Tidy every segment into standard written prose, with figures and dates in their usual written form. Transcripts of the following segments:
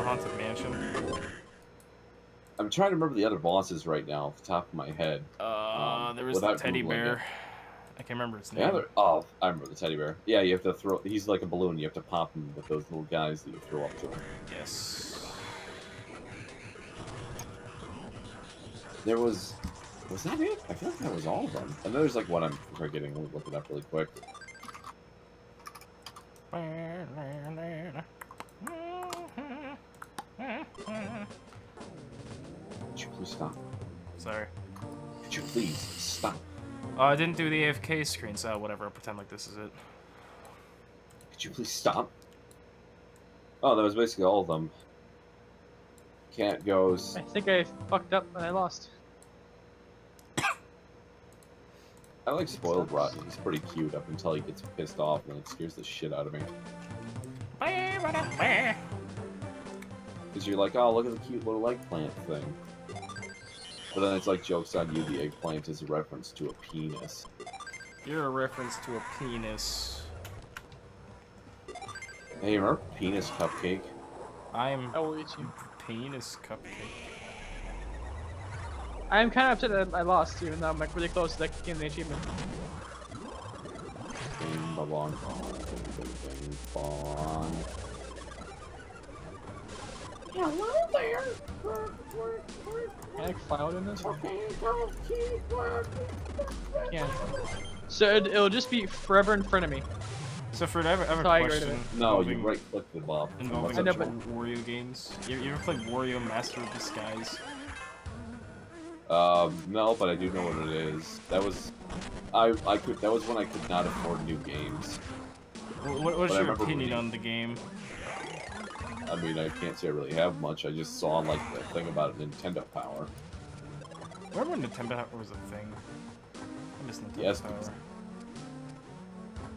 Haunted Mansion? I'm trying to remember the other bosses right now off the top of my head. There was the Without teddy Googling bear. it. I can't remember its Yeah, name. oh, I remember the teddy bear. Yeah, you have to throw. He's like a balloon. You have to pop him with those little guys that you throw up to him. Yes. There was that it? I feel like that was all of them. And then there's like one I'm forgetting. Let me look it up really quick. Could you please stop? Sorry. Could you please stop? I didn't do the AFK screen, so whatever. I'll pretend like this is it. Could you please stop? Oh, that was basically all of them. Cat goes. I think I fucked up and I lost. I like Spoiled Rotten. He's pretty cute up until he gets pissed off and then it scares the shit out of me. Because you're like, oh, look at the cute little eggplant thing. But then it's like, joke's on you, the eggplant is a reference to a penis. You're a reference to a penis. Hey, remember Penis Cupcake? I'm I will eat you. penis cupcake. I am kind of upset that I lost, even though I'm like really close to like getting the achievement. Bing, ba, bong, bong, bing, bing, bong. Hello there! Can I fly out in this? Can't. So it'll just be forever in front of me. So for I have a So I get rid of question. No, you involving- right-click the bop. Involving I know, but- Wario games. You ever played Wario Master of Disguise? No, but I do know what it is. That was, that was when I could not afford new games. What's But I your remember opinion reading- on the game? I mean, I can't say I really have much. I just saw, like, the thing about Nintendo Power. Remember when Nintendo Power was a thing? I miss Nintendo Yes, Power.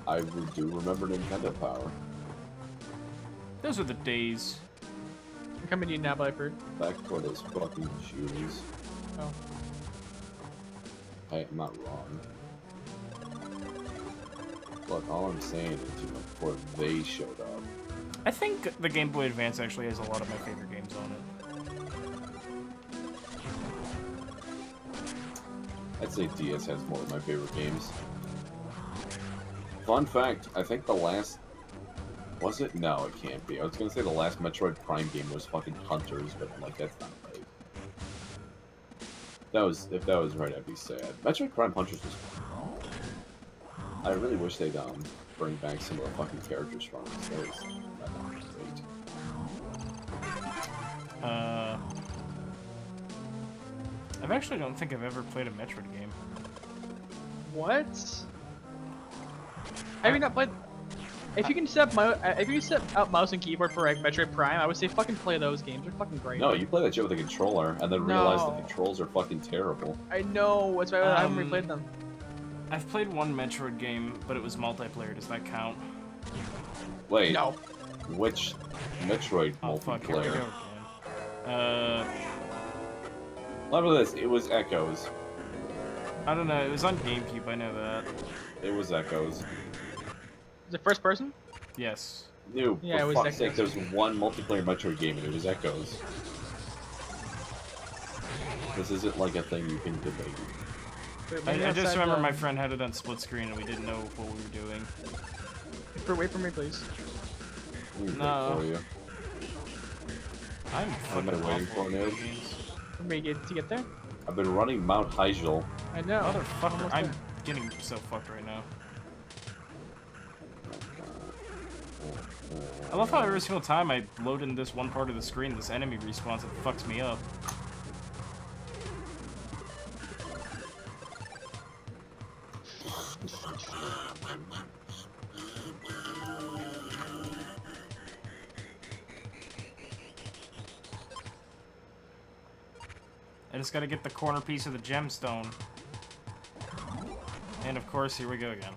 I do remember Nintendo Power. Those were the days. I'm coming to you now, Blackbird. Back for those fucking shoes. Oh. Hey, I'm not wrong. Look, all I'm saying is, you know, before they showed up. I think the Game Boy Advance actually has a lot of my favorite games on it. I'd say DS has more of my favorite games. Fun fact, I think the last... Was it? No, it can't be. I was gonna say the last Metroid Prime game was fucking Hunters, but I'm like, that's not right. If that was right, I'd be sad. Metroid Prime Hunters was... I really wish they'd bring back some of the fucking characters from it. That was great. I actually don't think I've ever played a Metroid game. What? Have you not played? If you can set up mouse and keyboard for like Metroid Prime, I would say fucking play those games. They're fucking great. No, you play that shit with a controller, and then realize the No. controls are fucking terrible. I know. That's why I haven't replayed them. I've played one Metroid game, but it was multiplayer. Does that count? Wait, No. which Metroid Oh fuck, here we go multiplayer? again. Remember this, it was Echoes. I don't know. It was on GameCube. I know that. It was Echoes. Is it first person? Yes. No, Yeah, it for was fuck's sake, Echoes. there was one multiplayer Metroid game, and it was Echoes. This isn't like a thing you can debate. I just remember my friend had it on split screen, and we didn't know what we were doing. Wait for me, please. Let me No. wait for you. I'm What am fucking I waiting awful for, at video Ned? games. For me to get there. I've been running Mount Hyjal. I know. Motherfucker, Almost I'm there. getting so fucked right now. I love how every single time I load in this one part of the screen, this enemy respawns and fucks me up. I just gotta get the corner piece of the gemstone. And of course, here we go again.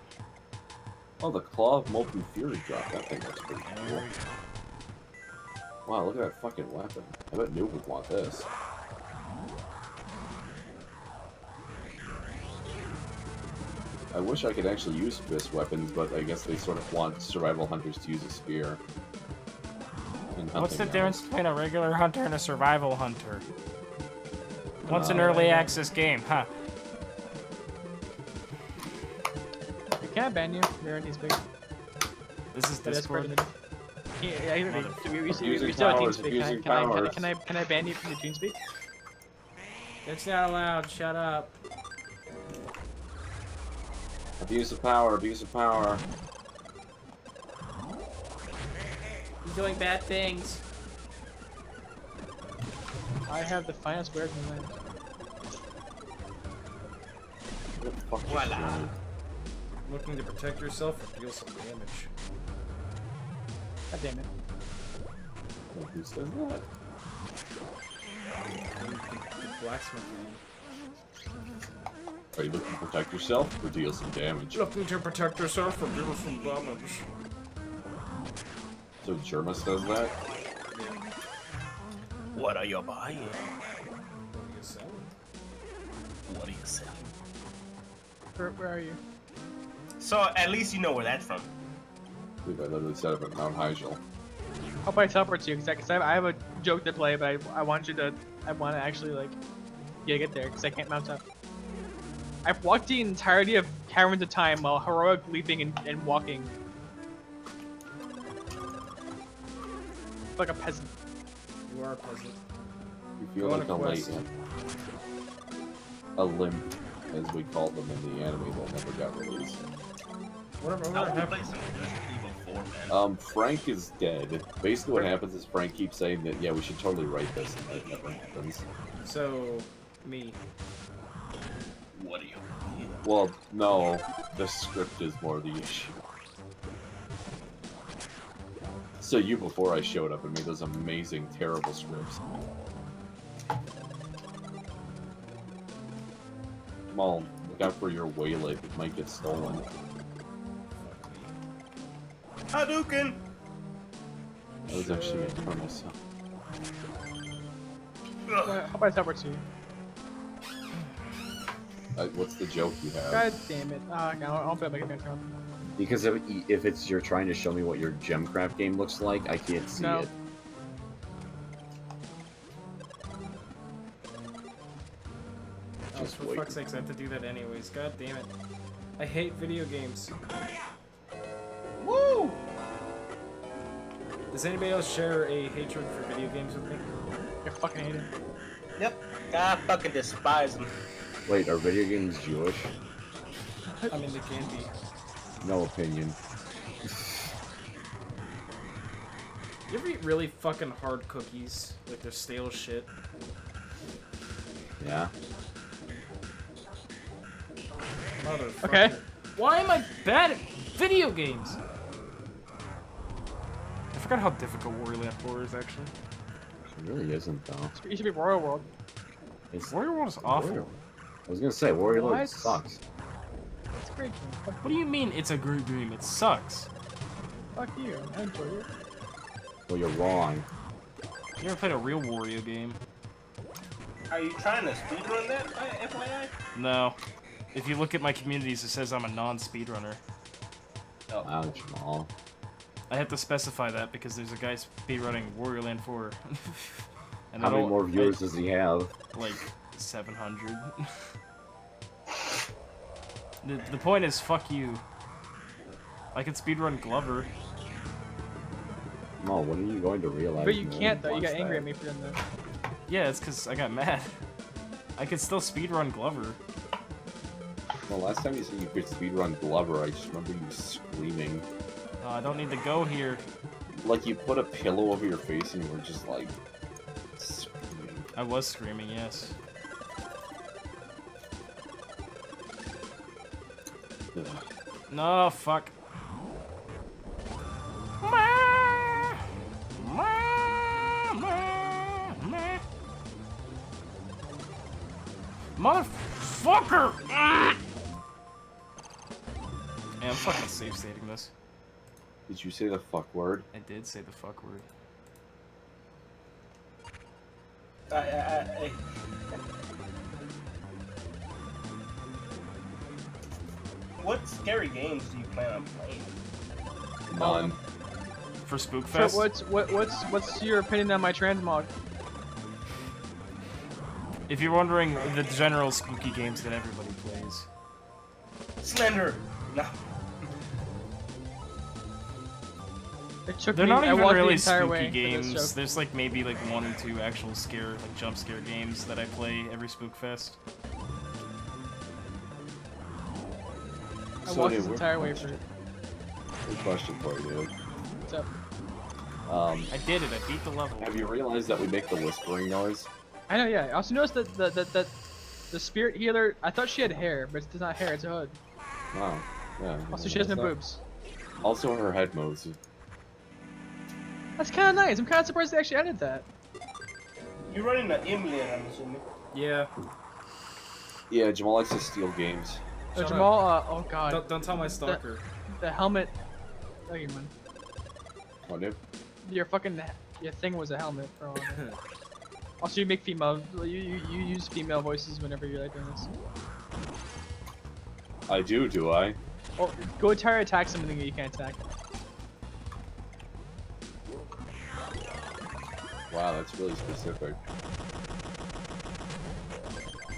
Oh, the Claw of Molten Fury drop. That thing looks pretty There cool. we go. Wow, look at that fucking weapon. I bet Noob would want this. I wish I could actually use fist weapons, but I guess they sort of want survival hunters to use a spear. and What's the nothing difference else. between a regular hunter and a survival hunter? What's an early access game, huh? We can't ban you. You're in big. This is Discord. We still Abusing have powers, TeamSpeak. abusing Can I powers. ban you from the TeamSpeak? It's not allowed. Shut up. Abuse of power, abuse of power. He's doing bad things. I have the finest wares in the land. What the fuck is Voila. wrong? Looking to protect yourself or deal some damage. God damn it. Who says that? The blacksmith man. Are you looking to protect yourself or deal some damage? Looking to protect yourself or deal some damage. So Jermis does that? What are you buying? What are you selling? What are you selling? Where are you? So at least you know where that's from. I believe I literally set up at Mount Hyjal. I'll probably teleport to you because I have a joke to play, but I want to actually like get there because I can't mount up. I've walked the entirety of Caverns of Time while heroic leaping and walking. Like a peasant. You are a peasant. You feel Go on like a a quest. late a limp, as we called them in the anime that never got released. Whatever I want to happened. play some Resident Evil 4, man. Frank is dead. Basically what happens is Frank keeps saying that, yeah, we should totally write this, and that never happens. So, me. What are you buying? Well, no, the script is more the issue. So you, before I showed up, and made those amazing, terrible scripts. Come on, look out for your waylay, it might get stolen. Hadouken! I was actually gonna turn myself. How about I teleport to you? What's the joke you have? God damn it. I'll bet my game turn. Because if it's you're trying to show me what your Gemcraft game looks like, I can't see No. it. Oh, Just for wait. fuck's sakes, I have to do that anyways. God damn it. I hate video games. Woo! Does anybody else share a hatred for video games with me? I fucking hate it. Yep. I fucking despise them. Wait, are video games Jewish? I mean, they can be. No opinion. You ever eat really fucking hard cookies? Like they're stale shit? Yeah. Motherfucker. Okay. Why am I bad at video games? I forgot how difficult Wario Land 4 is, actually. It really isn't though. You should be Royal World. It's Wario World is awful. Wario. I was gonna say Wario Land What? sucks. It's a great game. What do you mean it's a great game? It sucks. Fuck you. I enjoyed it. Well, you're wrong. You ever played a real Wario game? Are you trying to speedrun that, FYI? No. If you look at my communities, it says I'm a non-speedrunner. Wow, Jamal. I have to specify that because there's a guy speedrunning Wario Land 4. And How I many don't- more viewers does he have? Like 700. The point is, fuck you. I could speedrun Glover. Jamal, when are you going to realize? But you no one can't though. You wants got angry that? at me for doing that. Yeah, it's because I got mad. I could still speedrun Glover. Well, last time you said you could speedrun Glover, I just remember you screaming. I don't need to go here. Like you put a pillow over your face and you were just like... screaming. I was screaming, yes. Ugh. No, fuck. Motherfucker! Yeah, I'm fucking safe stating this. Did you say the fuck word? I did say the fuck word. What scary games do you plan on playing? None. for Spookfest. What's your opinion on my transmog? If you're wondering, the general spooky games that everybody plays. Slender. No. It took They're me. not I even walked the really entire spooky way for this games. joke. There's like maybe like 1 or 2 actual scare, like jump scare games that I play every Spookfest. I walked this entire way for it. Good question for you, dude. What's up? I did it. I beat the level. Have you realized that we make the whispering noise? I know. Yeah. I also noticed that the spirit healer. I thought she had hair, but it's not hair. It's a hood. Wow. Yeah. Also, she has no noticed that? boobs. Also, her head moves. That's kind of nice. I'm kind of surprised they actually added that. You're running the emulator, I'm assuming. Yeah. Yeah, Jamal likes to steal games. Shut Jamal. Oh god. Don't tell my stalker. The helmet. Oh, you man. What, dude? Your thing was a helmet for all. Also, you make female. You use female voices whenever you're like doing this. I do I? Oh, go try to attack something that you can't attack. Wow, that's really specific.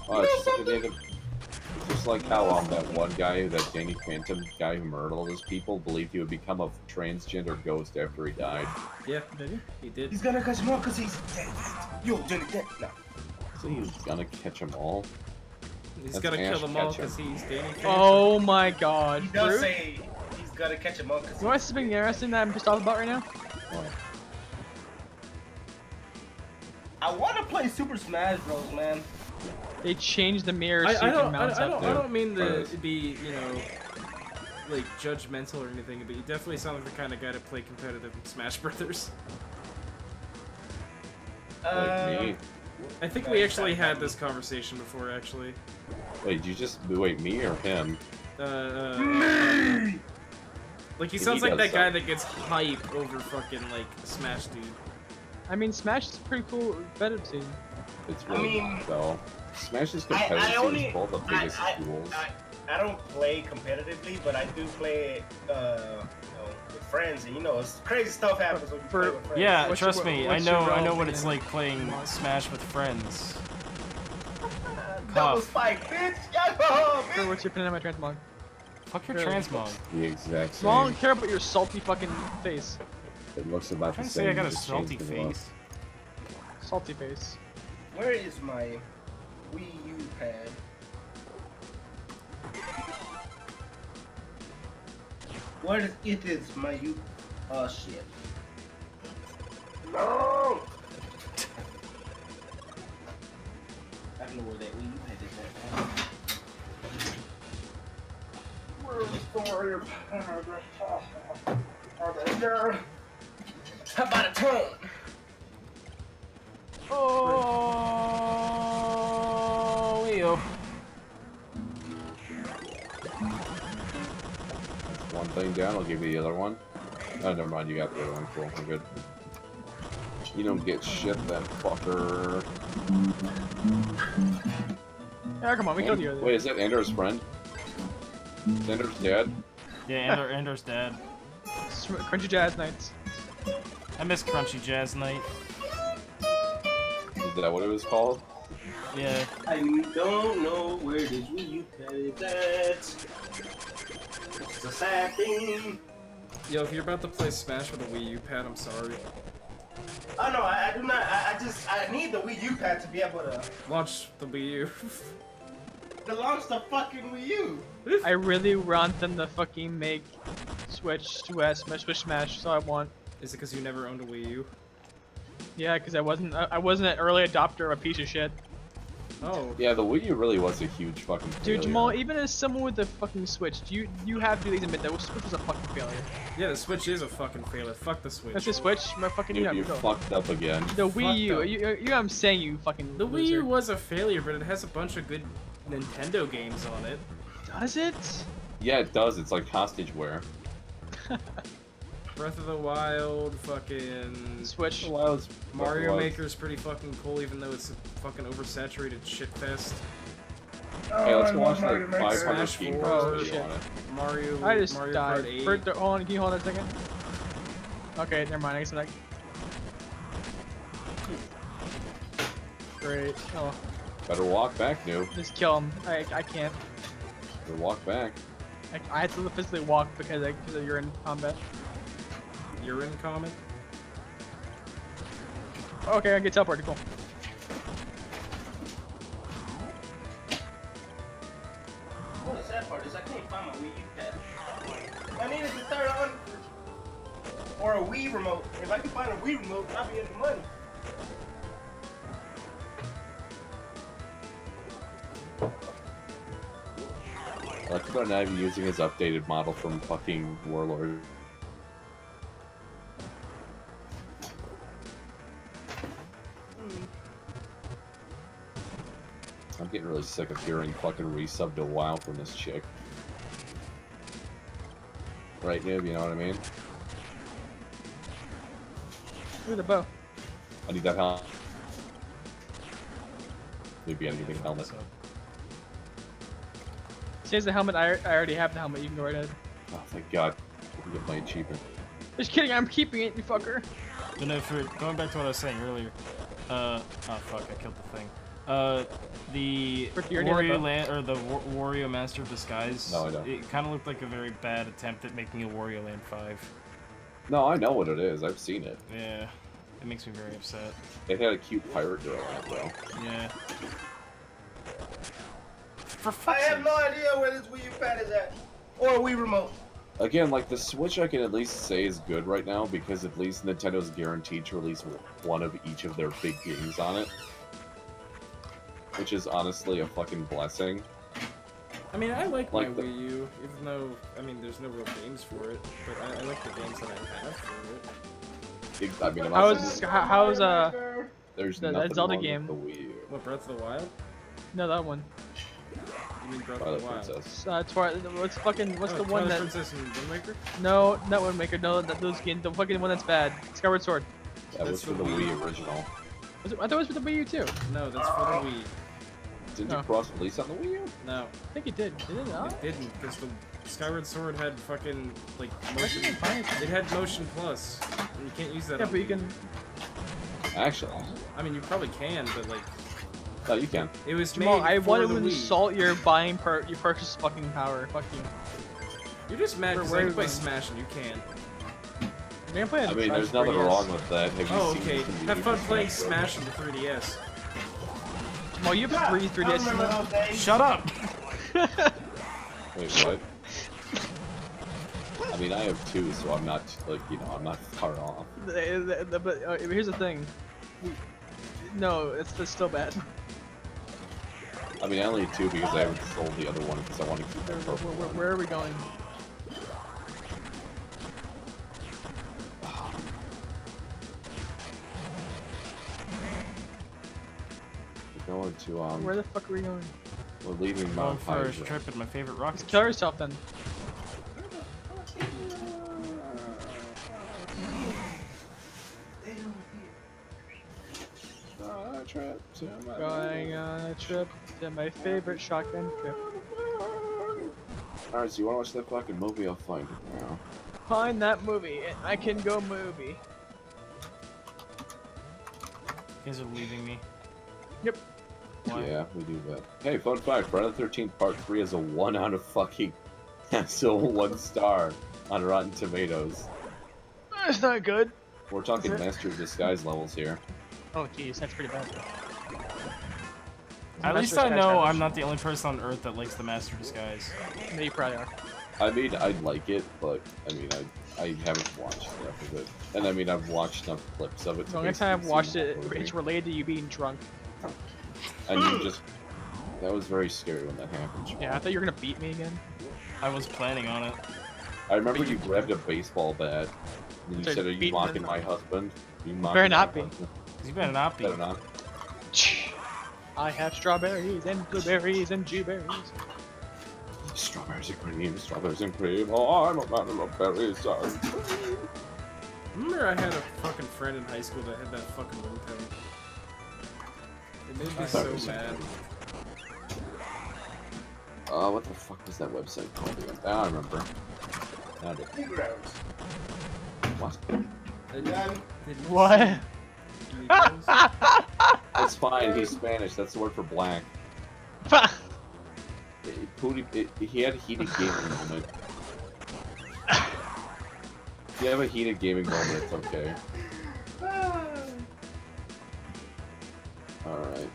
Oh, it's just like, it's just like how that one guy, that Danny Phantom guy who murdered all those people, believed he would become a transgender ghost after he died. Yeah, he did. He's gonna catch more because he's dead. Yo, Johnny dead. No. So he's gonna catch them all? He's That's gotta kill Ash them all Ketchum. because he's Danny Phantom. Oh my god. He does Fruit? say he's gonna catch him up because You know what's something interesting that I'm pissed off about right now? What? I want to play Super Smash Bros, man. They changed the mirrors so you can mount up. I don't mean to Right. be, you know, like judgmental or anything, but you definitely sound like the kind of guy to play competitive in Smash Brothers. Like me? I think we actually had this conversation before, actually. Wait, you just wait, me or him? Like he He sounds like does that guy suck. that gets hype over fucking like Smash Dude. I mean, Smash is pretty cool, competitive scene. It's I really mean, not, though. Smash's I competitive only- is both the biggest schools. I don't play competitively, but I do play with friends, and it's crazy stuff happens when you play with friends. Yeah, What's trust your- me, what's I your know realm what it's in- like playing Smash with friends. Double Cough. spike, bitch! Yeah, Or bitch! what's your opinion on my transmog? Fuck your Really? transmog. The exact So I same. don't care about your salty fucking face. It looks about I'm the trying to same. say I got a just salty changed the look. face. Salty face. Where is my Wii U pad? Where is it? Is my U? Oh shit! No! I don't know where that Wii U pad is at. Where is the story? How about a ton? Oh, Leo. One thing down, I'll give you the other one. Oh, never mind, you got the other one. Cool, we're good. You don't get shit, that fucker. Yeah, come on, we killed you. Wait, is that Ender's friend? Is Ender's dad? Yeah, Ender's dad. Crunchy Jazz Nights. I miss Crunchy Jazz Night. Is that what it was called? Yeah. I don't know where this Wii U pad is at. It's a sad thing. Yo, if you're about to play Smash with a Wii U pad, I'm sorry. Oh no, I do not. I need the Wii U pad to be able to Launch the Wii U. launch the fucking Wii U. I really want them to fucking make Switch to Switch Smash, so I want. Is it because you never owned a Wii U? Yeah, because I wasn't an early adopter of a piece of shit. Oh. Yeah, the Wii U really was a huge fucking failure. Dude, Jamal, even as someone with a fucking Switch, you have to at least admit that Switch was a fucking failure. Yeah, the Switch is a fucking failure. Fuck the Switch. That's the Switch, my fucking Dude, you you have to go. fucked up again. The Wii fucked U, up. you know what I'm saying, you fucking The Wii loser. U was a failure, but it has a bunch of good Nintendo games on it. Does it? Yeah, it does. It's like hostageware. Breath of the Wild, fucking Switch. Well, it's Mario well, Maker's pretty fucking cool, even though it's a fucking oversaturated shitfest. Hey, let's watch like Smash 500 game 4. parts Oh, video shit. on it. Mario. I just Mario died. Kart 8. Hold on, can you hold on a second? Okay, never mind. I guess I'm like. Great. Oh, Better walk back, noob. just kill him. I can't. Better walk back. I had to physically walk because you're in combat. You're in comment? Okay, I get teleported. Cool. Well, the sad part is I can't find my Wii U pad. I needed the third on or a Wii remote. If I could find a Wii remote, I'd be in the money. I like about not even using his updated model from fucking Warlord. I'm getting really sick of hearing fucking resub to WoW from this chick. Right, noob? You know what I mean? Look at the bow. I need that helmet. Maybe anything helmet. Says the helmet. I already have the helmet. You can go right ahead. Oh, thank God. I can get my achievement. Just kidding. I'm keeping it, you fucker. But no, for going back to what I was saying earlier. Oh fuck! I killed the thing. The Wario Land or the Wario Master of Disguise. No, I don't. It kind of looked like a very bad attempt at making a Wario Land 5. No, I know what it is. I've seen it. Yeah, it makes me very upset. It had a cute pirate girl in it, though. Yeah. For I fuck's have sake. no idea where this Wii U pad is at. Or a Wii remote. Again, like, the Switch I can at least say is good right now, because at least Nintendo's guaranteed to release one of each of their big games on it. Which is honestly a fucking blessing. I mean, I like my Like the- Wii U, even though, I mean, there's no real games for it, but I like the games that I have for it. I mean, I'm not saying How's there's that nothing Zelda wrong game? with the Wii U. What, Breath of the Wild? no that one? You mean Breath Twilight of the Wild? Princess. What's Oh, the one Twilight that? Princess and Wind Waker? No, not Wind Maker. No, those games. The fucking one that's bad. Skyward Sword. That was That's for the the Wii. Wii original. I thought it was for the Wii U too. No, that's for the Wii. Didn't No. it cross-release on the Wii U? No, I think it did. Did it not? it didn't, because the Skyward Sword had fucking, like, Why motion. didn't I find it? It had Motion Plus. And you can't use that Yeah, on but you Wii. can. Actually. I mean, you probably can, but, like, No, you can. it was Jamal, made I for want the to Wii. insult your your purchase fucking power. Fuck you. You're just mad because Where I are can play we Smash and you can't. I'm gonna play I mean, there's nothing wrong with that. Have you Oh, seen okay. this in Have the fun YouTube playing Bros? Smash on the 3DS. Well, you have three I 3DS. remember those days. Shut up! Wait, what? I mean, I have two, so I'm not, like, you know, I'm not far off. But here's the thing. No, it's still bad. I mean, I only have two because I haven't sold the other one because I want to keep that purple one. Where are we going? We're going to, Where the fuck are we going? we're leaving Going Mount for a Hydra. trip in my favorite rocket. Kill yourself then. Going on a trip to my favorite shotgun trip. Alright, so you wanna watch that fucking movie? I'll find it now. Find that movie and I can go movie. You guys are leaving me. Yep. Why? Yeah, we do that. Hey, fun fact, Friday the 13th Part 3 is a 1 out of fucking... so 1 star on Rotten Tomatoes. That's not good. We're talking Is it? Master of Disguise levels here. Oh jeez, that's pretty bad. At Master least I Disguise know average. I'm not the only person on Earth that likes the Master Disguise. No, you probably are. I mean, I like it, but, I mean, I haven't watched enough of it. And I mean, I've watched enough clips of it. The to only time I've basically watched see it, the movie. it's related to you being drunk. And you just... That was very scary when that happened. Sean. Yeah, I thought you were gonna beat me again. I was planning on it. I remember you grabbed a baseball bat, and you Started said, "Are you beating mocking him. my husband? Are you mocking Better my not be. husband?" You better not be. Better not. I have strawberries and blueberries and dewberries. Strawberries and cream, strawberries and cream. Oh, I'm a man of berries. Remember I had a fucking friend in high school that had that fucking ringtone. It made me so Strawberries and mad. cream. What the fuck was that website called again? Ah, I remember. Not it. Playgrounds. What? None. What? It's fine. He's Spanish. That's the word for black. He had a heated gaming moment. If you have a heated gaming moment, it's okay. Alright.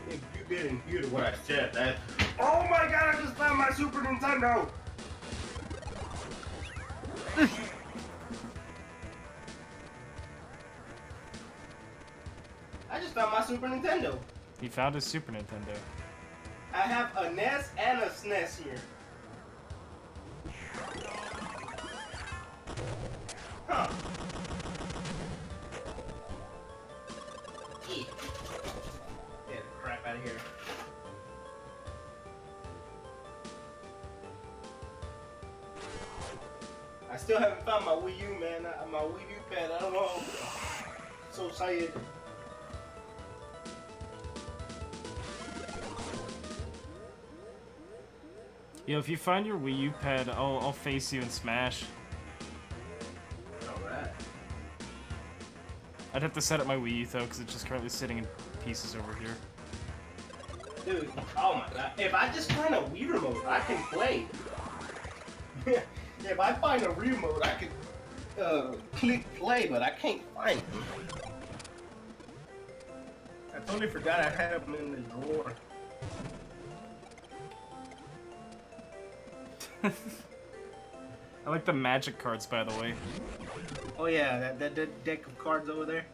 If you didn't hear what I said, that. Oh my god, I just found my Super Nintendo! I just found my Super Nintendo. He found his Super Nintendo. I have a NES and a SNES here. Huh. Yeah. Get the crap out of here. I still haven't found my Wii U, man. My Wii U pad. I don't know. So excited. Yo, if you find your Wii U pad, I'll face you and Smash. Alright. I'd have to set up my Wii U though, because it's just currently sitting in pieces over here. Dude, oh my god. If I just find a Wii remote, I can play. If I find a Wii remote, I can click play, but I can't find it. I totally forgot I had them in the drawer. I like the magic cards, by the way. Oh yeah, that deck of cards over there.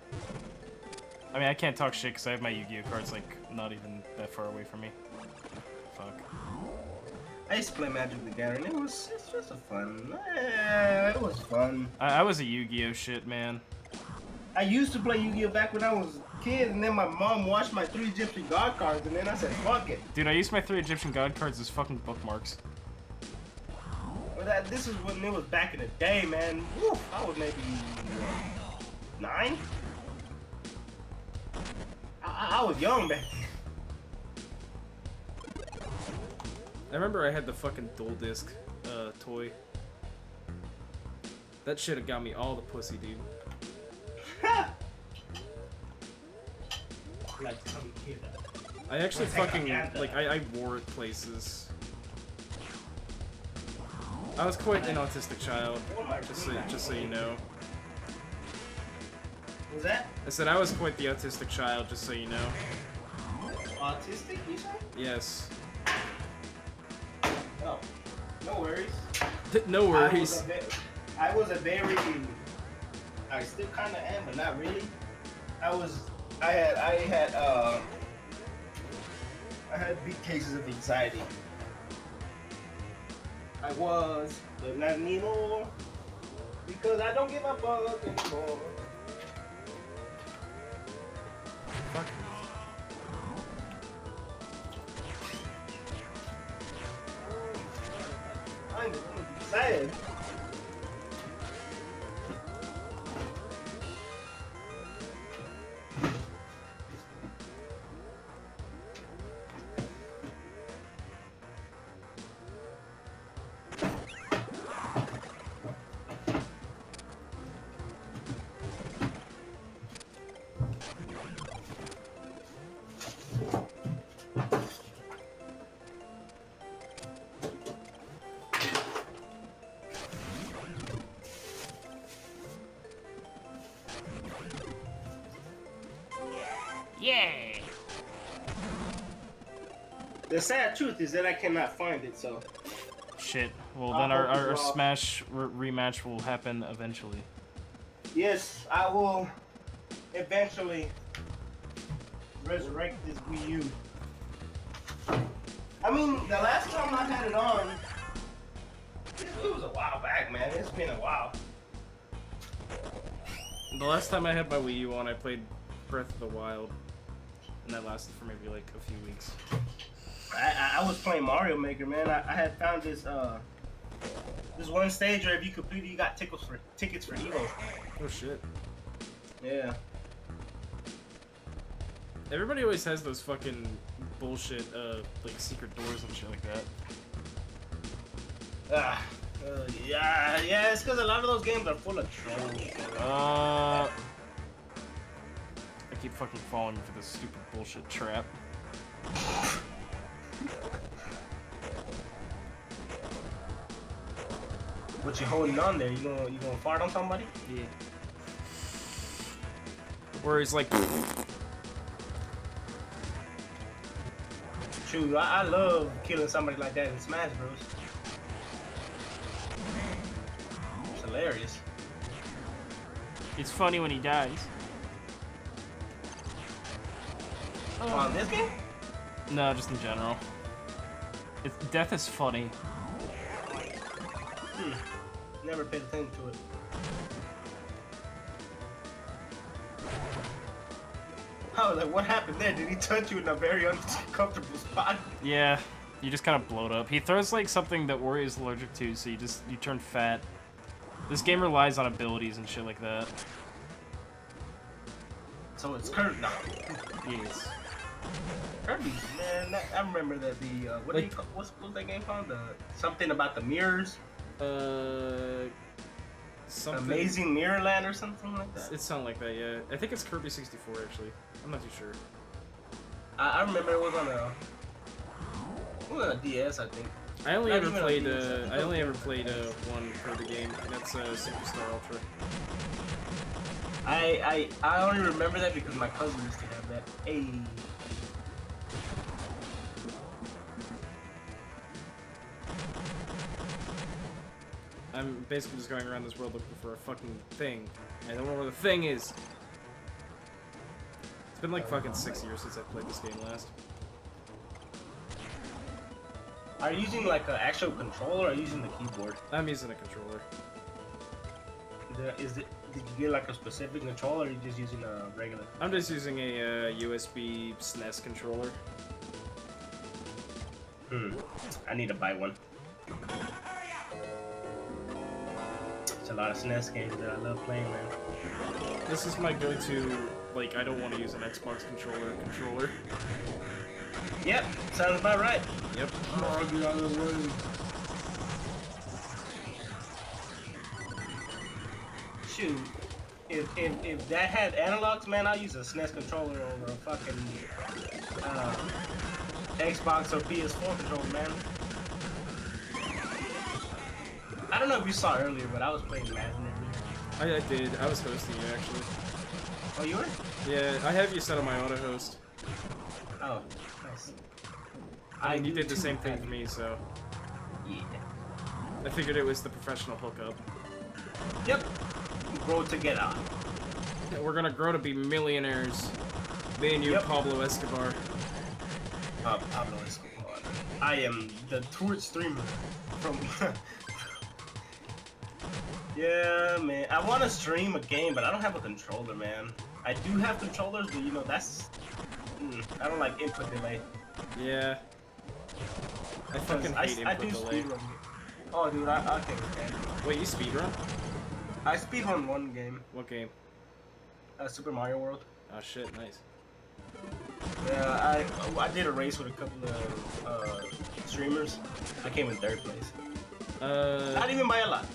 I mean, I can't talk shit because I have my Yu-Gi-Oh cards like not even that far away from me. Fuck. I used to play Magic the Gathering. It's just a fun. It was fun. I was a Yu-Gi-Oh shit, man. I used to play Yu-Gi-Oh back when I was a kid, and then my mom watched my 3 Egyptian God cards, and then I said, fuck it. Dude, I used my 3 Egyptian god cards as fucking bookmarks. Well, this is when it was back in the day, man. Woo, I was maybe 9. I was young back then. I remember I had the fucking dual disc toy. That shit have got me all the pussy, dude. Like some kid. I actually fucking like I wore it places. I was quite an autistic child, just so you know. Was that I said I was quite the autistic child, just so you know. autistic, you said? Yes. Oh, no worries. No worries. I was a very, I still kind of am, but not really. I had big cases of anxiety. I was, but not anymore, because I don't give a fuck anymore. Fuck. I'm excited. Yeah. The sad truth is that I cannot find it, so. Shit. Well, then our Smash rematch will happen eventually. Yes, I will eventually resurrect this Wii U. I mean, the last time I had it on, it was a while back, man. It's been a while. The last time I had my Wii U on, I played Breath of the Wild, and that lasted for maybe like a few weeks. I was playing Mario Maker, man. I had found this this one stage where if you completed, you got tickets for Evo. Oh shit. Yeah. Everybody always has those fucking bullshit like secret doors and shit like that. Yeah, it's because a lot of those games are full of trolls. I keep fucking falling for this stupid bullshit trap. What you holding on there? You gonna fart on somebody? Yeah. Where he's like, Shoot, I love killing somebody like that in Smash Bros. It's hilarious. it's funny when he dies. On this game? No, just in general. Death is funny. Never paid attention to it. I was like, what happened there? Did he touch you in a very uncomfortable spot? Yeah, you just kind of bloat up. He throws like something that Wario is allergic to, so you turn fat. This game relies on abilities and shit like that. So it's Kurt now. Yes. Kirby, man, I remember that what's that game called? Something about the mirrors? Something. Amazing Mirror Land or something like that? It sounds like that, yeah. I think it's Kirby 64 actually. I'm not too sure. I remember it was on a DS, I think. I only Not ever even played on DS. one Kirby game, and that's Superstar Ultra. I only remember that because my cousin used to have that. Hey. I'm basically just going around this world looking for a fucking thing. I don't know where the thing is. It's been like fucking 6 years since I played this game last. Are you using like an actual controller or are you using the keyboard? I'm using a controller. Did you get like a specific controller or are you just using a regular? I'm just using a USB SNES controller. I need to buy one. It's a lot of SNES games that I love playing, man. This is my go-to, like, I don't want to use an Xbox controller. Yep, sounds about right. Yep. Shoot, if that had analogs, man, I'll use a SNES controller over a fucking Xbox or PS4 controller, man. I don't know if you saw earlier, but I was playing Madden earlier. I did. I was hosting you, actually. Oh, you were? Yeah, I have you set on my auto-host. Oh, nice. I mean, you do did the too, same thing for me, so... Yeah. I figured it was the professional hookup. Yep. Grow together. Yeah, we're gonna grow to be millionaires. Me and you, Yep. Pablo Escobar. Pablo Escobar. I am the Twitch streamer from... Yeah, man. I want to stream a game, but I don't have a controller, man. I do have controllers, but you know, that's... I don't like input delay. Yeah. I fucking hate I do input delay. speedrun. Oh, dude, I can't stand it. Wait, you speedrun? I speedrun one game. What game? Super Mario World. Oh shit, nice. Yeah, I did a race with a couple of streamers. I came in 3rd place. Not even by a lot.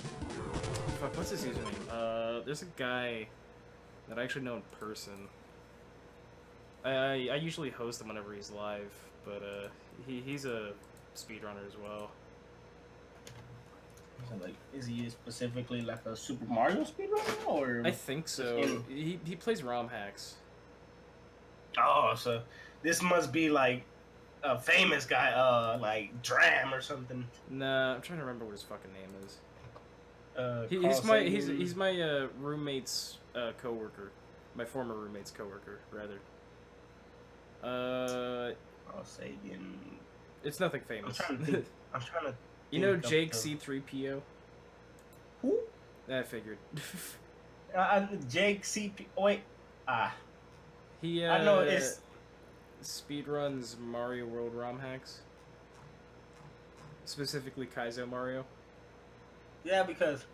Fuck, what's his username? There's a guy that I actually know in person. I usually host him whenever he's live, but he's a speedrunner as well. So, like, is he specifically like a Super Mario speedrunner, or? I think so. He plays ROM hacks. Oh, so this must be like a famous guy, like Dram or something. Nah, I'm trying to remember what his fucking name is. Carl He's my roommate's coworker, my former roommate's coworker, rather. Carl Sagan. It's nothing famous. I'm trying to. You know Jake C3PO? Who? I figured. Jake CP. Oh, wait. He I know it's. speedruns Mario World ROM hacks. Specifically Kaizo Mario. Yeah, because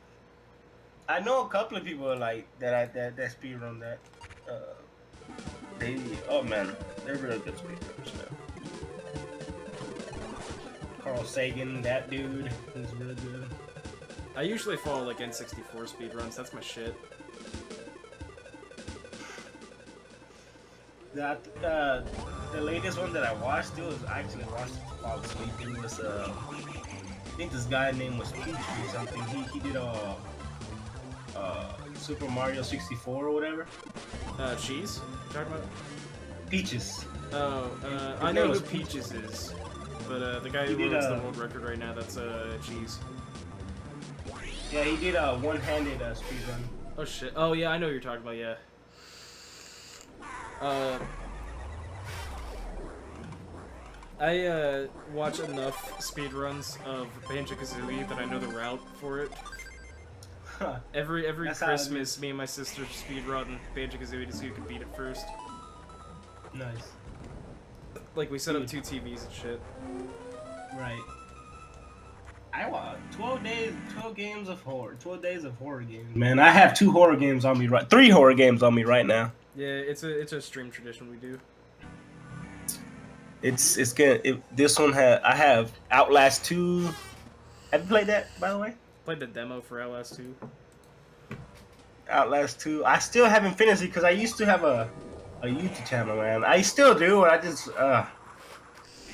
I know a couple of people like that speedrun that. Oh man, they're really good speedrunners, man. Carl Sagan, that dude is really good. I usually follow like N64 speedruns. That's my shit. That the latest one that I watched, it was actually watched to fall asleep. It was I think this guy name was Peach or something. He did Super Mario 64 or whatever. Cheese? You talking about? Peaches. Oh, His I name know was who Peaches is, but the guy He who did, holds the world record right now, that's Cheese. Yeah, he did a one-handed speedrun. Oh shit. Oh yeah, I know what you're talking about. Yeah. I watch enough speedruns of Banjo-Kazooie that I know the route for it. Huh. Every That's how it Christmas, me and my sister speedrun Banjo-Kazooie to see who could beat it first. Nice. Like we set up 2 TVs and shit. Right. I want 12 games of horror. 12 days of horror games. Man, I have 2 horror games on me 3 horror games on me right now. Yeah, it's a stream tradition we do. It's good. This one I have Outlast 2. Have you played that, by the way? Played the demo for Outlast 2. Outlast 2. I still haven't finished it because I used to have a YouTube channel, man. I still do, and I just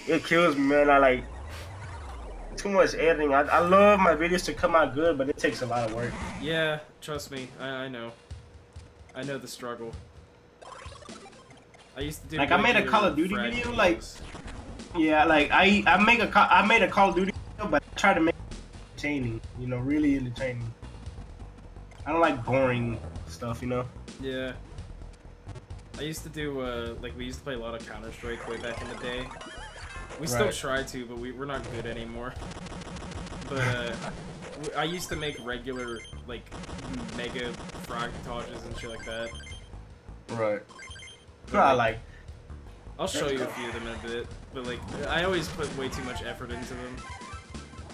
it kills me, man. I like too much editing. I love my videos to come out good, but it takes a lot of work. Yeah, trust me, I know. I know the struggle. I used to do Like I made a Call of Duty video, like yeah, like I made a Call of Duty video, but I try to make it entertaining, you know, really entertaining. I don't like boring stuff, you know. Yeah. I used to do like we used to play a lot of Counter-Strike way back in the day. We still Right. try to, but we're not good anymore. But I used to make regular like mega frog dodges and shit like that. Right. But, I like. I'll show you a few of them in a bit, but like I always put way too much effort into them.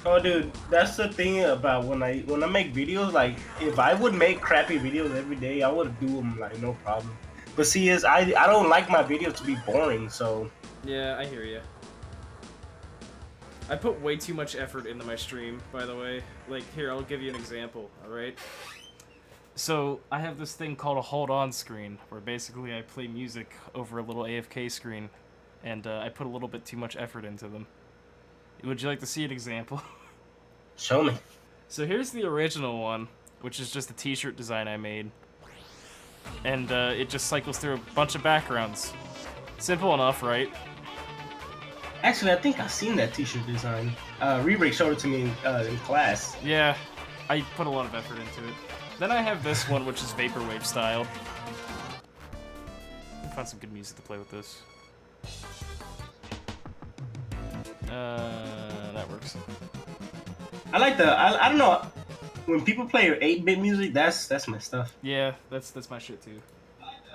Oh, dude, that's the thing about when I make videos. Like, if I would make crappy videos every day, I would do them like no problem. But see, I don't like my videos to be boring, so Yeah, I hear you. I put way too much effort into my stream, by the way. Like, here, I'll give you an example, alright? So, I have this thing called a hold-on screen, where basically I play music over a little AFK screen, and I put a little bit too much effort into them. Would you like to see an example? show me. So here's the original one, which is just a t-shirt design I made. And it just cycles through a bunch of backgrounds. Simple enough, right? Actually, I think I've seen that T-shirt design. Rebreak showed it to me in class. Yeah, I put a lot of effort into it. Then I have this one, which is vaporwave style. I'll find some good music to play with this. That works. I like I don't know. When people play 8-bit music, that's my stuff. Yeah, that's my shit too.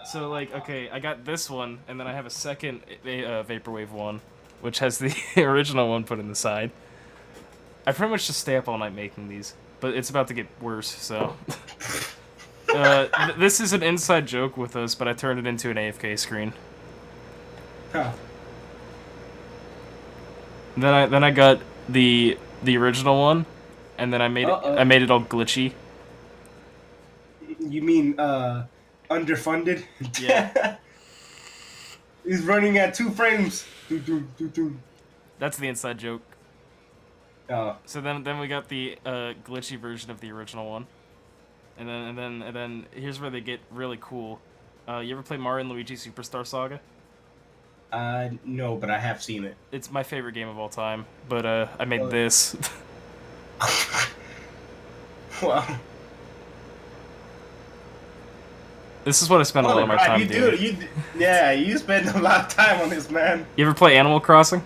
So like, okay, I got this one, and then I have a second vaporwave one, which has the original one put in the side. I pretty much just stay up all night making these, but it's about to get worse. So this is an inside joke with us, but I turned it into an AFK screen. Huh. Then I got the original one, and then I made it all glitchy. You mean underfunded? Yeah. He's running at 2 frames. Doo, doo, doo, doo. That's the inside joke. Oh. So then we got the glitchy version of the original one, and then here's where they get really cool. You ever play Mario and Luigi Superstar Saga? No, but I have seen it. It's my favorite game of all time, but I made this. Wow. This is what I spent a lot of my time doing. You spend a lot of time on this, man. You ever play Animal Crossing?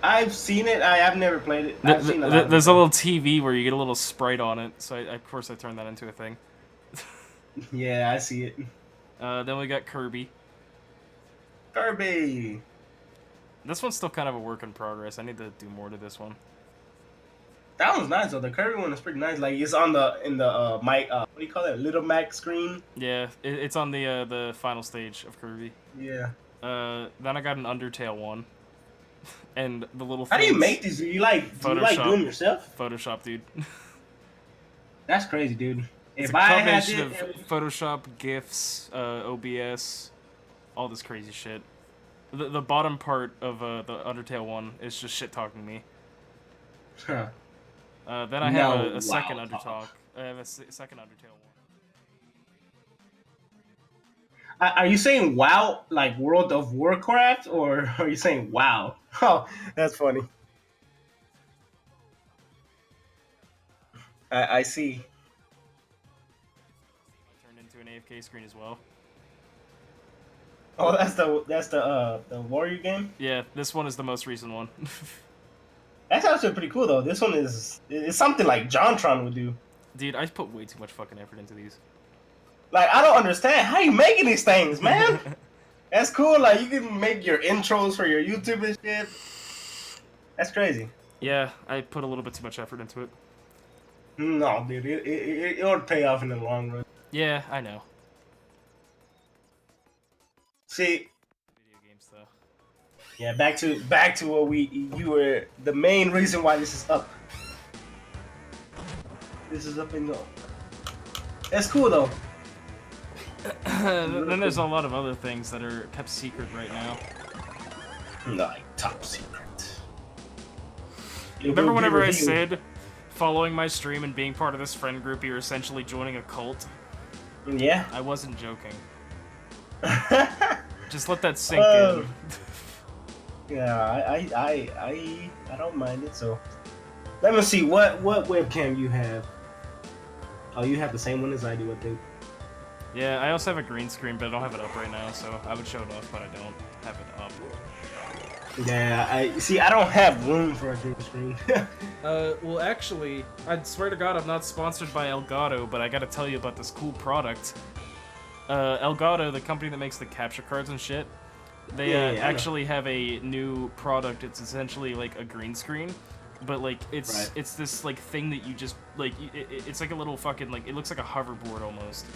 I've seen it. I've never played it. I've seen There's a little TV where you get a little sprite on it, so of course I turned that into a thing. Yeah, I see it. Then we got Kirby. Kirby. This one's still kind of a work in progress. I need to do more to this one. That one's nice though. The Kirby one is pretty nice. Like it's on the mic. What do you call it? Little Mac screen. Yeah, it's on the final stage of Kirby. Yeah. Then I got an Undertale one, and the little. How do you make these? Do you like doing yourself? Photoshop, dude. That's crazy, dude. It's If a I had combination it, of Photoshop, GIFs, OBS, all this crazy shit. The bottom part of the Undertale one is just shit talking me. huh. Then I have No, a second wow, Undertalk. I have a second Undertale one. Are you saying WoW like World of Warcraft, or are you saying WoW? Oh, that's funny. I see. Turned into an AFK screen as well. Oh, that's the Warrior game. Yeah, this one is the most recent one. That's actually pretty cool though. This one is something like JonTron would do. Dude, I put way too much fucking effort into these. Like I don't understand how you making these things, man. That's cool. Like you can make your intros for your YouTube and shit. That's crazy. Yeah, I put a little bit too much effort into it. No, dude, it'll pay off in the long run. Yeah, I know. See, Video games though. yeah, back to what you were the main reason why this is up. This is up and go. That's cool though. Then there's a lot of other things that are kept secret right now. Like top secret. Remember whenever I said following my stream and being part of this friend group, you're essentially joining a cult? Yeah. I wasn't joking. Just let that sink in. Yeah, I don't mind it. So, let me see what webcam you have. Oh, you have the same one as I do, I think. Yeah, I also have a green screen, but I don't have it up right now, so I would show it off, but I don't have it up. Yeah, I don't have room for a green screen. Well, actually, I swear to God, I'm not sponsored by Elgato, but I gotta tell you about this cool product. Elgato, the company that makes the capture cards and shit, they actually have a new product. It's essentially like a green screen, but like it's this like thing that you just like it's like a little fucking like it looks like a hoverboard almost,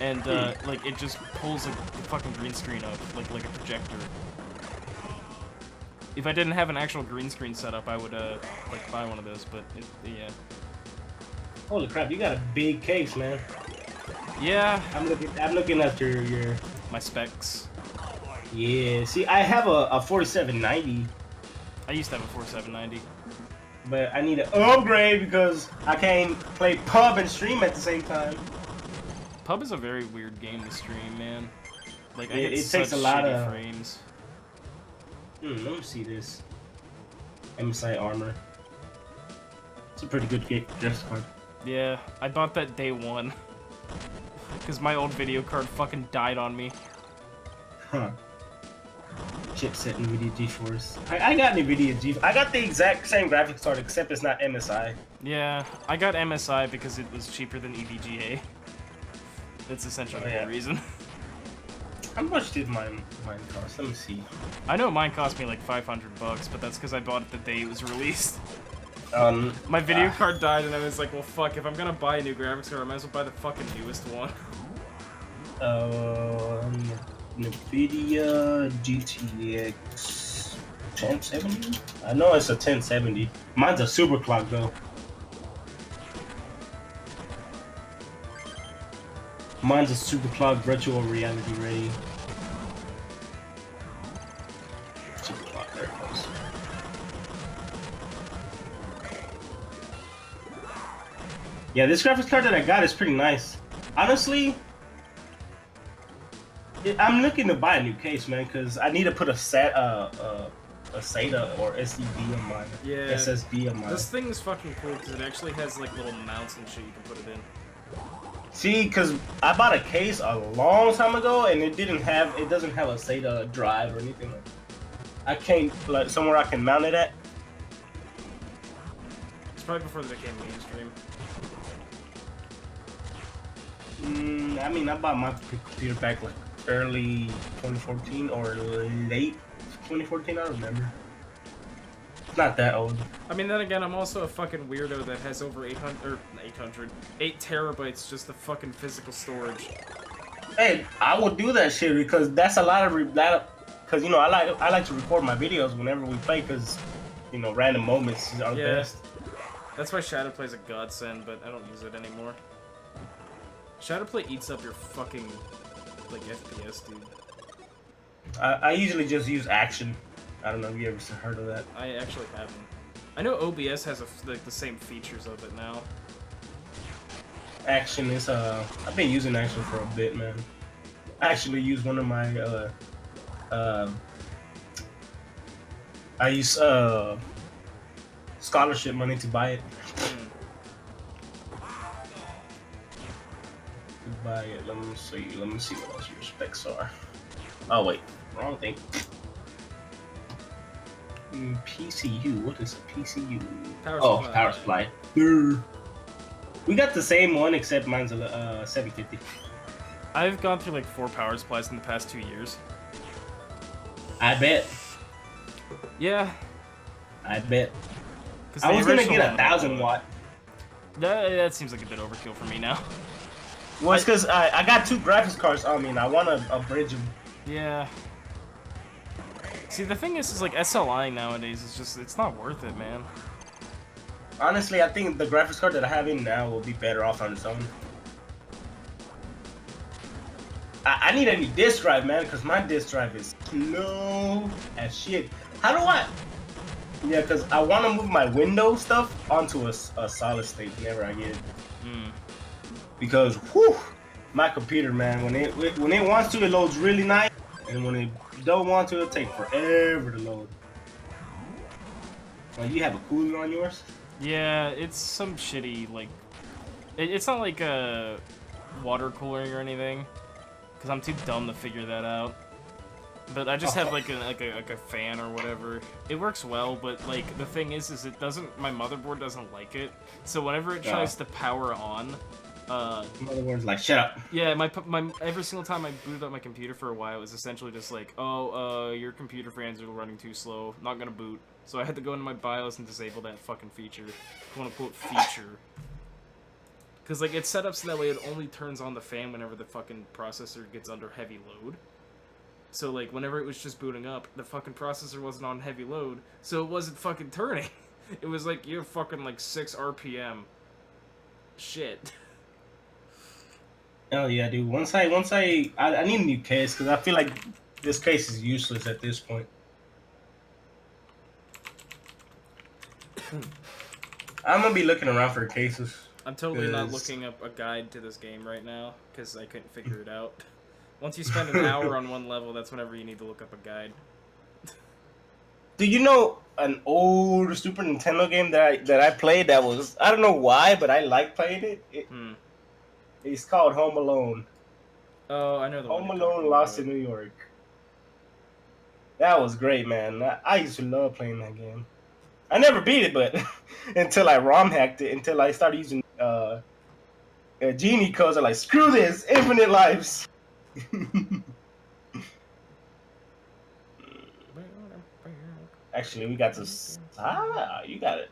and like it just pulls a fucking green screen up like a projector. If I didn't have an actual green screen setup, I would like buy one of those. But yeah. Holy crap! You got a big case, man. Yeah. I'm looking at your my specs. Yeah. See, I have a 4790. I used to have a 4790. But I need to upgrade because I can't play pub and stream at the same time. Pub is a very weird game to stream, man. Like I it get takes such a lot shitty of frames. Let me see this. MSI armor. It's a pretty good dress card. Yeah, I bought that day one. Because my old video card fucking died on me. Huh. Chipset NVIDIA GeForce. I got NVIDIA GeForce. I got the exact same graphics card except it's not MSI. Yeah, I got MSI because it was cheaper than EVGA. That's essentially the whole reason. How much did mine cost? Let me see. I know mine cost me like $500, but that's because I bought it the day it was released. My video card died, and I was like, well, fuck, if I'm gonna buy a new graphics card, I might as well buy the fucking newest one. NVIDIA GTX 1070? I know it's a 1070. Mine's a super clock, though. Mine's a super clock virtual reality ray. Super clock, there it goes. Yeah, this graphics card that I got is pretty nice. Honestly, I'm looking to buy a new case, man, because I need to put a SATA or SSD on mine. Yeah. SSD on mine. This thing is fucking cool because it actually has like little mounts and shit you can put it in. See, because I bought a case a long time ago, and it doesn't have a SATA drive or anything like that. I can't, like, somewhere I can mount it at. It's probably before they became mainstream. I mean, I bought my computer back like early 2014 or late 2014, I don't remember. It's not that old. I mean, then again, I'm also a fucking weirdo that has over 8 terabytes just of fucking physical storage. Hey, I would do that shit because that's a lot of because you know I like to record my videos whenever we play because you know random moments are the best. That's why Shadowplay's a godsend, but I don't use it anymore. Shadowplay eats up your fucking, like, FPS, dude. I usually just use Action. I don't know if you ever heard of that. I actually haven't. I know OBS has like the same features of it now. Action is I've been using Action for a bit, man. I actually use one of my I use scholarship money to buy it. To buy it. Let me see what else your specs are. Oh wait, wrong thing. PCU. What is a PCU? Power supply. We got the same one except mine's 750. I've gone through like 4 power supplies in the past 2 years. I bet. Yeah. I bet. I was gonna get 1,000 watt. That seems like a bit overkill for me now. Well, it's because I got 2 graphics cards on me and I want to bridge them. Yeah. See, the thing is like SLI nowadays is just, it's not worth it, man. Honestly, I think the graphics card that I have in now will be better off on its own. I need a new disk drive, man, because my disk drive is slow as shit. How do I? Yeah, because I want to move my Windows stuff onto a solid state whenever I get it. Because, whew, my computer, man, when it wants to, it loads really nice. And when it don't want to, it'll take forever to load. Well, you have a cooler on yours? Yeah, it's some shitty, like... It's not like a water cooling or anything. Because I'm too dumb to figure that out. But I just have like a fan or whatever. It works well, but like the thing is it doesn't. My motherboard doesn't like it. So whenever it tries to power on, motherboard's like, shut up. Yeah, my every single time I booted up my computer for a while, it was essentially just like, oh, your computer fans are running too slow. Not gonna boot. So I had to go into my BIOS and disable that fucking feature, quote unquote feature. Because like it's set up so that way it only turns on the fan whenever the fucking processor gets under heavy load. So, like, whenever it was just booting up, the fucking processor wasn't on heavy load, so it wasn't fucking turning. It was like, you're fucking, like, 6 RPM. Shit. Oh, yeah, dude. Once I need a new case, because I feel like this case is useless at this point. I'm gonna be looking around for cases. I'm totally not looking up a guide to this game right now, because I couldn't figure it out. Once you spend an hour on one level, that's whenever you need to look up a guide. Do you know an old Super Nintendo game that I played that was, I don't know why, but I like playing it? It's called Home Alone. Oh, I know the one. Home Alone Lost in New York. That was great, man. I used to love playing that game. I never beat it, but until I ROM hacked it, until I started using Genie codes, I'm like, screw this, infinite lives. Actually, we got this. You got it.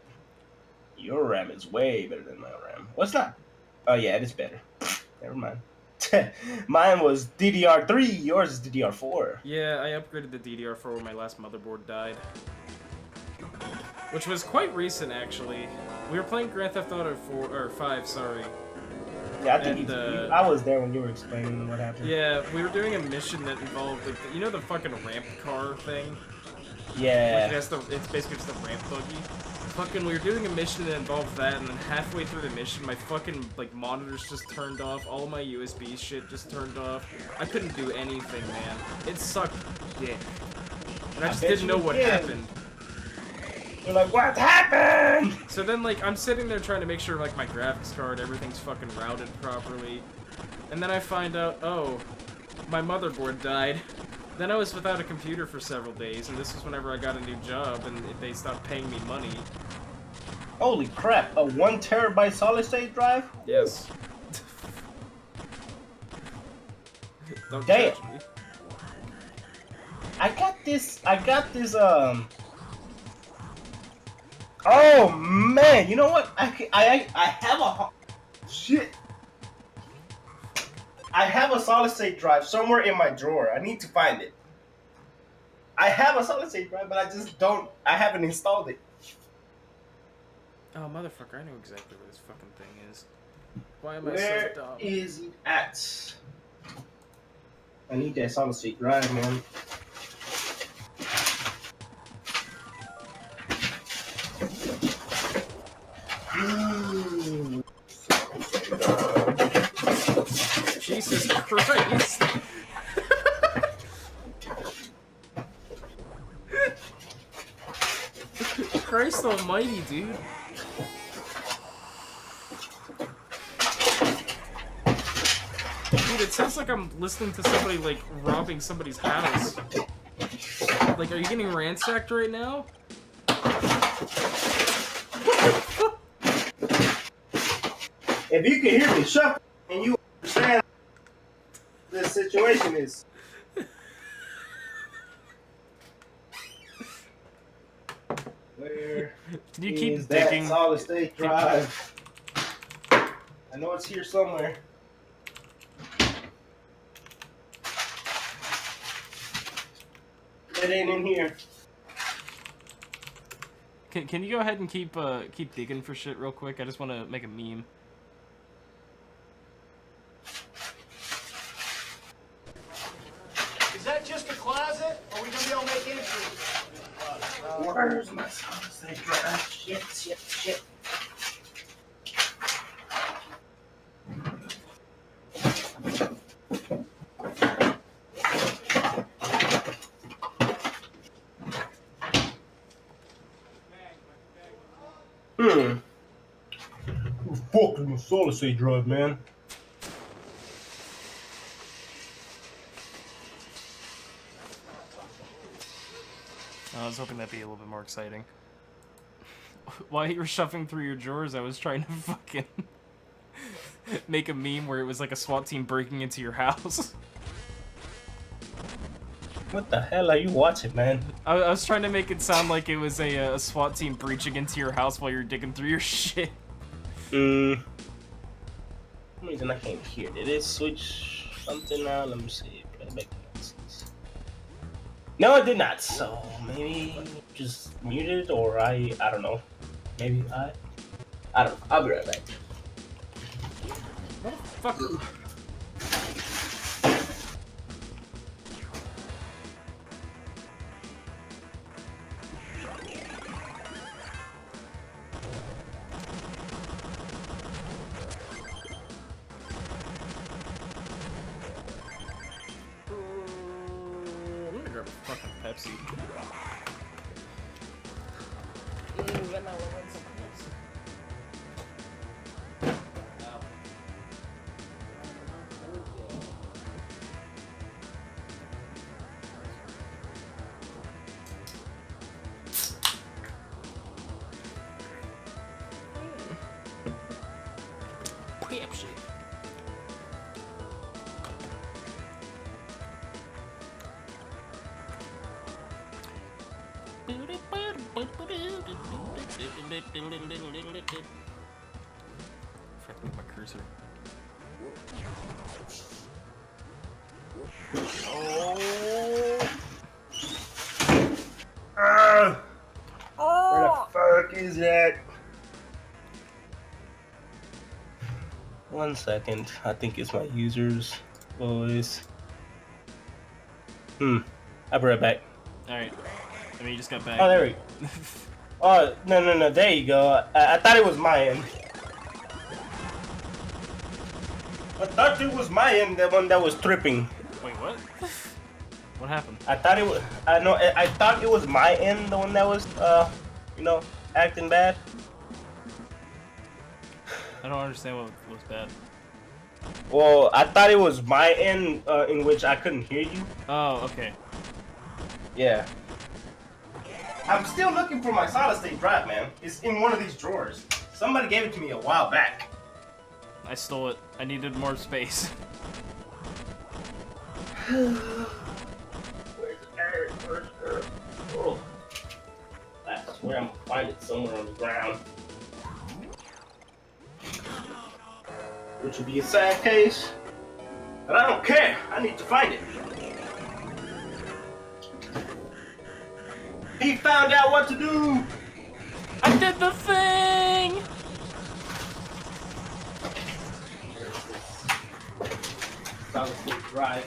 Your RAM is way better than my RAM. What's not? Oh yeah, it is better. Never mind. Mine was DDR3. Yours is DDR4. Yeah, I upgraded the DDR4 when my last motherboard died, which was quite recent actually. We were playing Grand Theft Auto 4 or 5, sorry. Yeah, I think I was there when you were explaining what happened. Yeah, we were doing a mission that involved, like, you know the fucking ramp car thing? Yeah. Like it's basically just a ramp buggy. Fucking, we were doing a mission that involved that, and then halfway through the mission, my fucking, like, monitors just turned off, all of my USB shit just turned off. I couldn't do anything, man. It sucked dick. And I just didn't know what happened. You're like, what happened? So then, like, I'm sitting there trying to make sure, like, my graphics card, everything's fucking routed properly. And then I find out, oh, my motherboard died. Then I was without a computer for several days, and this was whenever I got a new job, and they stopped paying me money. Holy crap, a 1 terabyte solid state drive? Yes. Don't Damn. judge me. I got this, oh man, you know what? I have a, shit. I have a solid state drive somewhere in my drawer. I need to find it. I have a solid state drive, but I haven't installed it. Oh, motherfucker, I know exactly where this fucking thing is. Why am I Where so dumb? is it at? I need that solid state drive, man. Jesus Christ! Christ almighty, dude. Dude, it sounds like I'm listening to somebody, like, robbing somebody's house. Like, are you getting ransacked right now? If you can hear me shuffle and you understand the situation is. Where Can you is keep that digging? solid state drive? I know it's here somewhere. It ain't in here. Can you go ahead and keep digging for shit real quick? I just want to make a meme. Is that just a closet? Or are we gonna be able to make entry? Where's my solid state drive? Shit. Who fucking my solid state drive, man? I was hoping that'd be a little bit more exciting. While you were shuffling through your drawers, I was trying to fucking make a meme where it was like a SWAT team breaking into your house. What the hell are you watching, man? I was trying to make it sound like it was a SWAT team breaching into your house while you're digging through your shit. For some reason I can't hear. Did it switch something now? Let me see. Playback analysis. No, it did not. So maybe just muted, or I don't know. Maybe I don't know. I'll be right back. Motherfucker. I'm gonna grab a fucking Pepsi. Pepsi. Fuck with my cursor. Where the fuck is that? 1 second. I think it's my user's voice. I'll be right back. Alright. I mean, you just got back. Oh, there we go. Oh, no. There you go. I thought it was my end. I thought it was my end, the one that was tripping. Wait, what? What happened? I thought it was. I thought it was my end, the one that was, acting bad. I don't understand what was bad. Well, I thought it was my end, in which I couldn't hear you. Oh, okay. Yeah. I'm still looking for my solid state drive, man. It's in one of these drawers. Somebody gave it to me a while back. I stole it. I needed more space. Where's Eric? Where's Eric? Oh. I swear I'm gonna find it somewhere on the ground. Which would be a sad case. But I don't care. I need to find it. He found out what to do. I did the thing! Right.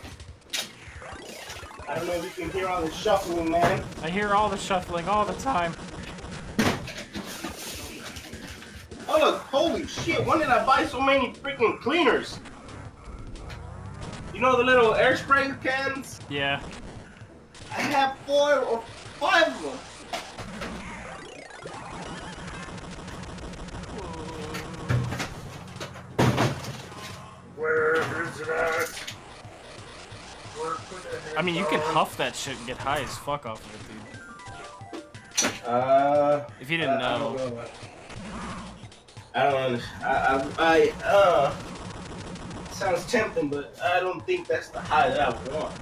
I don't know if you can hear all the shuffling, man. I hear all the shuffling all the time. Oh look, holy shit, when did I buy so many freaking cleaners? You know the little air spray cans? Yeah. I have 4 or 5 of them. Where is it at? I mean, you can huff that shit and get high as fuck off of it, dude. If you didn't know. I don't understand. Sounds tempting, but I don't think that's the high that I want.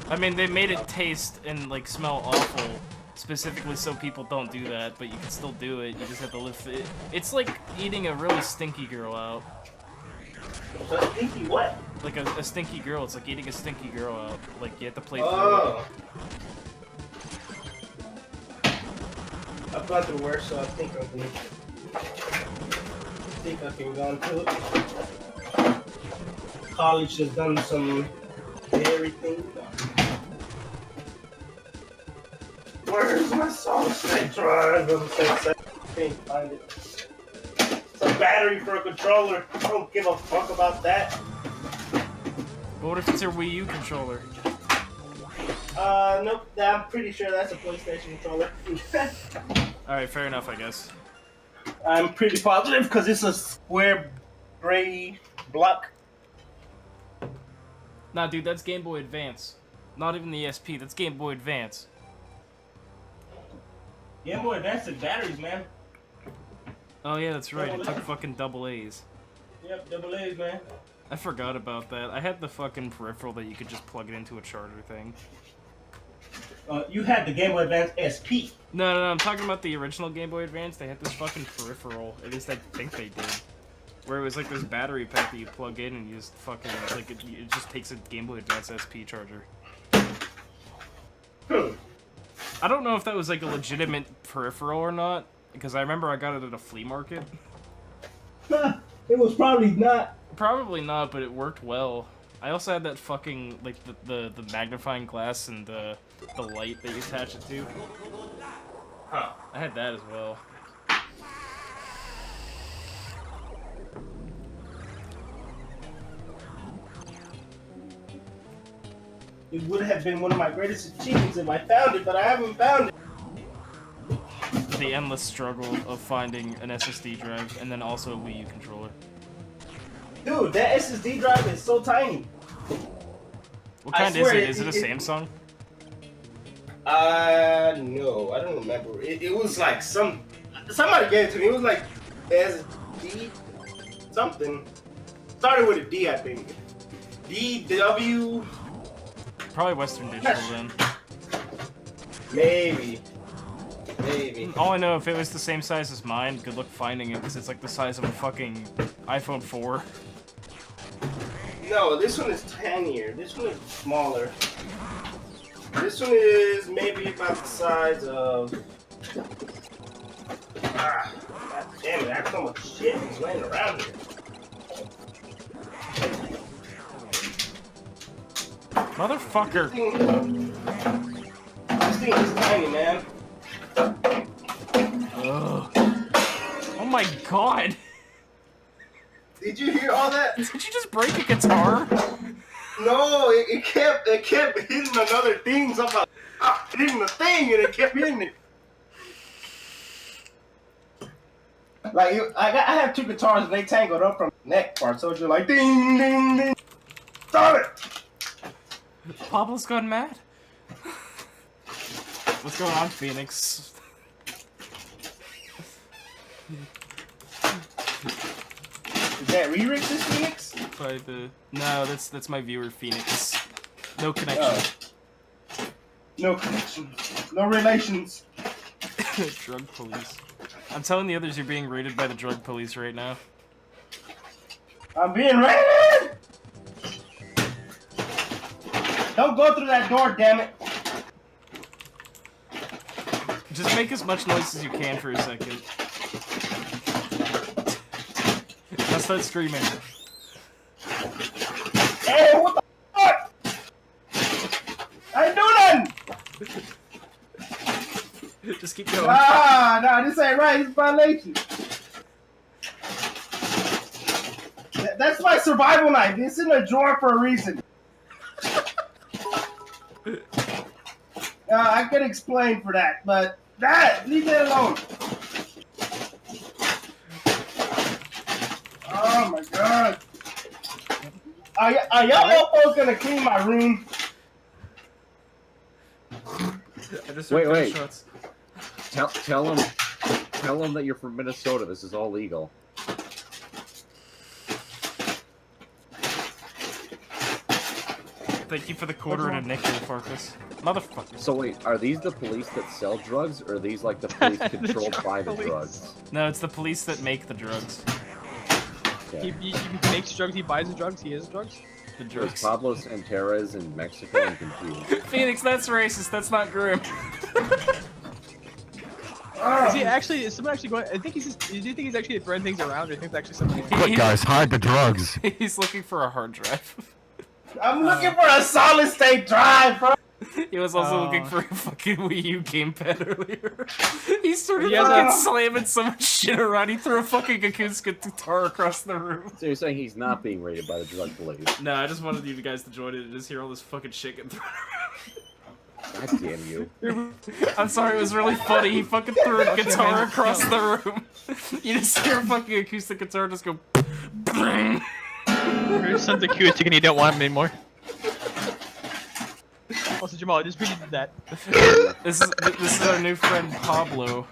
I mean, they made it taste and, like, smell awful, specifically so people don't do that, but you can still do it. You just have to live it. It's like eating a really stinky girl out. A stinky what? Like a stinky girl. It's like eating a stinky girl out. Like, you have to play through Oh. I've gone through worse, so I think I can go into it. College has done some everything. Where's my solid state drive? I can't find it. It's a battery for a controller. I don't give a fuck about that. But what if it's a Wii U controller? Nope. I'm pretty sure that's a PlayStation controller. Alright, fair enough, I guess. I'm pretty positive because it's a square gray block. Nah, dude, that's Game Boy Advance. Not even the SP, that's Game Boy Advance. Game Boy Advance and batteries, man. Oh yeah, that's right, it took fucking double A's. Yep, double A's, man. I forgot about that. I had the fucking peripheral that you could just plug it into a charger thing. You had the Game Boy Advance SP. No, I'm talking about the original Game Boy Advance. They had this fucking peripheral, at least I think they did. Where it was like this battery pack that you plug in and you just fucking, like, it just takes a Game Boy Advance SP charger. I don't know if that was like a legitimate peripheral or not, because I remember I got it at a flea market. It was probably not. Probably not, but it worked well. I also had that fucking, like, the magnifying glass and the light that you attach it to. Huh. I had that as well. It would have been one of my greatest achievements if I found it, but I haven't found it. The endless struggle of finding an SSD drive and then also a Wii U controller. Dude, that SSD drive is so tiny. What kind is swear it? Is it a Samsung? No, I don't remember. It was like somebody gave it to me. It was like SD something. Started with a D, I think. DW. Probably Western Digital then. Maybe. All I know, if it was the same size as mine, good luck finding it, because it's like the size of a fucking iPhone 4. No, this one is tinier. This one is smaller. This one is maybe about the size of... God damn it, I have so much shit just laying around here. Motherfucker! This thing is tiny, man. Ugh. Oh my god! Did you hear all that? Did you just break a guitar? No, it kept hitting another thing. So I'm like, hitting the thing, and it kept hitting it. Like I have 2 guitars, and they tangled up from the neck part, so it's just like ding, ding, ding. Stop it! Pablo's gone mad? What's going on, Phoenix? Is that Rerik this Phoenix? By the... No, that's my viewer, Phoenix. No connection. No connection. No relations. Drug police. I'm telling the others you're being raided by the drug police right now. I'm being raided! Don't go through that door, damn it! Just make as much noise as you can for a second. Now start screaming. Hey, what the fuck? I ain't do nothing! Just keep going. Nah, this ain't right. It's a violation. That's my survival knife. It's in a drawer for a reason. I can explain for that, but leave it alone. Oh my god. Are y'all folks gonna clean my room? I just Wait, heard wait. gunshots. Tell him that you're from Minnesota. This is all legal. Thank you for the quarter and a nickel, Farkas. Motherfucker. So wait, are these the police that sell drugs, or are these like the police controlled by the police. drugs? No, it's the police that make the drugs. Okay. He makes drugs, he buys the drugs, he is drugs. The There's drugs. Pablo Santares in Mexico and confused. Phoenix, that's racist. That's not grim. Is he actually, is someone actually going, I think he's just, do you think he's actually throwing things around, or do you think it's actually something? Quick, guys, hide the drugs. He's looking for a hard drive. I'm looking for a solid state drive, bro. He was also looking for a fucking Wii U gamepad earlier. He started He has fucking a- slamming so much shit around. He threw a fucking acoustic guitar across the room. So you're saying he's not being raided by the drug police? No, I just wanted you guys to join it and just hear all this fucking shit getting thrown God damn you. around. I'm sorry, it was really funny. He fucking threw a guitar across the room. You just hear a fucking acoustic guitar just go. Your son's acoustic and you don't want him anymore. Also, Jamal, I just repeated that. This is our new friend Pablo.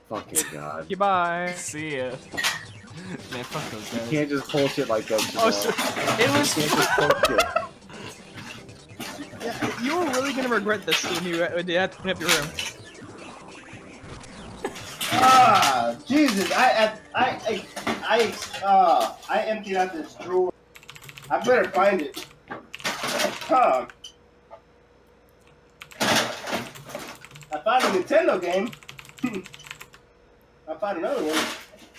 Fucking god. Goodbye. See ya. Man, fuck those You guys. can't just pull shit like that. Oh, Jamal. so, It was You can't just pull shit. yeah, you were really gonna regret this when you had to clean up your room. Ah, Jesus! I emptied out this drawer. I better find it. Huh. I found a Nintendo game. I found another one.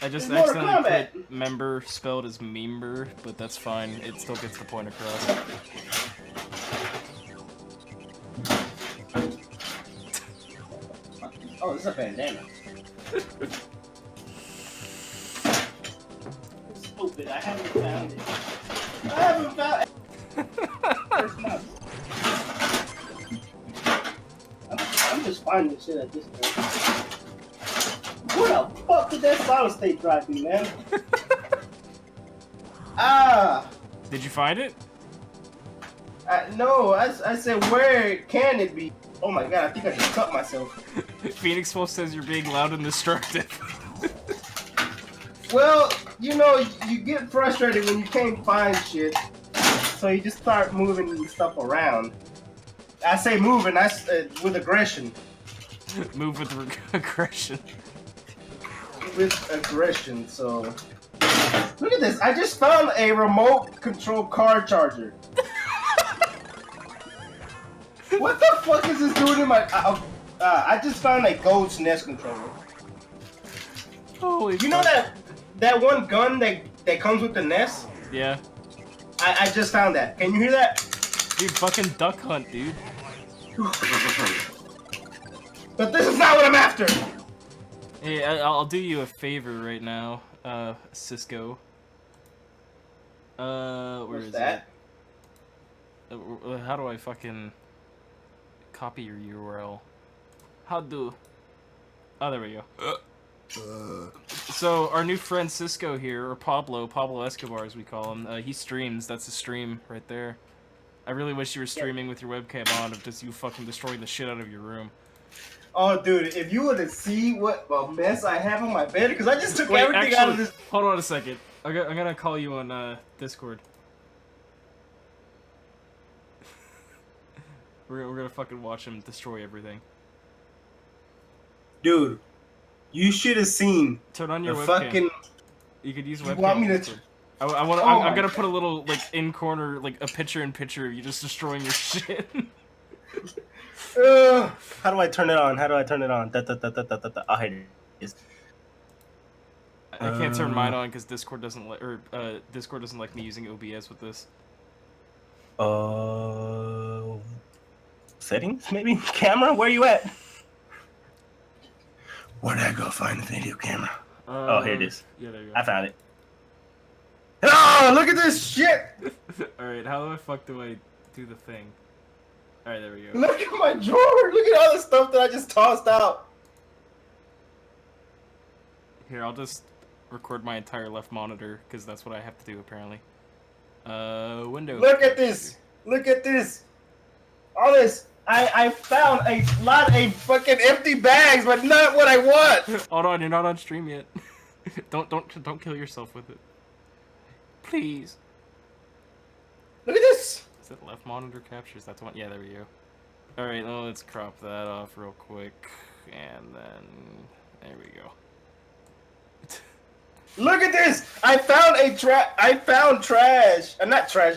I just It's Mortal accidentally Kombat. put member spelled as member, but that's fine. It still gets the point across. Oh, this is a bandana. Stupid, I haven't found it. I haven't found it. First month. I'm just finding shit at this point. Who the fuck did that solid state drive be, man? Ah! Did you find it? No, I said, where can it be? Oh my god, I think I just cut myself. Phoenix Wolf says you're being loud and destructive. Well, you know, you get frustrated when you can't find shit, so you just start moving stuff around. I say moving, that's with aggression. Move with aggression. With aggression, so... Look at this, I just found a remote control car charger. What the fuck is this doing in my... I just found a Gold's Nest controller. Holy You know that one gun that comes with the Nest? Yeah. I just found that. Can you hear that? Dude, fucking duck hunt, dude. But this is not what I'm after! Hey, I'll do you a favor right now, Cisco. Where What's is that? it? How do I fucking copy your URL? How do? Oh, there we go. So our new friend Cisco here, or Pablo Escobar as we call him, he streams. That's a stream right there. I really wish you were streaming with your webcam on of just you fucking destroying the shit out of your room. Oh, dude, if you were to see what a mess I have on my bed, because I just took Wait, everything actually, out of this. hold on a second. I'm gonna call you on Discord. We're gonna fucking watch him destroy everything. Dude, you should have seen Turn on the your webcam. fucking. You could use You webcam. want me to? Discord. I want. Oh I'm my gonna God. put a little like in corner, like a picture in picture of you just destroying your shit. How do I turn it on? How do I turn it on? Oh, here it is. I can't turn mine on because Discord doesn't Discord doesn't like me using OBS with this. Settings maybe? Camera? Where you at? Where'd I go find the video camera? Oh, here it is. Yeah, there you go. I found it. Oh, look at this shit! Alright, how the fuck do I do the thing? Alright, there we go. Look at my drawer! Look at all the stuff that I just tossed out! Here, I'll just record my entire left monitor, because that's what I have to do, apparently. Window. Look at this! Look at this! All this! I found a lot of fucking empty bags, but not what I want! Hold on, you're not on stream yet. Don't kill yourself with it. Please. Look at this! Is it left monitor captures? That's one. Yeah, there we go. Alright, well, let's crop that off real quick. And then... there we go. Look at this! I found trash. Not trash.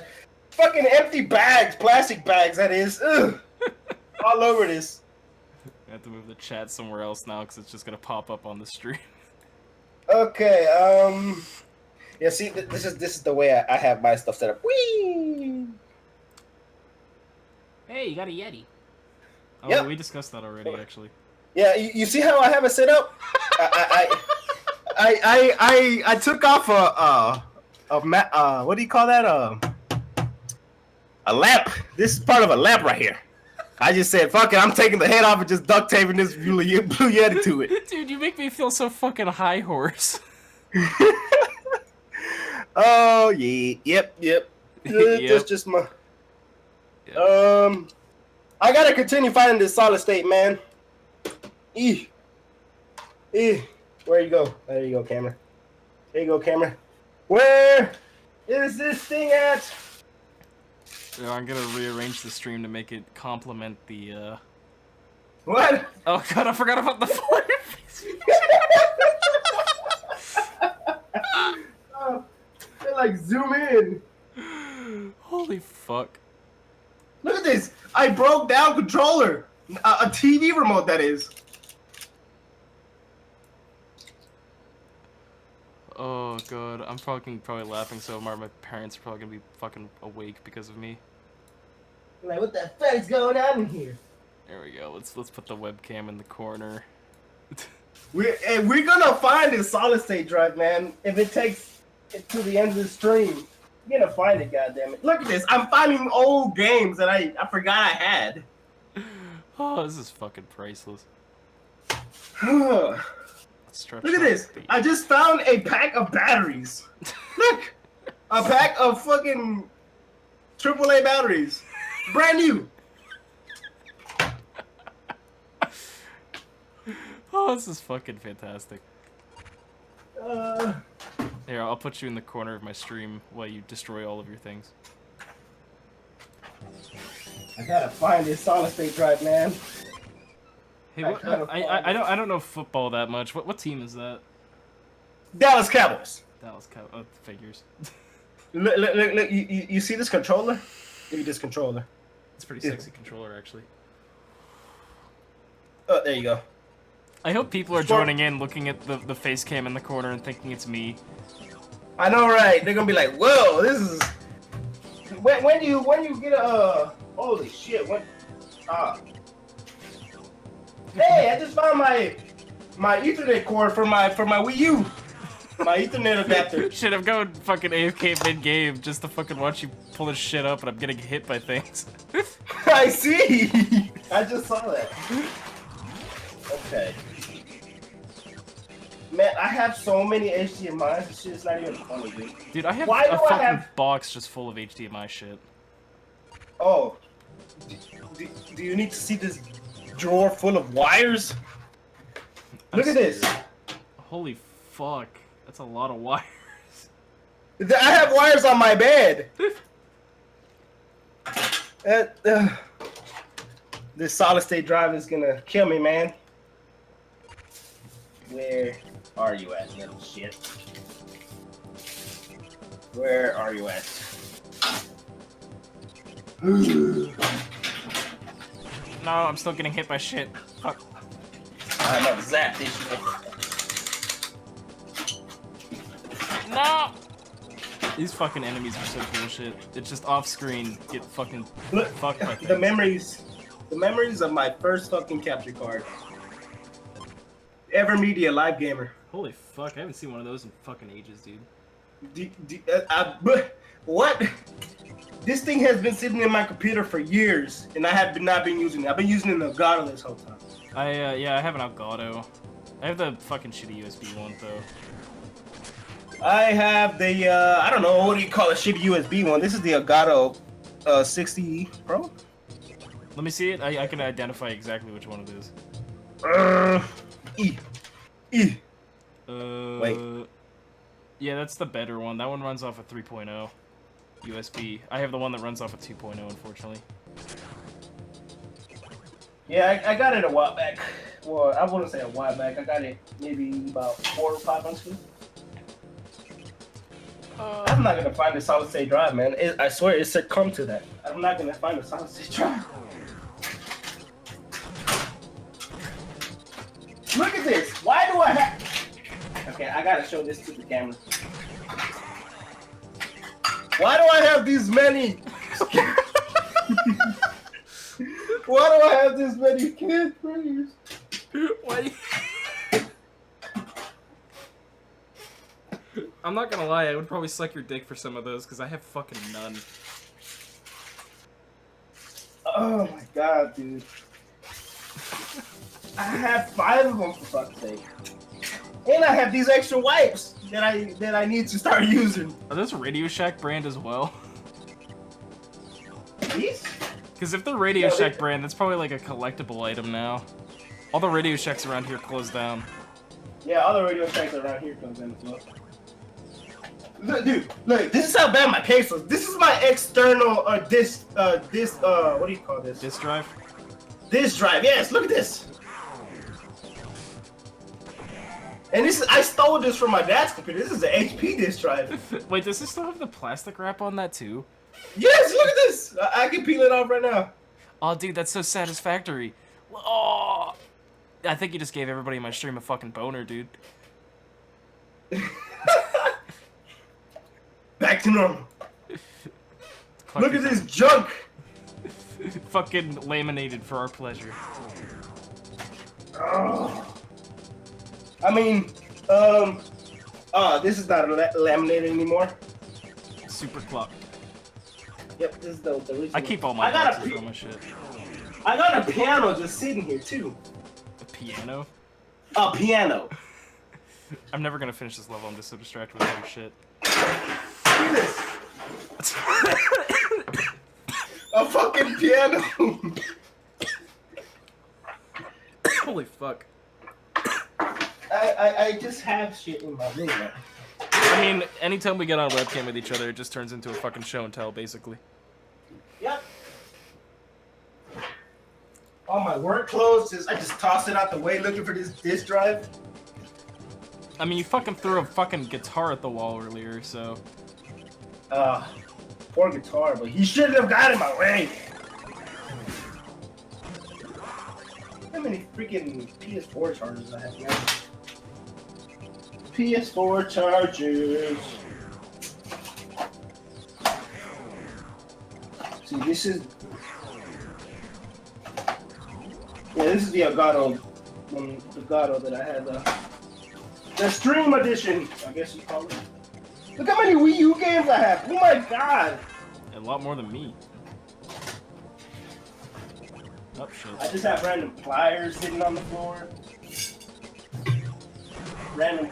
Fucking empty bags. Plastic bags, that is. Ugh. All over this. I have to move the chat somewhere else now because it's just gonna pop up on the stream. Okay, yeah, see, this is the way I have my stuff set up. Whee! Hey, you got a Yeti. Oh, Yep. we discussed that already, actually. Yeah, you see how I have it set up? I took off what do you call that? A lamp. This is part of a lamp right here. I just said, fuck it, I'm taking the head off and just duct taping this blue Yeti to it. Dude, you make me feel so fucking high horse. Oh, yeah, yep. Yep. That's just my... Yep. I gotta continue finding this solid state, man. Where you go? There you go, camera. There you go, camera. Where is this thing at? Yeah, I'm gonna rearrange the stream to make it complement the, What? Oh god, I forgot about the fireplace. Like zoom in. Holy fuck. Look at this. I broke down controller. A TV remote, that is. Oh god, I'm probably laughing so hard my parents are probably gonna be fucking awake because of me. Like, what the fuck is going on in here? There we go. Let's put the webcam in the corner. We're gonna find this solid state drive, man. If it takes it to the end of the stream, we're gonna find it. Goddammit! Look at this. I'm finding old games that I forgot I had. Oh, this is fucking priceless. Look Stretch at out this. the- I just found a pack of batteries. Look, a pack of fucking AAA batteries, brand new. Oh, this is fucking fantastic. Here, I'll put you in the corner of my stream while you destroy all of your things. I gotta find this solid state drive, man. Hey, what, I don't know football that much. What team is that? Dallas Cowboys. Dallas Cowboys. Oh, figures. Look, you see this controller? Give me this controller. It's a pretty sexy controller, actually. Oh, there you go. I hope people are joining in, looking at the face cam in the corner and thinking it's me. I know, right? They're gonna be like, "Whoa, this is." When you get a holy shit! Hey, I just found my Ethernet cord for my Wii U. My Ethernet adapter. Shit, I'm going fucking AFK mid-game just to fucking watch you pull this shit up and I'm getting hit by things. I see! I just saw that. Okay. Man, I have so many HDMIs, this shit's not even funny, dude. Dude, I have Why a do I fucking have... box just full of HDMI shit. Oh. Do you need to see this drawer full of wires? Look at this. Holy fuck. That's a lot of wires. I have wires on my bed. This solid state drive is gonna kill me, man. Where are you at, little shit? Where are you at? No, I'm still getting hit by shit. Fuck. I know zap this shit. No! These fucking enemies are so bullshit. It's just off screen, get fucking fucked by things. The memories of my first fucking capture card. Ever media live gamer. Holy fuck, I haven't seen one of those in fucking ages, dude. What? This thing has been sitting in my computer for years, and I have not been using it. I've been using it in Elgato this whole time. Yeah, I have an Elgato. I have the fucking shitty USB one, though. I have the, I don't know, what do you call a shitty USB one? This is the Elgato 60 Pro? Let me see it. I can identify exactly which one it is. Wait. Yeah, that's the better one. That one runs off of 3.0 USB. I have the one that runs off of 2.0, unfortunately. Yeah, I got it a while back. Well, I wouldn't say a while back. I got it maybe about 4 or 5 months ago. I'm not gonna find a solid state drive, man. I swear it succumbed to that. I'm not gonna find a solid state drive. Look at this. Why do I have? Okay, I gotta show this to the camera. Why do I have these many? Why do I have this many kid frames? Why? I'm not gonna lie, I would probably suck your dick for some of those, because I have fucking none. Oh my god, dude. I have 5 of them, for fuck's sake. And I have these extra wipes that I need to start using. Are those Radio Shack brand as well? These? Because if they're Radio Shack brand, that's probably like a collectible item now. All the Radio Shacks around here closed down. Yeah, all the Radio Shacks around here closed down as well. Look, dude, look, this is how bad my case was. This is my external, what do you call this? Disk drive? Disk drive, yes, look at this. And this is, I stole this from my dad's computer. This is an HP disk drive. Wait, does this still have the plastic wrap on that too? Yes, look at this. I can peel it off right now. Oh, dude, that's so satisfactory. Oh, I think you just gave everybody in my stream a fucking boner, dude. Back to normal. Look at this junk. Fucking laminated for our pleasure. Oh. I mean, this is not laminated anymore. Super clock. Yep, this is the original. I keep all my boxes on my shit. I got a piano just sitting here too. A piano? A piano. I'm never gonna finish this level. I'm just so distracted with other shit. Look at this. A fucking piano. Holy fuck. I just have shit in my room. I mean, anytime we get on webcam with each other, it just turns into a fucking show and tell, basically. Yep. All my work clothes, I just tossed it out the way looking for this disk drive. I mean, you fucking threw a fucking guitar at the wall earlier, so... Poor guitar, but he shouldn't have got in my way. How many freaking PS4 chargers I have now? PS4 chargers. See, this is... Yeah, this is the Elgato that I had. The Stream Edition, I guess you call it. Look how many Wii U games I have. Oh my god. A lot more than me. Oh, shit. I just have random pliers sitting on the floor. Random.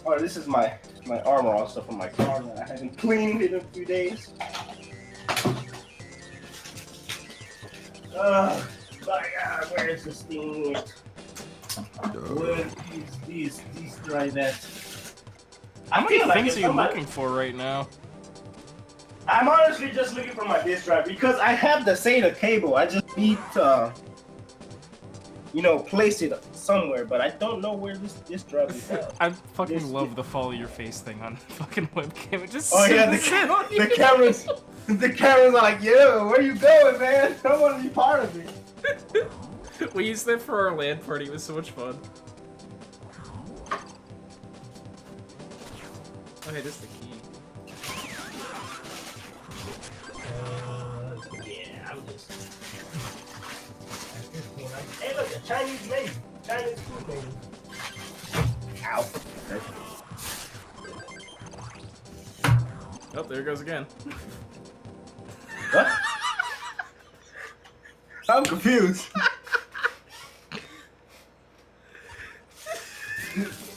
Oh, this is my armor all stuff on my car that I haven't cleaned in a few days. My god, where is this thing? Where is these drive at? How many things are you looking for right now? I'm honestly just looking for my disk drive because I have the SATA cable. I just need to, place it somewhere, but I don't know where this drug is at. I fucking This- love the follow your face thing on fucking webcam. It just Oh yeah, zooms in on you. the cameras are like, yo, where you going, man? I want to be part of it. We used that for our LAN party. It was so much fun. Oh, hey, this is the key. Yeah, I'm just. Hey, look, a Chinese lady. Chinese food lady. Ow. Oh, there it goes again. What? I'm confused.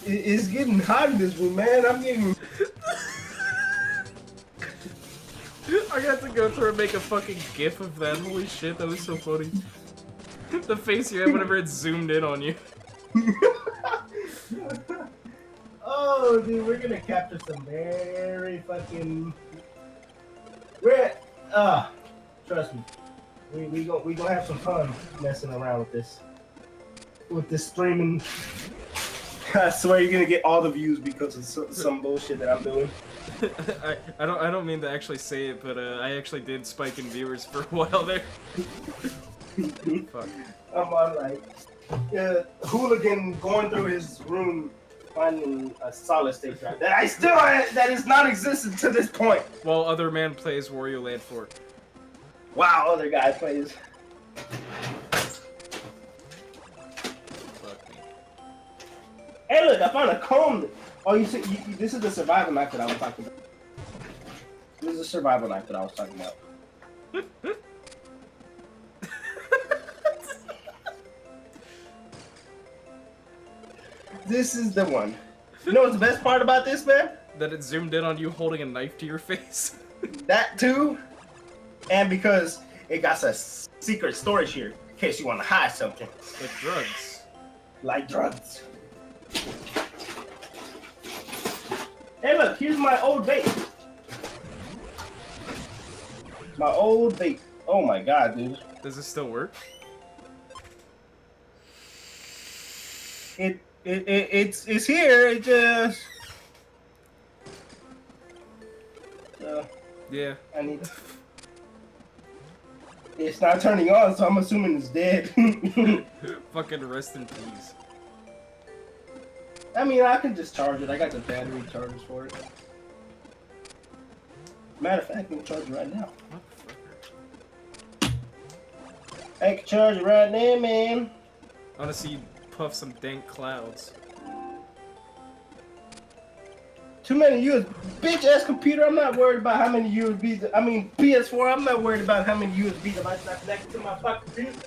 It's getting hot in this room, man. I'm getting. I'm gonna have to go through and make a fucking gif of that. Holy shit, that was so funny. The face you had whenever it zoomed in on you. Oh, dude, we're gonna capture some very fucking. We're trust me, we gonna have some fun messing around with this streaming. I swear you're gonna get all the views because of some bullshit that I'm doing. I don't mean to actually say it, but I actually did spike in viewers for a while there. Fuck. I'm on like hooligan going through his room finding a solid state drive that is non-existent to this point. While other man plays Wario Land 4. Wow, other guy plays. Fuck me. Hey, look, I found a comb. Oh, you see, this is the survival knife that I was talking about. This is the survival knife that I was talking about. This is the one. You know what's the best part about this, man? That it zoomed in on you holding a knife to your face. That too, and because it got a secret storage here in case you want to hide something. Like drugs. Like drugs. Hey, look, here's my old vape. My old vape. Oh my god, dude. Does this still work? It's here. It just. Yeah. I need. It's not turning on, so I'm assuming it's dead. Fucking rest in peace. I mean, I can just charge it. I got the battery chargers for it. Matter of fact, I can charge it right now. I can charge it right now, man. I wanna see you puff some dank clouds. Too many USB. Bitch ass computer. I'm not worried about how many USBs. I mean, PS4. I'm not worried about how many USBs am I connected to my fucking computer.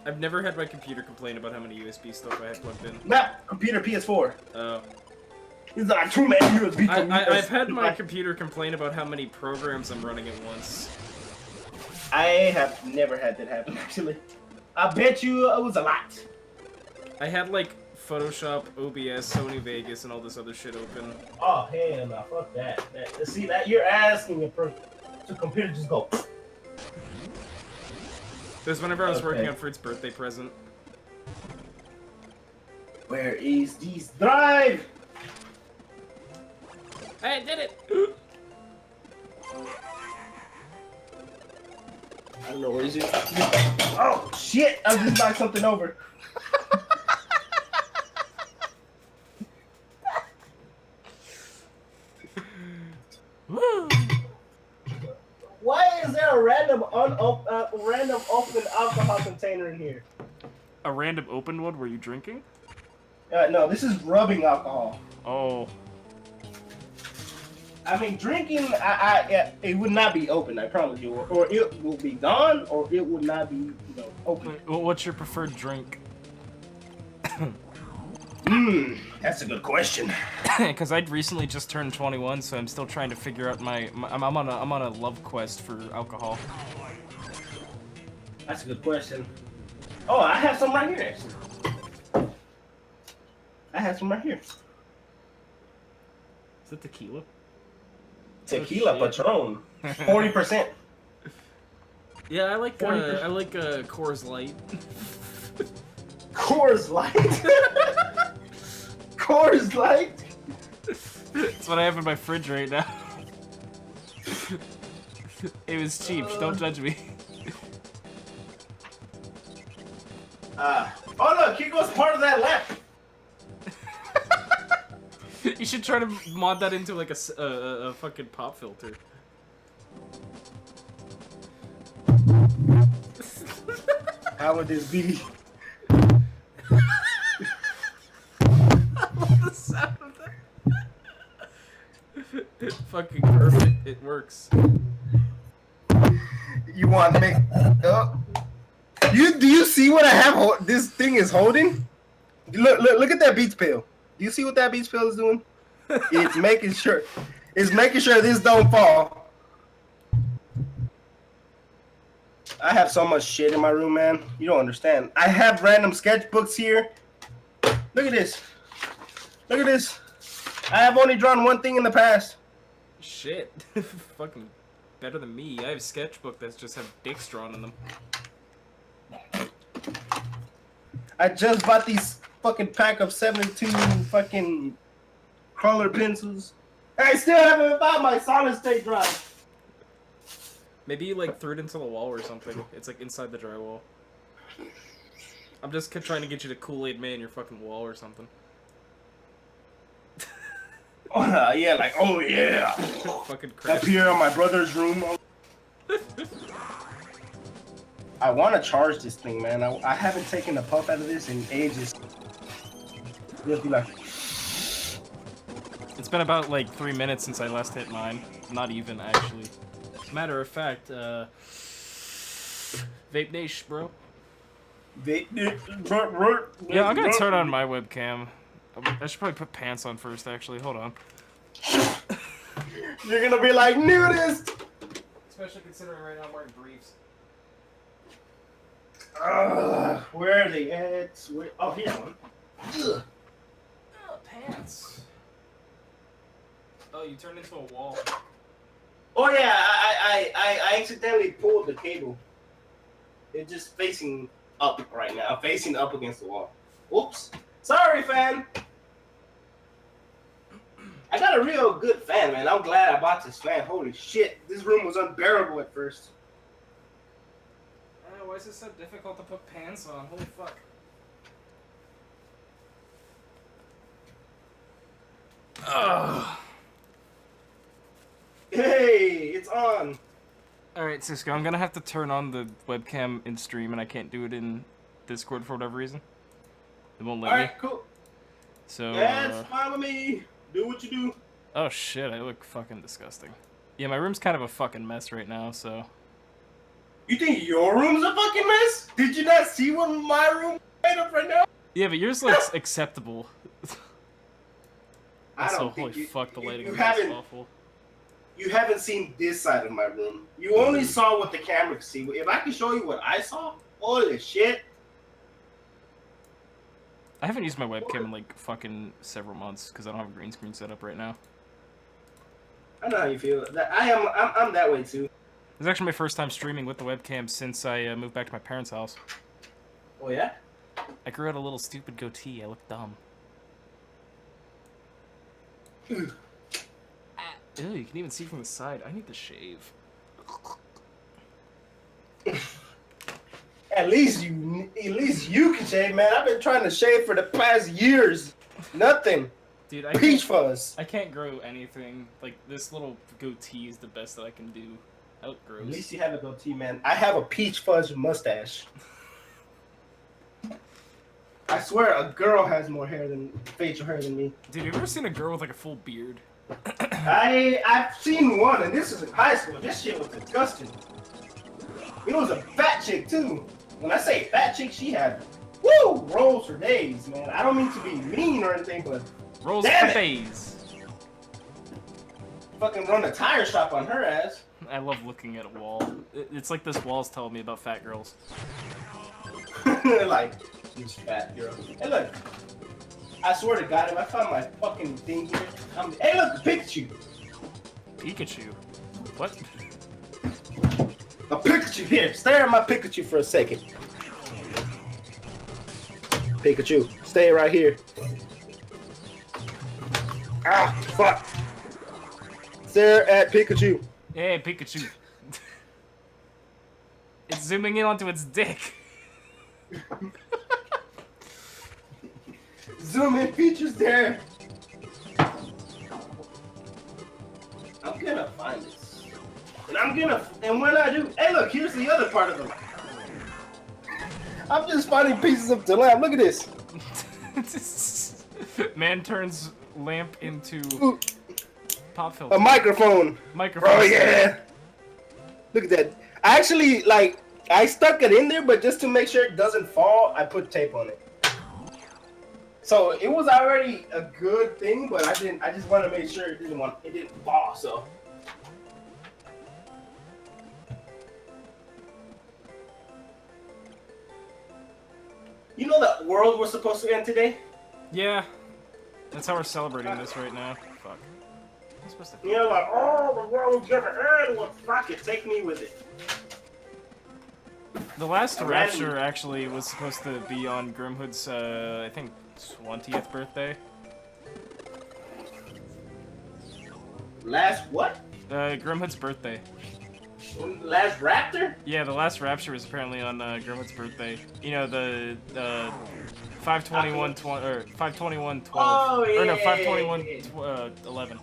I've never had my computer complain about how many USB stuff I had plugged in. Not computer PS4. Oh. It's like too many USB. I've had my computer complain about how many programs I'm running at once. I have never had that happen, actually. I bet you it was a lot. I had like Photoshop, OBS, Sony Vegas, and all this other shit open. Oh, hell no. Fuck that. See, that you're asking a computer just go. There's whenever I was working Okay. on Frit's birthday present. Where is this drive? I did it! I don't know, where is it? Oh, shit! I just knocked something over. Why is there a random open alcohol container in here? A random open one? Were you drinking? No, this is rubbing alcohol. Oh. I mean, drinking, it would not be open, I promise you. Or it will be gone, or it would not be, open. What's your preferred drink? That's a good question. Because I'd recently just turned 21, so I'm still trying to figure out I'm on a love quest for alcohol. That's a good question. Oh, I have some right here, actually. I have some right here. Is it tequila? Tequila Oh, shit. Patron, 40%. Yeah, I like Coors Light. Coors Light. Coors Light. That's what I have in my fridge right now. It was cheap. Don't judge me. Oh look, here goes part of that lap. You should try to mod that into like a fucking pop filter. How would this be? I love the sound of that. Fucking perfect. It works. You want to make? Do you see what I have? This thing is holding. Look at that beach pill. Do you see what that beach pill is doing? It's making sure. It's making sure this don't fall. I have so much shit in my room, man. You don't understand. I have random sketchbooks here. Look at this. Look at this. I have only drawn one thing in the past. Shit. Fucking better than me. I have a sketchbook that's just have dicks drawn in them. I just bought these fucking pack of 72 fucking color pencils. I still haven't bought my solid state drive. Maybe you like threw it into the wall or something. It's like inside the drywall. I'm just trying to get you to Kool-Aid Man your fucking wall or something. Oh, yeah, like, oh yeah. Fucking crap. Up here on my brother's room. I want to charge this thing, man. I haven't taken a puff out of this in ages. Just be like, It's been about like 3 minutes since I last hit mine. Not even, actually. Matter of fact, Vape Nation, bro. Yeah, I'm gonna turn on my webcam. I should probably put pants on first, actually. Hold on. You're gonna be like, nudist! Especially considering right now I'm wearing briefs. Where are they at? Oh, here one. Oh, pants. Oh, you turned into a wall. Oh yeah, I accidentally pulled the cable. It's just facing up right now, facing up against the wall. Oops. Sorry, fan. I got a real good fan, man. I'm glad I bought this fan. Holy shit, this room was unbearable at first. Why is it so difficult to put pants on? Holy fuck. Ugh. Hey, it's on. Alright, Cisco, I'm gonna have to turn on the webcam in stream, and I can't do it in Discord for whatever reason. It won't let me. Alright, cool. So, That's fine with me. Do what you do. oh shit, I look fucking disgusting. Yeah, my room's kind of a fucking mess right now, so... You think your room's a fucking mess? Did you not see what my room is made up right now? Yeah, but yours looks acceptable. I Also, don't holy think fuck, the lighting you is haven't, awful. You haven't seen this side of my room. You only saw what the camera could see. If I can show you what I saw, holy shit. I haven't used my webcam in like fucking several months because I don't have a green screen set up right now. I know how you feel. I'm that way too. It's actually my first time streaming with the webcam since I moved back to my parents' house. Oh yeah? I grew out a little stupid goatee. I look dumb. Ew, you can even see from the side. I need to shave. At least you can shave, man. I've been trying to shave for the past years. Nothing. Dude, I Peach can't, fuzz. I can't grow anything. Like, this little goatee is the best that I can do. I look gross. At least you have a goatee, man. I have a peach fuzz mustache. I swear, a girl has more facial hair than me. Dude, have you ever seen a girl with like a full beard? I've seen one, and this is in high school. This shit was disgusting. It was a fat chick too. When I say fat chick, she had rolls for days, man. I don't mean to be mean or anything, but Rolls damn for it. days. Fucking run a tire shop on her ass. I love looking at a wall. It's like this wall's telling me about fat girls. Like, she's fat girl. Hey, look. I swear to God, if I found my fucking thing here, hey, look, Pikachu. Pikachu? What? A Pikachu here. Stare at my Pikachu for a second. Pikachu, stay right here. Ah, fuck. Stare at Pikachu. Hey, Pikachu. It's zooming in onto its dick. Zoom in features there. I'm gonna find this. And when I do, hey look, here's the other part of the lamp. I'm just finding pieces of the lamp. Look at this. Man turns lamp into pop filter. A microphone. Microphone. Oh yeah. Look at that. I actually I stuck it in there, but just to make sure it doesn't fall, I put tape on it. So it was already a good thing, but I just wanted to make sure it didn't fall. So. You know the world was supposed to end today? Yeah. That's how we're celebrating this right now. Fuck. I'm supposed to... You know, like, oh, the world's gonna end. Well, fuck it, take me with it. The last Rapture actually was supposed to be on Grimhood's, I think, 20th birthday. Last what? Grimhood's birthday. Last Raptor? Yeah, the last Rapture was apparently on Grimhood's birthday. You know, the 521 or 521 12. Oh, yeah. Or no, 521 11.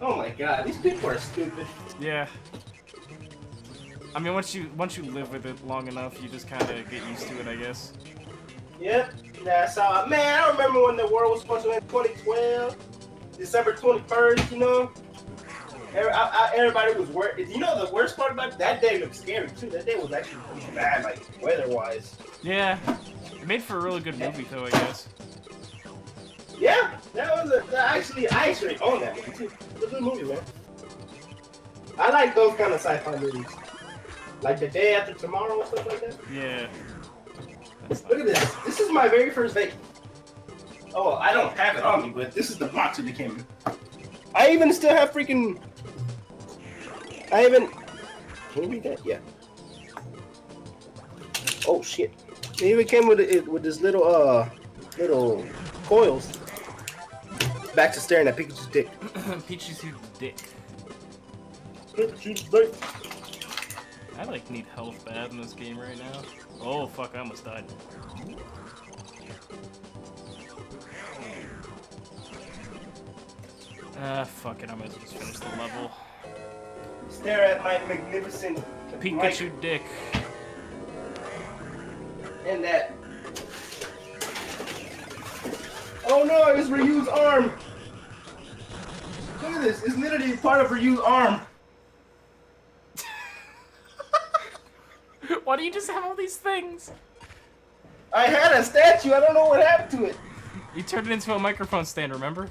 Oh my god, these people are stupid. Yeah. I mean, once you live with it long enough, you just kind of get used to it, I guess. Yep, that's how. Man, I remember when the world was supposed to end 2012, December 21st. You know, everybody was worried. You know, the worst part about it, that day looked scary too. That day was actually pretty bad, like weather-wise. Yeah, it made for a really good movie, though, I guess. Yeah, that was I actually own that movie too. It's a good movie, man. I like those kind of sci-fi movies. Like The Day After Tomorrow or stuff like that? Yeah. Look at this. This is my very first vape. Oh, I don't have it on me, but this is the box that it came in. I even still have freaking... Can you read that? Yeah. Oh, shit. It even came with this little coils. Back to staring at Pikachu's dick. Pikachu's dick. Pikachu's dick. I like need health bad in this game right now. Oh fuck, I almost died. Fuck it, I might as well just finish the level. Stare at my magnificent Pikachu dick. And that. Oh no, it's Ryu's arm! Look at this, it's literally part of Ryu's arm. Why do you just have all these things? I had a statue, I don't know what happened to it. You turned it into a microphone stand, remember?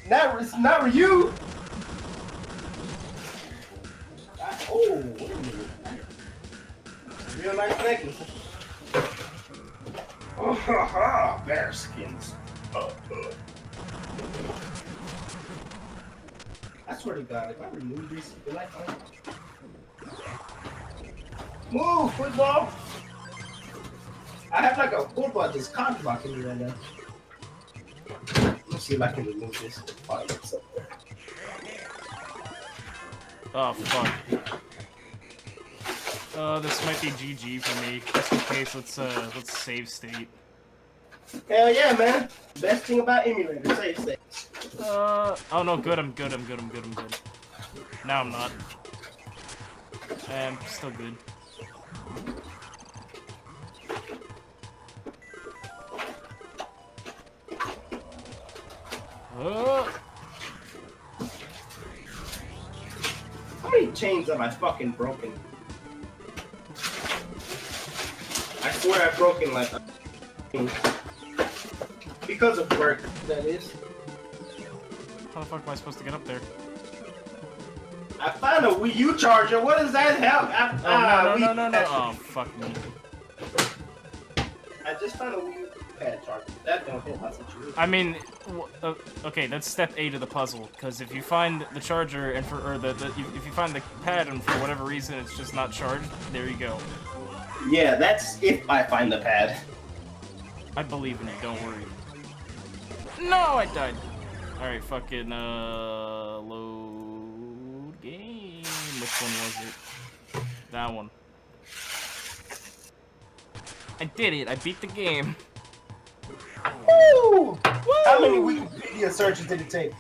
It's not Ryu! Oh, wait a minute. Real nice necklace. Oh, ha, ha, bear skins. I swear to God, if I remove this, will I find it? Move, football! I have like a football just cock blocking me right now. Let's see if I can remove this. Find it somewhere. Oh fuck. This might be GG for me. Just in case, let's save state. Hell yeah, man! Best thing about emulator, save state. Oh no, good. I'm good. Now I'm not. I'm still good. How many chains have I fucking broken? I swear I've broken like because of work, that is. How the fuck am I supposed to get up there? I found a Wii U charger. What does that help? No. Oh, fuck me. I just found a Wii U pad charger. That don't help my situation. I mean, okay, that's step 8 of the puzzle. Because if you find the charger and if you find the pad and for whatever reason it's just not charged, there you go. Yeah, that's if I find the pad. I believe in you, don't worry. No, I died. Alright, fucking, load game. Which one was it? That one. I did it, I beat the game. Woo! How many Wikipedia searches did it take?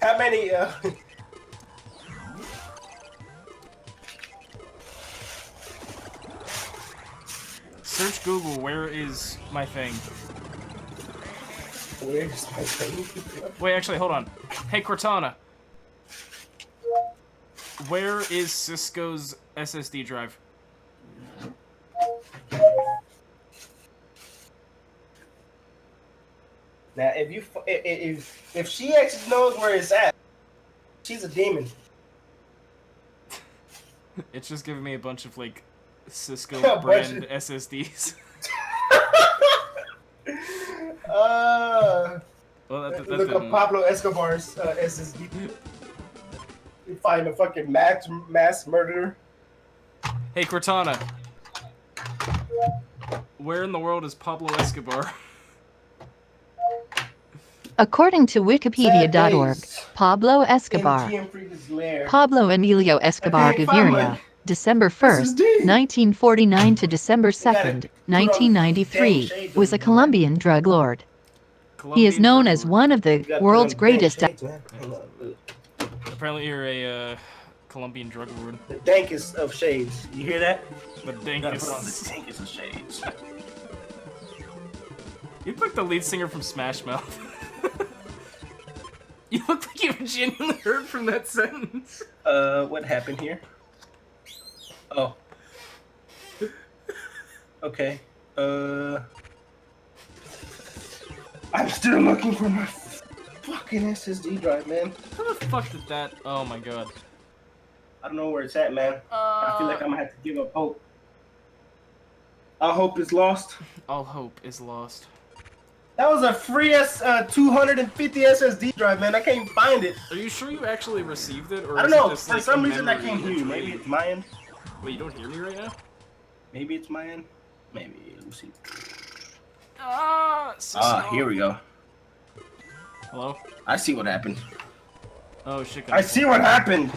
How many, Search Google, where is my thing? Where's my thing? Wait, actually, hold on. Hey, Cortana. Where is Cisco's SSD drive? Now, if she actually knows where it's at, she's a demon. It's just giving me a bunch of, like, Cisco A bunch brand of- SSDs. Well, that Look up didn't... Pablo Escobar's SSD. You find a fucking mass murderer. Hey, Cortana. Where in the world is Pablo Escobar? According to Wikipedia.org, days. Pablo Escobar, In Frida's lair. Pablo Emilio Escobar I can't find Gaviria, my December 1st, SSD. 1949 to December gotta 2nd, put on damn 1993, shades was on a the Colombian drug lord. He is Colombian known drug as lord. one of the You gotta put world's on damn greatest. shades, man. Hold on. Apparently you're a, Colombian drug lord. The dankest of shades. You hear that? The You gotta put on the dankest. dankest of shades. You look like the lead singer from Smash Mouth. You look like you genuinely heard from that sentence. What happened here? Oh. Okay. I'm still looking for my fucking SSD drive, man. How the fuck did that? Oh my god. I don't know where it's at, man. I feel like I'm gonna have to give up hope. All hope is lost. All hope is lost. That was a free 250 SSD drive, man. I can't find it. Are you sure you actually received it, or I don't is it know. just, For like, some a reason, I memory can't hear you. entry? Maybe it's my end. Wait, you don't hear me right now? Maybe it's my end. Maybe. Let me see. Here we go. Hello? I see what happened. Oh shit. I see what happened.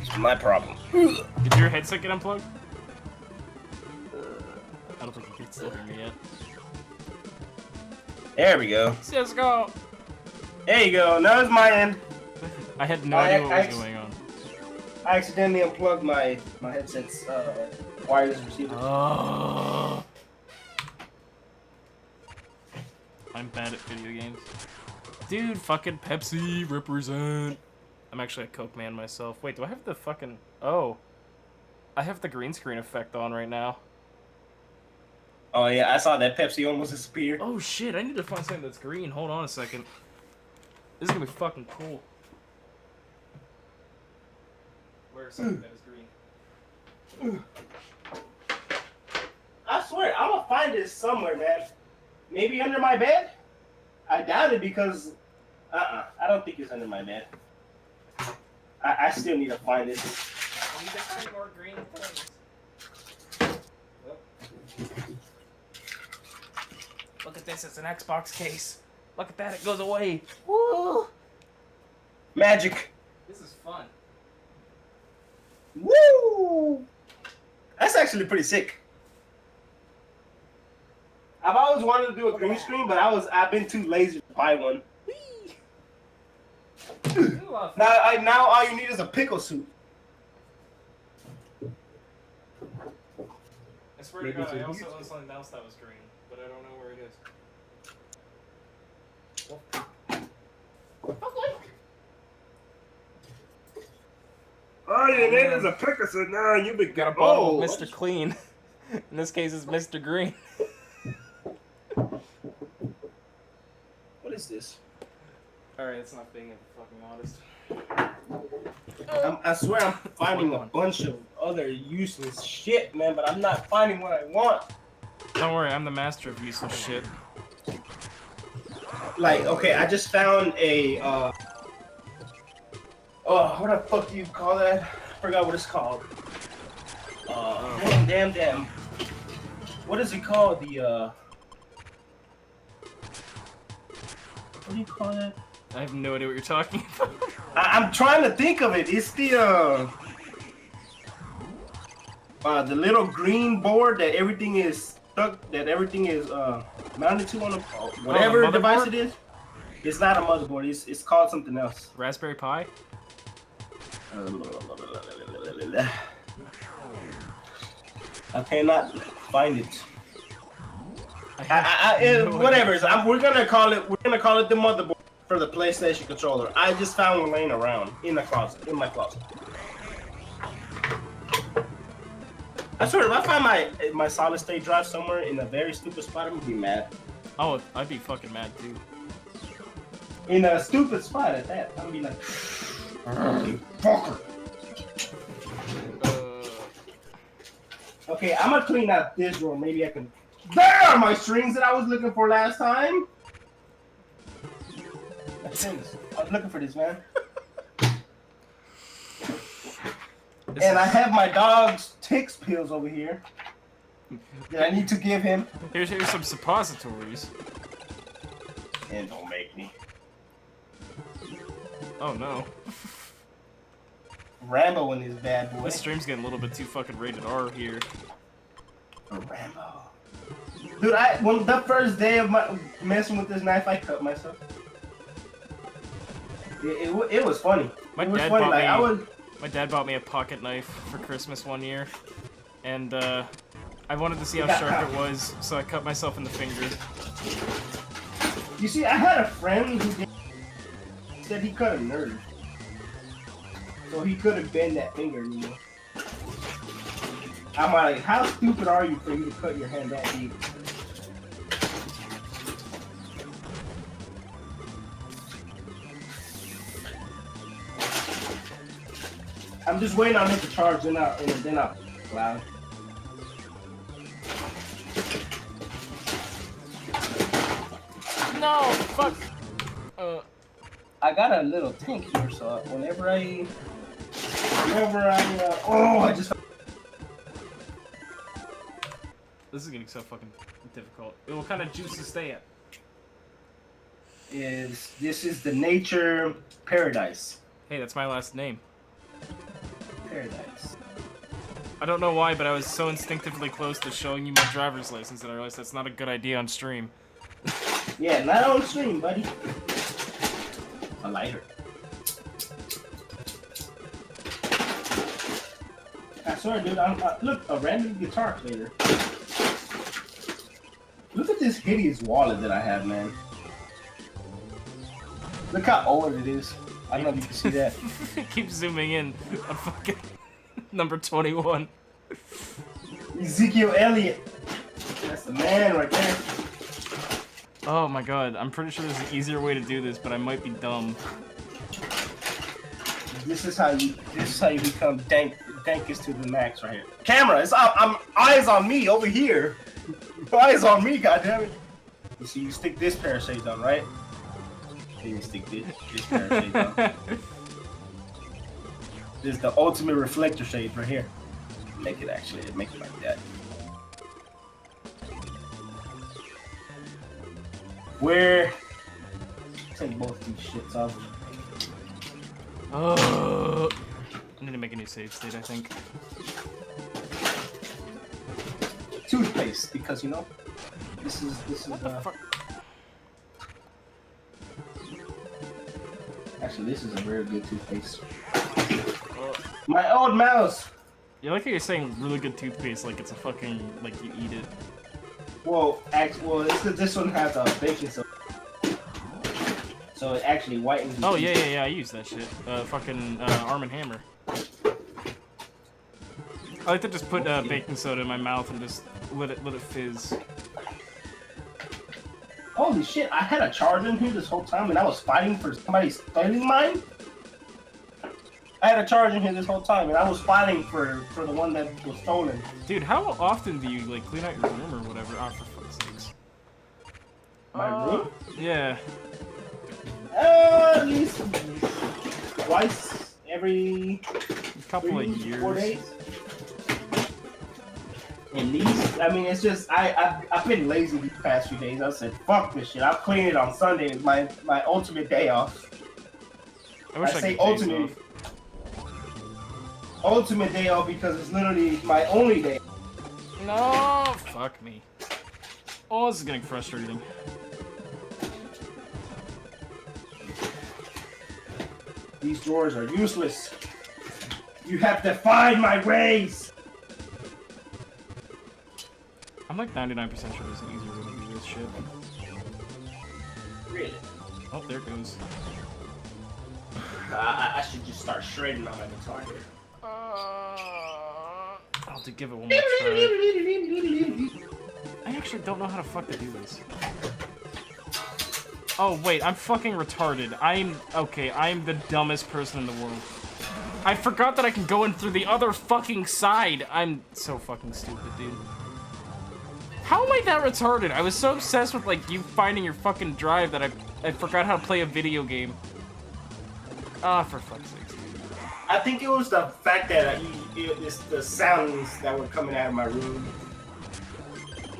It's my problem. Did your headset get unplugged? I don't think you can still hear me yet. There we go. Let's go! There you go. Now it's my end. I had no idea what was going on. I accidentally unplugged my headset's wireless receiver. Oh. I'm bad at video games. Dude, fucking Pepsi, represent. I'm actually a Coke man myself. Wait, do I have the fucking... Oh. I have the green screen effect on right now. Oh yeah, I saw that Pepsi almost disappear. Oh shit, I need to find something that's green. Hold on a second. This is gonna be fucking cool. Where's something that is green? I swear, I'm gonna find this somewhere, man. Maybe under my bed? I doubt it because, I don't think it's under my bed. I still need to find this. I need to find more green things. Look at this, it's an Xbox case. Look at that, it goes away. Woo! Magic. This is fun. Woo! That's actually pretty sick. I've always wanted to do a green screen, but I've been too lazy to buy one. Now all you need is a pickle suit. I swear to God, I also own something else that was green, but I don't know where it is. All you need is a pickle suit. Now you be Got a bottle of Mr. Clean. In this case, it's Mr. Green. What is this? Alright, it's not being fucking honest. I swear I'm finding a bunch of other useless shit, man, but I'm not finding what I want. Don't worry, I'm the master of useless shit. Like, okay, I just found a, what the fuck do you call that? I forgot what it's called. Damn. what is it called? The what do you call that? I have no idea what you're talking about. I'm trying to think of it. It's the little green board that everything is stuck, that everything is mounted to on a whatever motherboard? device it is. It's not a motherboard. It's called something else. Raspberry Pi? I cannot find it. No Whatever. We're gonna call it the motherboard for the PlayStation controller. I just found one laying around in the closet, in my closet. I swear, if I find my solid state drive somewhere in a very stupid spot, I'm gonna be mad. Oh, I'd be fucking mad too. In a stupid spot at that, I'm gonna be like, you fucker. Okay, I'm gonna clean out this drawer. Maybe I can. There are my strings that I was looking for last time. My strings. I was looking for this, man. And I have my dog's ticks pills over here that I need to give him. Here's some suppositories. And don't make me. Oh no. Rambo in his bad boy. This stream's getting a little bit too fucking rated R here. Rambo. Dude, when the first day of my messing with this knife, I cut myself. It was funny. My it was dad funny. bought Like, me. My dad bought me a pocket knife for Christmas one year, and I wanted to see how sharp it was, so I cut myself in the finger. You see, I had a friend who said he cut a nerve, so he couldn't bend that finger anymore. I'm like, how stupid are you for you to cut your hand that deep? I'm just waiting on it to charge, then I'll loud. No, fuck. I got a little tank here, so whenever I oh, I just. This is getting so fucking difficult. What kind of juice is that? This is the Nature Paradise. Hey, that's my last name. Paradise. I don't know why, but I was so instinctively close to showing you my driver's license that I realized that's not a good idea on stream. Yeah, not on stream, buddy. A lighter. I swear, dude. Look, a random guitar player. Look at this hideous wallet that I have, man. Look how old it is. I don't know if you can see that. Keep zooming in on fucking number 21. Ezekiel Elliott. That's the man right there. Oh my god, I'm pretty sure there's an easier way to do this, but I might be dumb. This is how you become dankest to the max right here. Camera, I'm eyes on me over here. Eyes on me, goddammit. You see, you stick this pair of shades on, right? Then you stick this pair of shades on. This is the ultimate reflector shade right here. Make it like that. Where? Take both these shits off. Oh, I need to make a new save state, I think. Toothpaste, because you know, this is actually this is a very good toothpaste. My old mouse. You like how you're saying really good toothpaste like it's a fucking, like you eat it. Well, it's because this one has a baking soda, so it actually whitens. Oh yeah, I use that shit. Fucking Arm & Hammer. I like to just put baking soda in my mouth and just let it fizz. Holy shit! I had a charger in here this whole time, and I was fighting for somebody stealing mine. I had a charger in here this whole time, and I was fighting for the one that was stolen. Dude, how often do you like clean out your room or whatever? Oh, for fuck's sakes. My room? Yeah. At least twice every A couple of years. 4 days. And these, I mean, it's just I've been lazy these past few days. I said, fuck this shit. I'll clean it on Sunday, my ultimate day off. I wish I say could days ultimate. off. Ultimate day off because it's literally my only day. No, fuck me. Oh, this is getting frustrating. These drawers are useless. You have to find my ways. I'm like 99% sure there's an easier way to do this shit. Really? Oh, there it goes. I should just start shredding on my guitar here. I'll have to give it one more try. I actually don't know how to fuck to do this. Oh, wait, I'm fucking retarded. Okay, I'm the dumbest person in the world. I forgot that I can go in through the other fucking side. I'm so fucking stupid, dude. How am I that retarded? I was so obsessed with, like, you finding your fucking drive that I forgot how to play a video game. Ah, for fuck's sake. I think it was the fact that it's the sounds that were coming out of my room.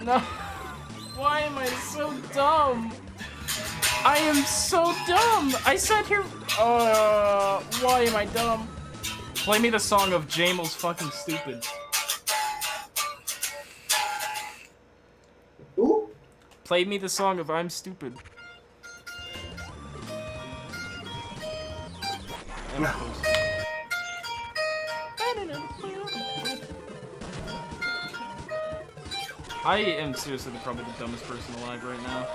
No. Why am I so dumb? I am so dumb. I sat here. Why am I dumb? Play me the song of Jamel's fucking stupid. Who? Play me the song of I'm stupid. I am seriously probably the dumbest person alive right now.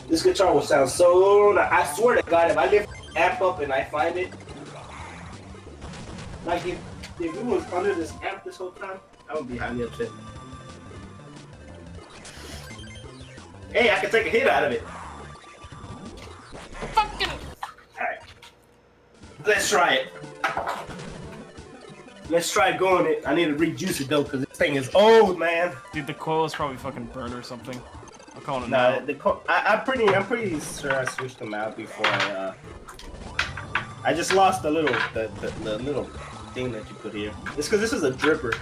This guitar will sound so nice. I swear to God, if I lift the amp up and I find it, like if it was under this amp this whole time, I would be highly upset. Hey, I can take a hit out of it. Fucking. Alright. Let's try it. Let's try going it. I need to rejuice it though, because this thing is old, man. Dude, the coil is probably fucking burnt or something. I'm calling it Nah, now. I'm pretty sure I switched them out before I just lost the little little thing that you put here. It's because this is a dripper.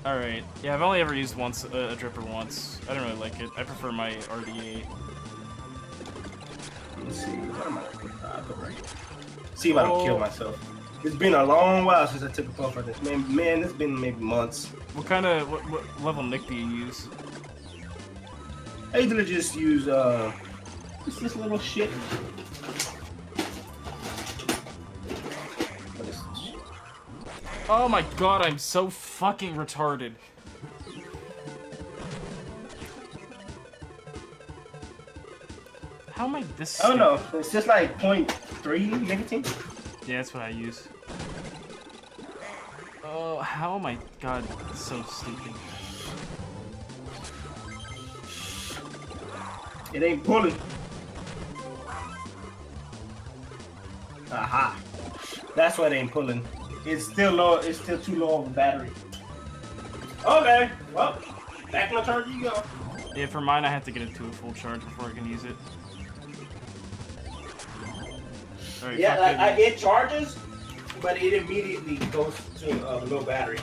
Alright. Yeah, I've only ever used a dripper once. I don't really like it. I prefer my RDA. Let's see. What am I put right here? See if I don't kill myself. It's been a long while since I took a puff on this. Man, it's been maybe months. What level nick do you use? I usually just use what's this little shit? What is this shit? Oh my god, I'm so fucking retarded. How am I this Oh no, it's just like 0.3 nicotine. Yeah, that's what I use. Oh, how am I, god, so stupid. It ain't pulling. Aha. That's why it ain't pulling. It's still low. It's still too low of a battery. Okay. Well, back my charger you go. Yeah, for mine, I have to get it to a full charge before I can use it. Alright, Yeah, it charges, but it immediately goes to low battery.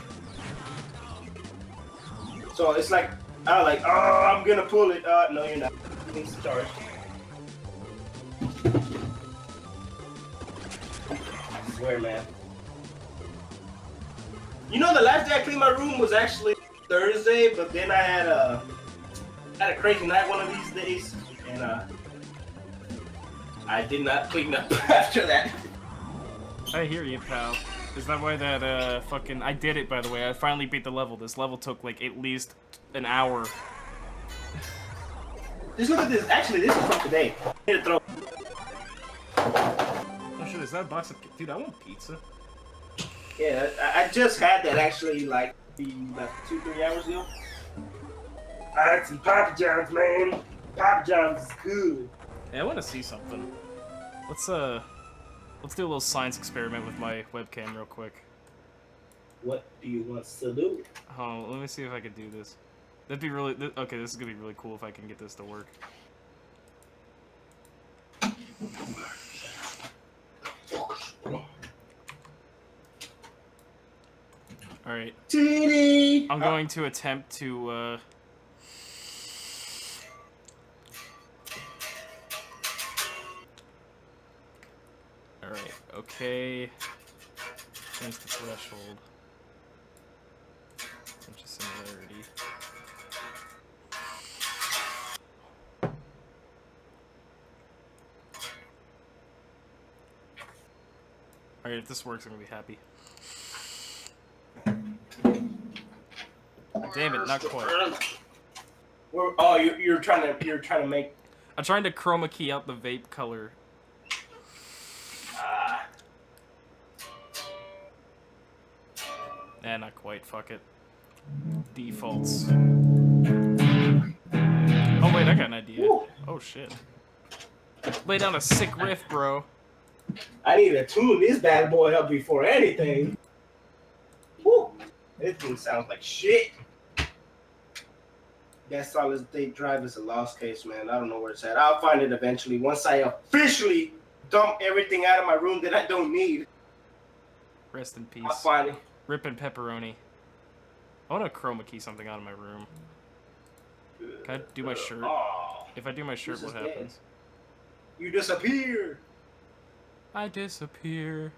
So it's like, oh, I'm gonna pull it. No, you're not. It needs to charge. I swear, man. You know, the last day I cleaned my room was actually Thursday, but then I had a crazy night one of these days, and I did not clean up after that. I hear you, pal. Is that why that, fucking... I did it, by the way. I finally beat the level. This level took, like, at least an hour. Just look at this. Actually, this is from today. I need to throw. Oh, shit, is that a box of... Dude, I want pizza. Yeah, I just had that, actually, like 2-3 hours ago. I had some Papa John's, man. Papa John's is good. Hey, I want to see something. Let's do a little science experiment with my webcam real quick. What do you want to do? Hold on, let me see if I can do this. That'd be really... Okay, this is gonna be really cool if I can get this to work. Alright. TD. I'm going to attempt to, Alright, okay. Change the threshold. Bunch of similarity. Alright, if this works, I'm gonna be happy. Damn it, not quite. Oh, you're trying to make. I'm trying to chroma key out the vape color. Nah, not quite. Fuck it. Defaults. Oh wait, I got an idea. Woo. Oh shit. Lay down a sick riff, bro. I need to tune this bad boy up before anything. Woo. This thing sounds like shit. That solid state drive is a lost case, man. I don't know where it's at. I'll find it eventually once I officially dump everything out of my room that I don't need. Rest in peace. I'll find it. Rip and pepperoni. I want to chroma key something out of my room. Can I do my shirt? Oh, If I do my shirt, this what is dead. happens? You disappear. I disappear.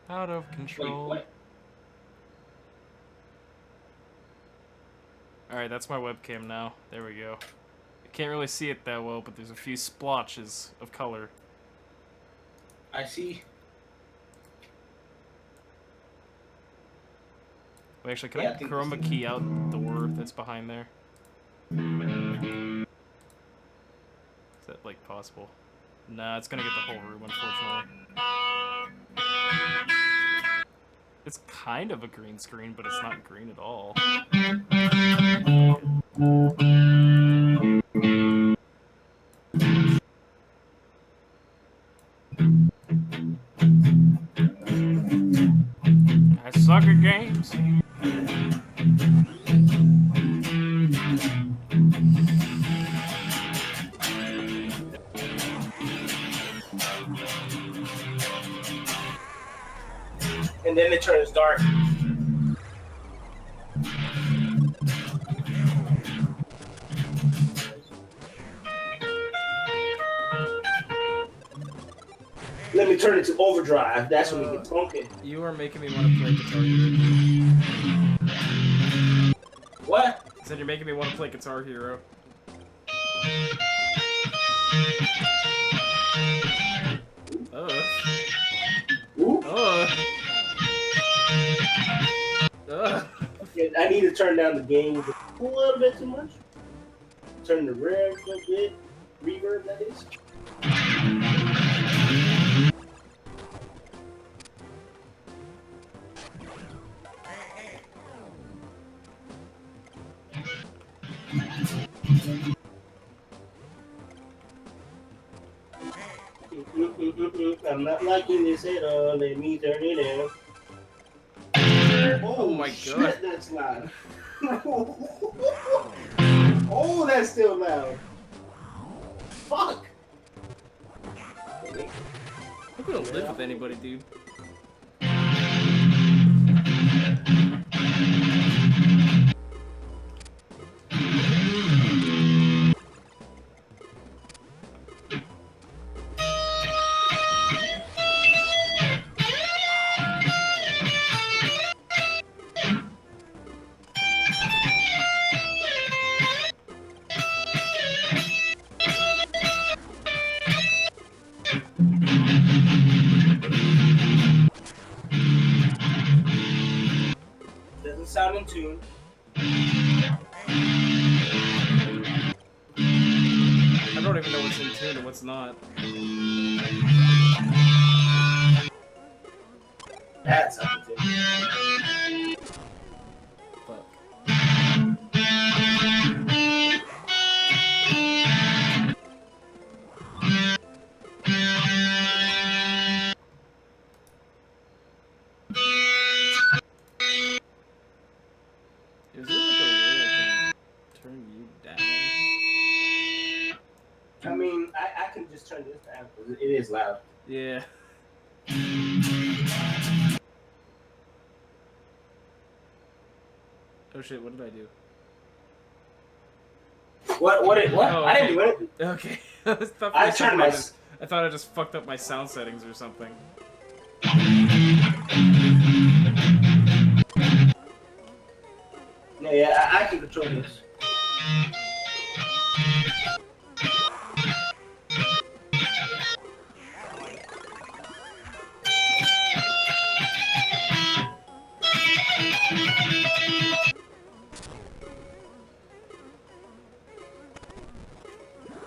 Out of control. Wait, what? Alright, that's my webcam now. There we go. I can't really see it that well, but there's a few splotches of color. I see. Wait, actually, can Yeah, I I think chroma key out the door that's behind there? Is that, like, possible? Nah, it's gonna get the whole room, unfortunately. It's kind of a green screen, but it's not green at all. I suck at games. And then it turns dark. Let me turn it to overdrive. That's when we get funky. You are making me want to play Guitar Hero. What? I said you're making me want to play Guitar Hero. Ooh. Yeah, I need to turn down the gain a little bit too much. Turn the rev a little bit. Reverb, that is. I'm not liking this at all. Let me turn it down. Oh my shit, God. that's loud. Oh, that's still loud. Fuck. I'm gonna live with anybody, dude. Doesn't sound in tune. I don't even know what's in tune and what's not. That's out of tune. Fuck. Is there like a way I can turn you down? I mean, I can just just turn this down because it is loud. Yeah. Oh shit, what did I do? What? Oh, I didn't do okay. anything. Okay. I thought for I a second turned I thought I just fucked up my sound settings or something. No, yeah, I can control this.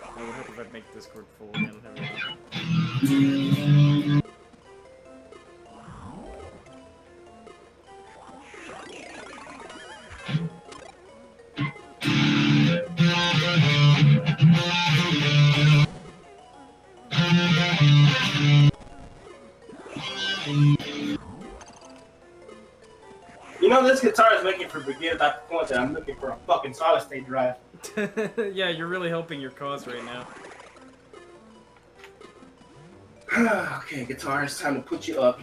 I would hope if I'd make Discord full again. Everything. You know, this guitar is making for forget about the point that I'm looking for a fucking solid state drive. Yeah, you're really helping your cause right now. Okay, guitar, it's time to put you up.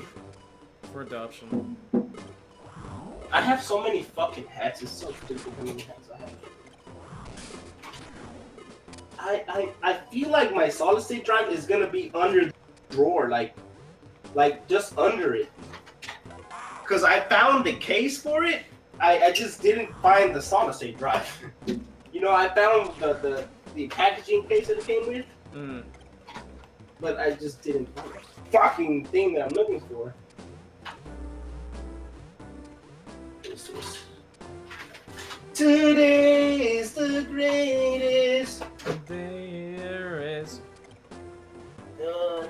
For adoption. I have so many fucking hats. It's so stupid how many hats I have. I feel like my solid state drive is gonna be under the drawer, like just under it. Cause I found the case for it. I just didn't find the solid state drive. You know, I found the packaging case that it came with. Mm. But I just didn't find the fucking thing that I'm looking for. Today is the greatest. There is. There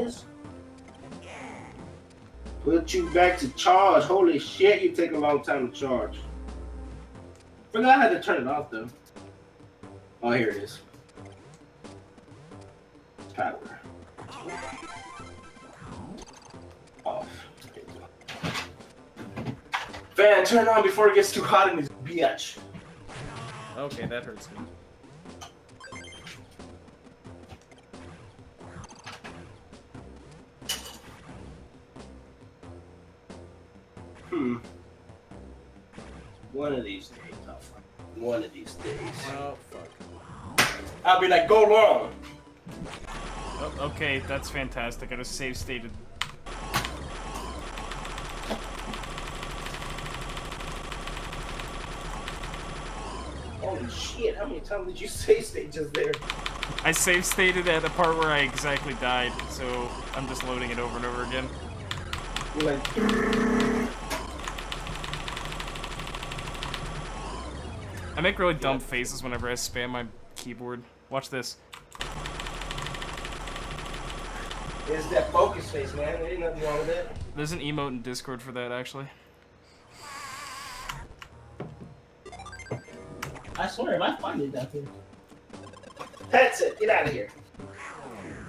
is. Put you back to charge. Holy shit, you take a long time to charge. Forgot how to turn it off though. Oh, here it is. Power. Off. Fan, turn on before it gets too hot in this bitch. Okay, that hurts me. One of these days, I'll find. One of these days. Oh, fuck. I'll be like, go long. Oh, okay, that's fantastic. I just save stated. Holy shit, how many times did you say stay just there? I save stated at the part where I exactly died, so I'm just loading it over and over again. You're like, I make really dumb faces whenever I spam my keyboard. Watch this. it's that focus face, man. There ain't nothing wrong with it. There's an emote in Discord for that, actually. I swear, if I find it down here. Headset, get out of here.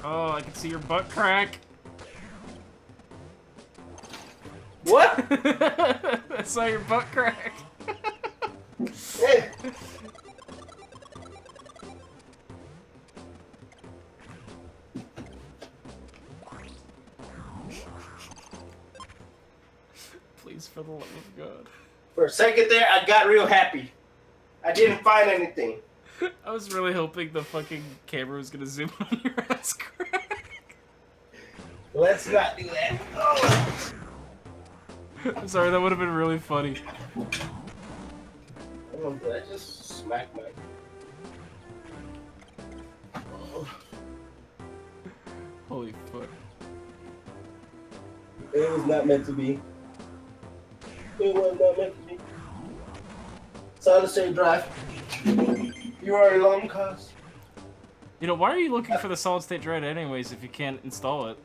Oh, I can see your butt crack. What? I saw your butt crack. Hey. Please, for the love of God. For a second there, I got real happy. I didn't find anything. I was really hoping the fucking camera was gonna zoom on your ass crack. Let's not do that. Oh. I'm sorry, that would have been really funny. Oh, did I just smack my... Oh. Holy fuck. It was not meant to be. It was not meant to be. Solid state drive. You are a long cost. You know, why are you looking for the solid state drive anyways if you can't install it?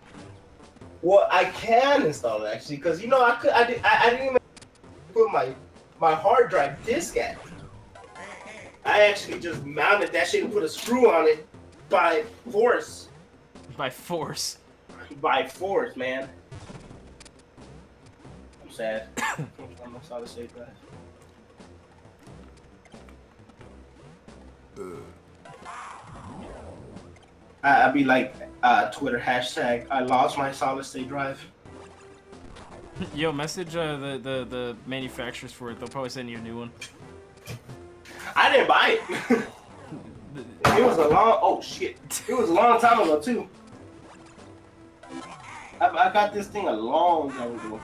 Well, I can install it actually, because you know I didn't even put my hard drive disk at. I actually just mounted that shit and put a screw on it by force. By force. By force, man. I'm sad. I'm a solid state drive. I'd be like, Twitter hashtag, I lost my solid state drive. Yo, message the manufacturers for it. They'll probably send you a new one. I didn't buy it. It was a long, oh shit. It was a long time ago too. I got this thing a long time ago.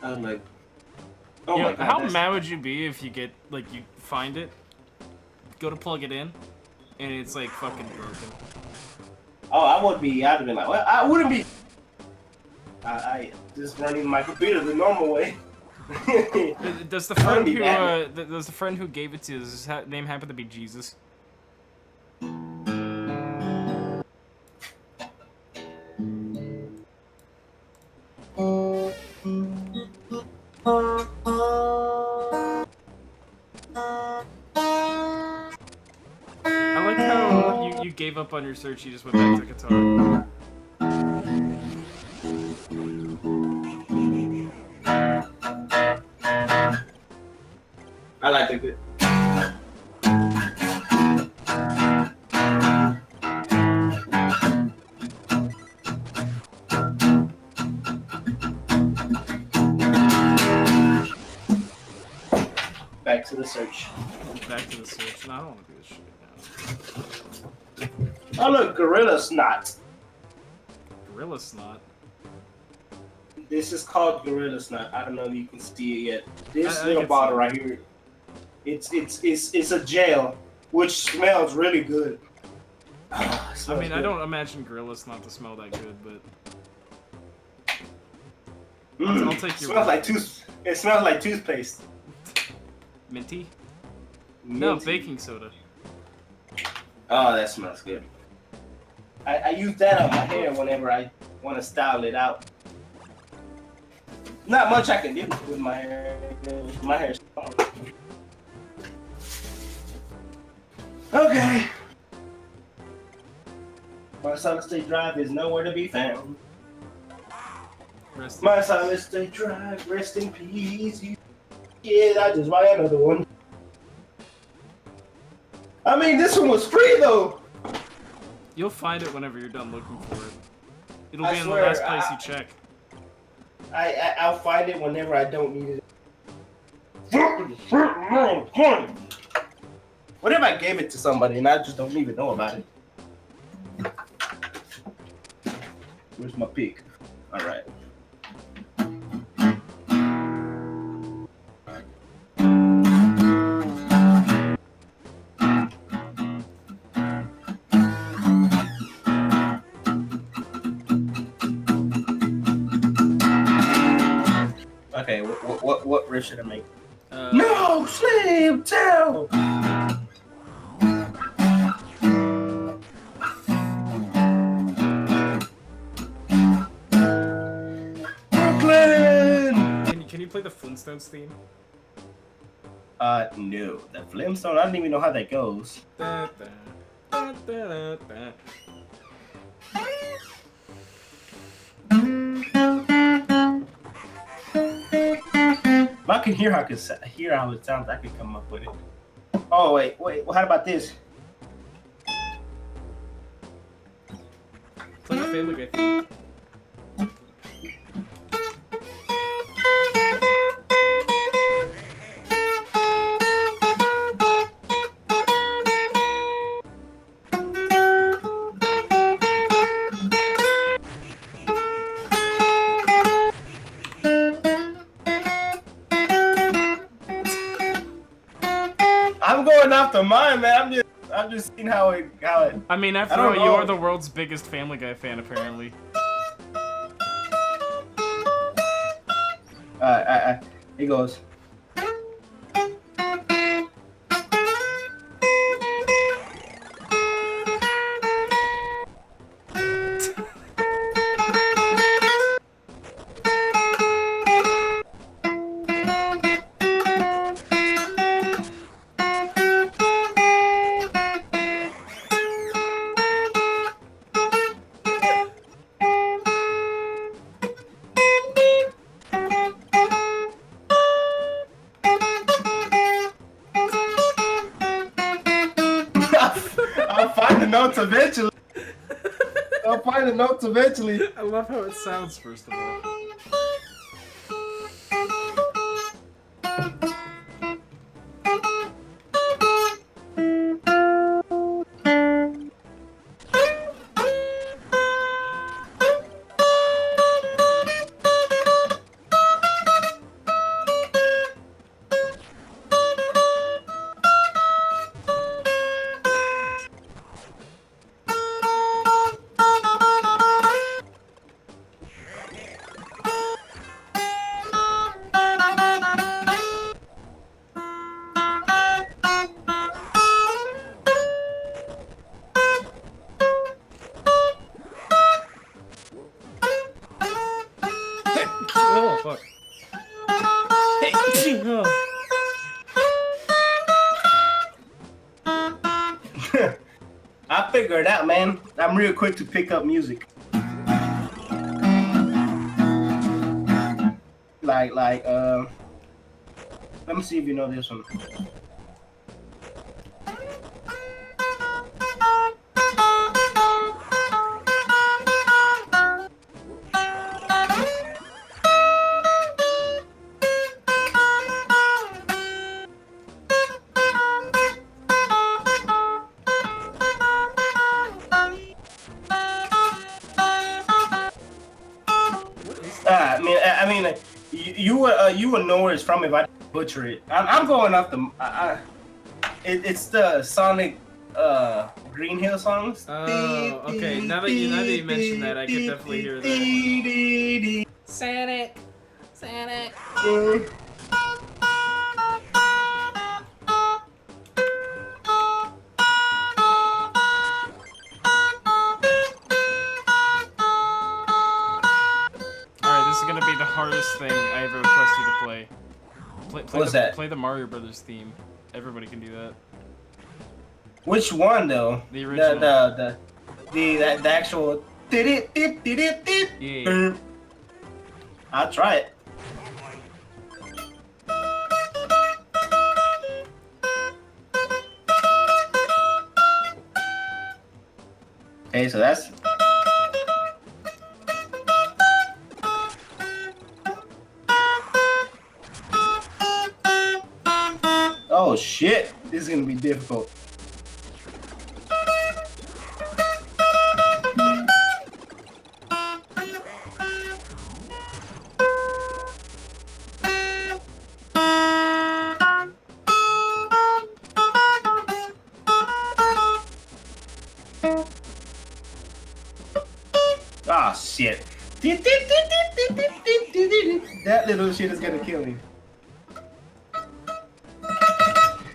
I was like, oh Yo, my god. how that's- mad would you be if you get, like, you find it, go to plug it in, and it's, like, fucking broken? Oh, I would be, I'd have been like, well, I wouldn't be. I just running my computer the normal way. Does the I friend wouldn't be who, mad. does the friend who gave it to you, does his name happen to be Jesus? I like how you gave up on your search, you just went back to guitar. I like it. Back to the search. Back to the search. No, I don't want to do this shit now. Oh look, Gorilla Snot. Gorilla Snot. This is called Gorilla Snot. I don't know if you can see it yet. This I little can bottle see it. right here. It's a gel, which smells really good. I Smells mean, I good. don't imagine Gorilla Snot to smell that good, but Mm, I'll take your smells word. like It smells like toothpaste. minty? No, Minty. baking soda. Oh, that smells good. I use that on my hair whenever I want to style it out. Not much I can do with my hair. My hair's strong. Okay. My solid state drive is nowhere to be found. Rest My solid state drive, rest in peace. Yeah, I just buy another one. I mean, this one was free though. You'll find it whenever you're done looking for it. It'll I be in swear, the last place you check. I'll find it whenever I don't need it. What if I gave it to somebody and I just don't even know about it? Where's my pick? All right. Okay, what riff should I make? No, Slim, tell. Brooklyn. Can you play the Flintstones theme? No, the Flintstone. I don't even know how that goes. Da, da, da, da, da. If I can hear how it sounds, I could come up with it. Oh wait. Well, how about this? Play the Family Guy theme. I'm going after mine, man. I'm just seeing how it. I mean, after I don't all, you know. are the world's biggest Family Guy fan, apparently. It goes. eventually. I'll find the notes eventually. I love how it sounds, first of all. Oh, fuck. Hey, oh. I figured it out, man. I'm real quick to pick up music. Let me see if you know this one. I mean, you would know where it's from if I butcher it. I'm going off the. It's the Sonic Green Hill songs. Oh, okay. Now that you mentioned that, I could definitely hear that. Sonic. Alright, this is gonna be the hardest thing I ever request you to play. What's that? Play the Mario Brothers theme. Everybody can do that. Which one though? The original. The actual. Yeah. I'll try it. Okay, so that's. Oh shit! This is gonna be difficult. Ah shit! That little shit is gonna kill me.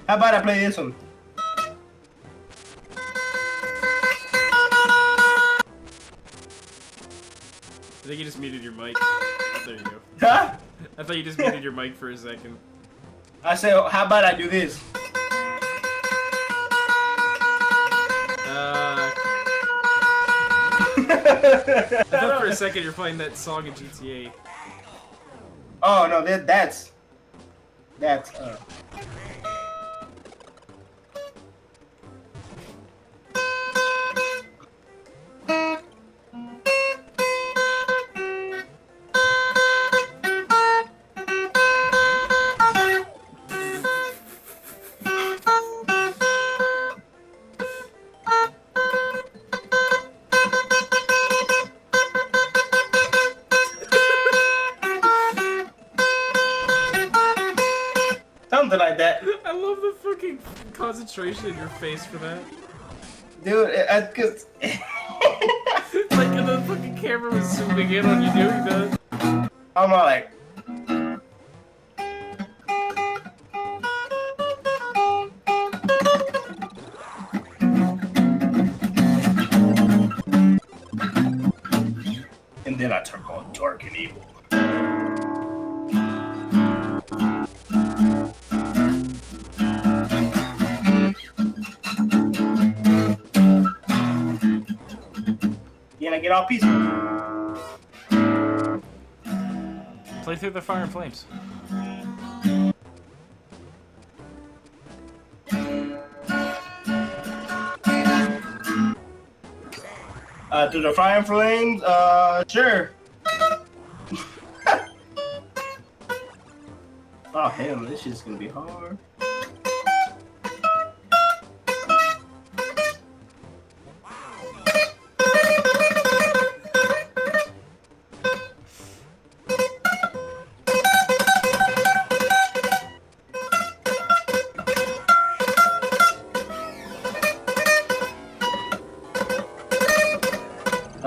How about I play this one? I think you just muted your mic. There you go. Huh? I thought you just muted your mic for a second. I said, how about I do this? I thought for a second you're playing that song in GTA. Oh no, that's. Something like that. I love the fucking concentration in your face for that. Dude, cause Like the fucking camera was zooming in on you doing that. I'm all like, and then I turn all dark and evil. Yeah, I get all peaceful. Play through the fire and flames. Through the fire flames? Sure. Oh, hell, this shit's gonna be hard.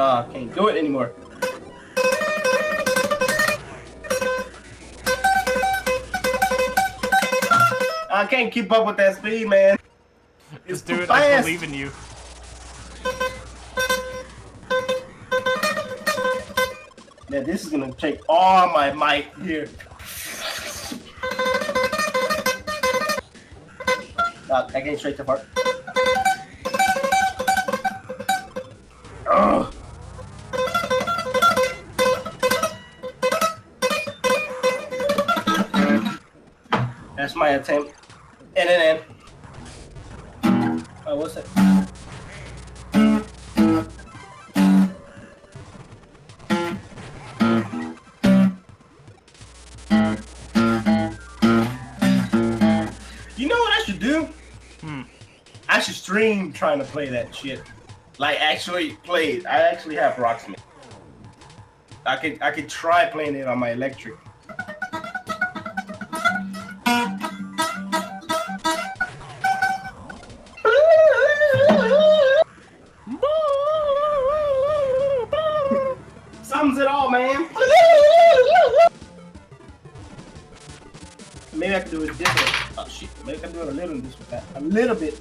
I can't do it anymore. I can't keep up with that speed, man. Just too do it. fast. I believe in you. Yeah, this is gonna take all my might here. I can't straight to part. Ugh. That's my attempt. And. Oh, what's that? You know what I should do? I should stream trying to play that shit. Like actually play it. I actually have Rocksmith. I could try playing it on my electric. Sums it all, man. Maybe I can do it different. Oh shit. Maybe I can do it a little this with that. A little bit.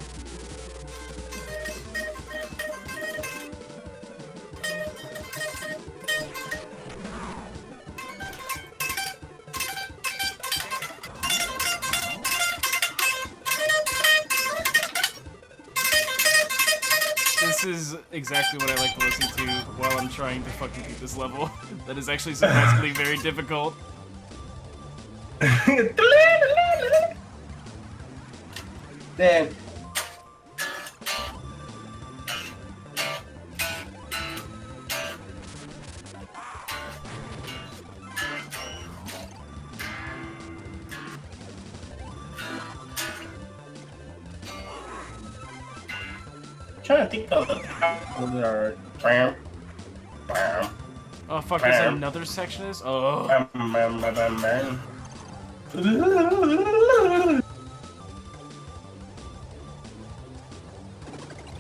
This is exactly what I like to listen to while I'm trying to fucking beat this level. That is actually surprisingly very difficult. Then trying to think of the bam, bam, Oh fuck, there's another section of this? Oh. bam, bam, bam, bam, bam.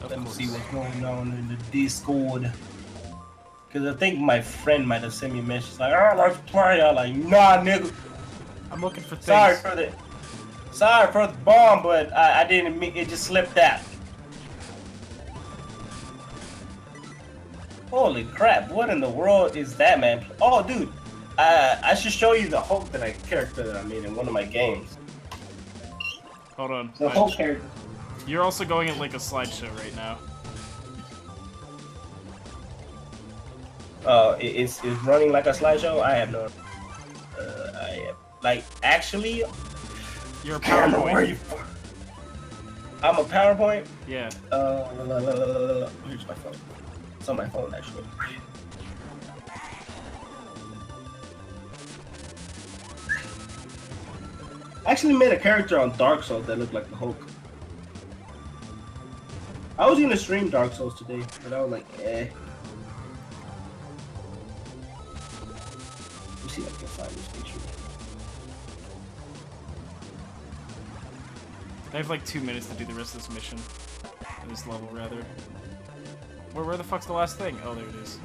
Let's see what's going on in the Discord. Cause I think my friend might have sent me a message like, "Oh, let's play." I'm like, "Nah, nigga. I'm looking for things. Sorry for the bomb, but I didn't. It just slipped out." Holy crap! What in the world is that, man? Oh, dude, I should show you the Hulk character that I made in one of my games. Hold on. The Hulk character. You're also going at like a slideshow right now. It's running like a slideshow. I have no. I am like actually. You're a Where are PowerPoint. you? I'm a PowerPoint. Yeah. Here's my phone. It's on my phone actually. I actually made a character on Dark Souls that looked like the Hulk. I was gonna stream Dark Souls today, but I was like, eh. Let me see if I can find this picture. I have like 2 minutes to do the rest of this mission. This level, rather. Where the fuck's the last thing? Oh, there it is.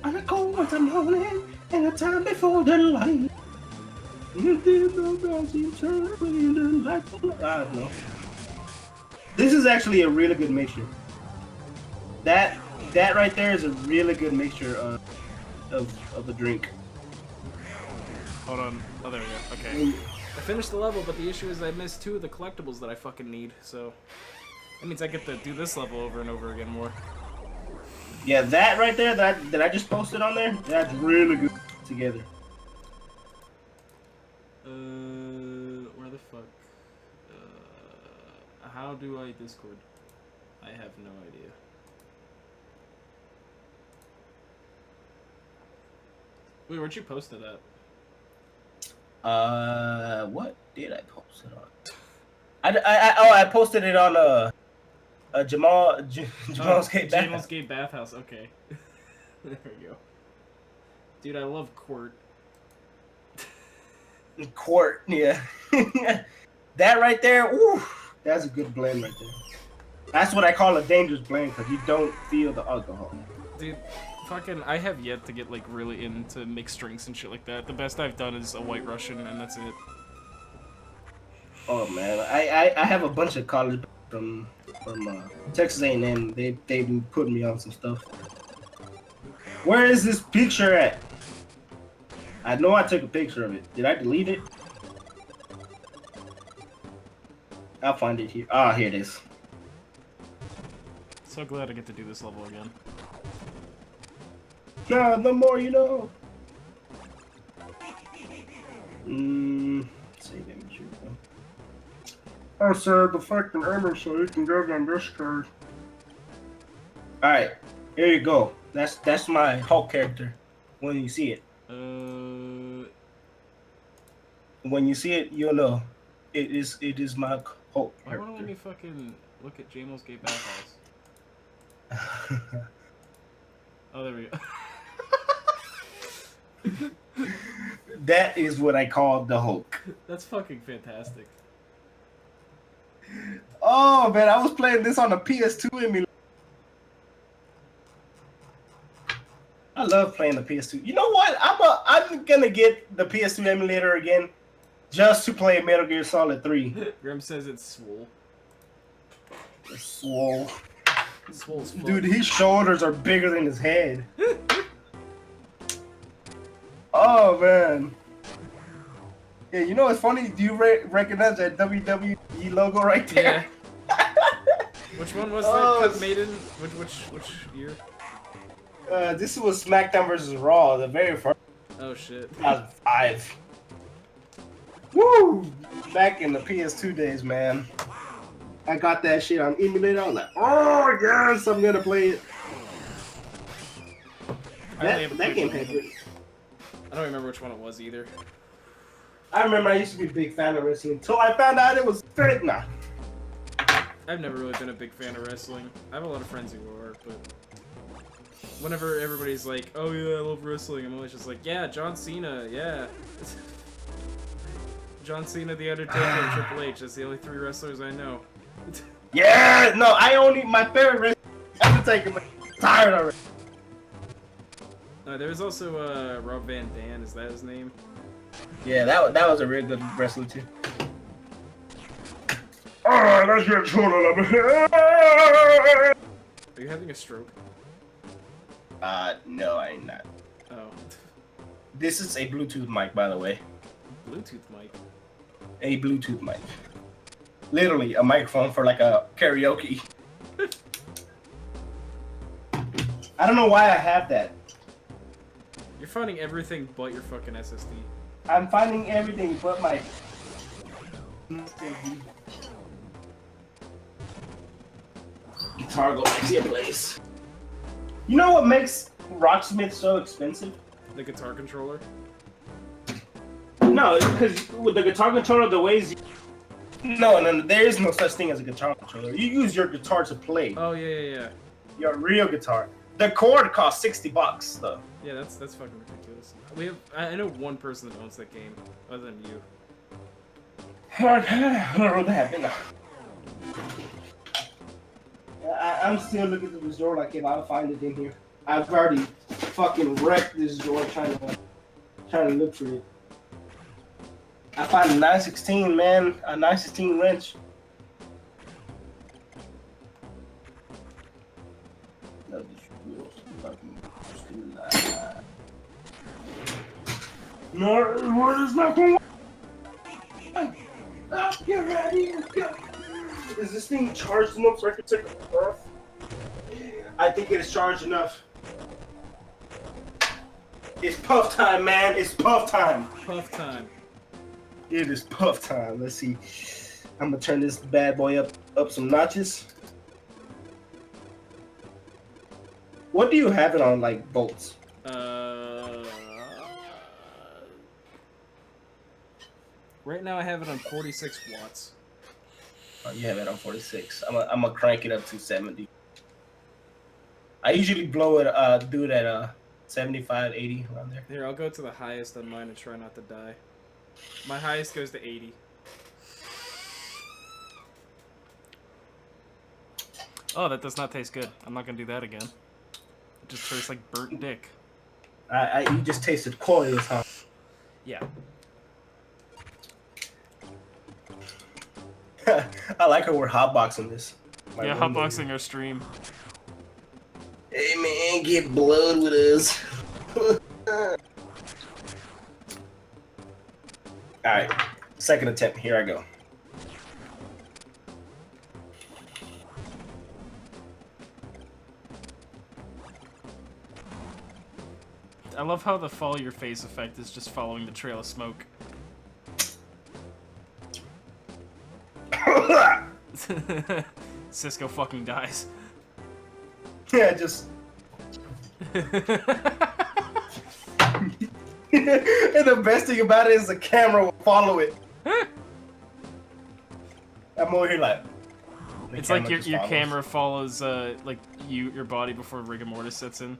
I go with the morning and the time before the light. I don't know. This is actually a really good mixture. That right there is a really good mixture of the drink. Hold on. Oh, there we go. Okay. I finished the level, but the issue is I missed 2 of the collectibles that I fucking need, so... That means I get to do this level over and over again more. Yeah, that right there that I just posted on there, that's really good together. How do I Discord? I have no idea. Wait, where'd you post it at? What did I post it on? I posted it on Jamal's Gate Bathhouse. Jamel's Gate Bathhouse. Okay. There we go. Dude, I love Quart. Quart, yeah. That right there, ooh, that's a good blend right there. That's what I call a dangerous blend because you don't feel the alcohol. Dude, fucking, I have yet to get like really into mixed drinks and shit like that. The best I've done is a White Russian, and that's it. Oh man, I have a bunch of college from Texas A&M. They've been putting me on some stuff. Where is this picture at? I know I took a picture of it. Did I delete it? I'll find it here. Ah, here it is. So glad I get to do this level again. Nah, the more you know. Save image. I said the fucking image so you can go on Discord. Alright, here you go. That's my Hulk character. When you see it. When you see it, you'll know. It is my Hulk Why won't character. let me fucking look at Jamel's Gate Bathhouse? Oh, there we go. That is what I call the Hulk. That's fucking fantastic. Oh man, I was playing this on the PS2 emulator. I love playing the PS2. You know what? I'm gonna get the PS2 emulator again, just to play Metal Gear Solid 3. Grim says it's swole. Swole. Swole's fun. Dude, his shoulders are bigger than his head. Oh man. Yeah, you know what's funny? Do you recognize that WWE logo right there? Yeah. Which one was Oh, that? Cut Maiden? Which year? This was SmackDown vs. Raw, the very first. Oh shit. 2005. Woo! Back in the PS2 days, man. I got that shit on emulator. I was like, oh yes, I'm gonna play it. That game had good. I don't remember which one it was either. I remember I used to be a big fan of wrestling until I found out it was fake. Nah. I've never really been a big fan of wrestling. I have a lot of friends who are, but whenever everybody's like, "Oh yeah, I love wrestling," I'm always just like, "Yeah, John Cena, yeah." John Cena, The Undertaker, and Triple H. That's the only three wrestlers I know. Yeah, no, my favorite wrestler is Undertaker, but I'm tired already. There was also Rob Van Dam. Is that his name? Yeah, that was a real good wrestler too. Alright, let's get started. Are you having a stroke? No, I'm not. Oh. This is a Bluetooth mic, by the way. Bluetooth mic. A Bluetooth mic. Literally a microphone for like a karaoke. I don't know why I have that. You're finding everything but your fucking SSD. I'm finding everything but my. Guitar go back to your place. You know what makes Rocksmith so expensive? The guitar controller. No, because with the guitar controller, the ways. No, there is no such thing as a guitar controller. You use your guitar to play. Oh yeah. Your real guitar. The cord costs $60 though. Yeah, that's fucking ridiculous. I know one person that owns that game, other than you. I'm still looking through this door like if I'll find it in here. I've already fucking wrecked this door trying to look for it. I found a 916, man. A 916 wrench. No, what is not going on? Get ready. Is this thing charged enough so I can take it off? I think it is charged enough. It's puff time, man. It's puff time. Puff time. It is puff time. Let's see. I'm gonna turn this bad boy up some notches. What do you have it on, like volts? Right now I have it on 46 watts. Oh, you have it on 46. I'm gonna crank it up to 70. I usually do it at 75, 80 around there. Here, I'll go to the highest on mine and try not to die. My highest goes to 80. Oh, that does not taste good. I'm not gonna do that again. It just tastes like burnt dick. You just tasted coils, huh? Yeah. I like how we're hotboxing this. Yeah, hotboxing our stream. Hey man, get blood with us. Alright, second attempt. Here I go. I love how the follow your face effect is just following the trail of smoke. Cisco fucking dies. Yeah, just. And the best thing about it is the camera will follow it. I'm over here like. It's like your camera follows like your body before rigor mortis sets in.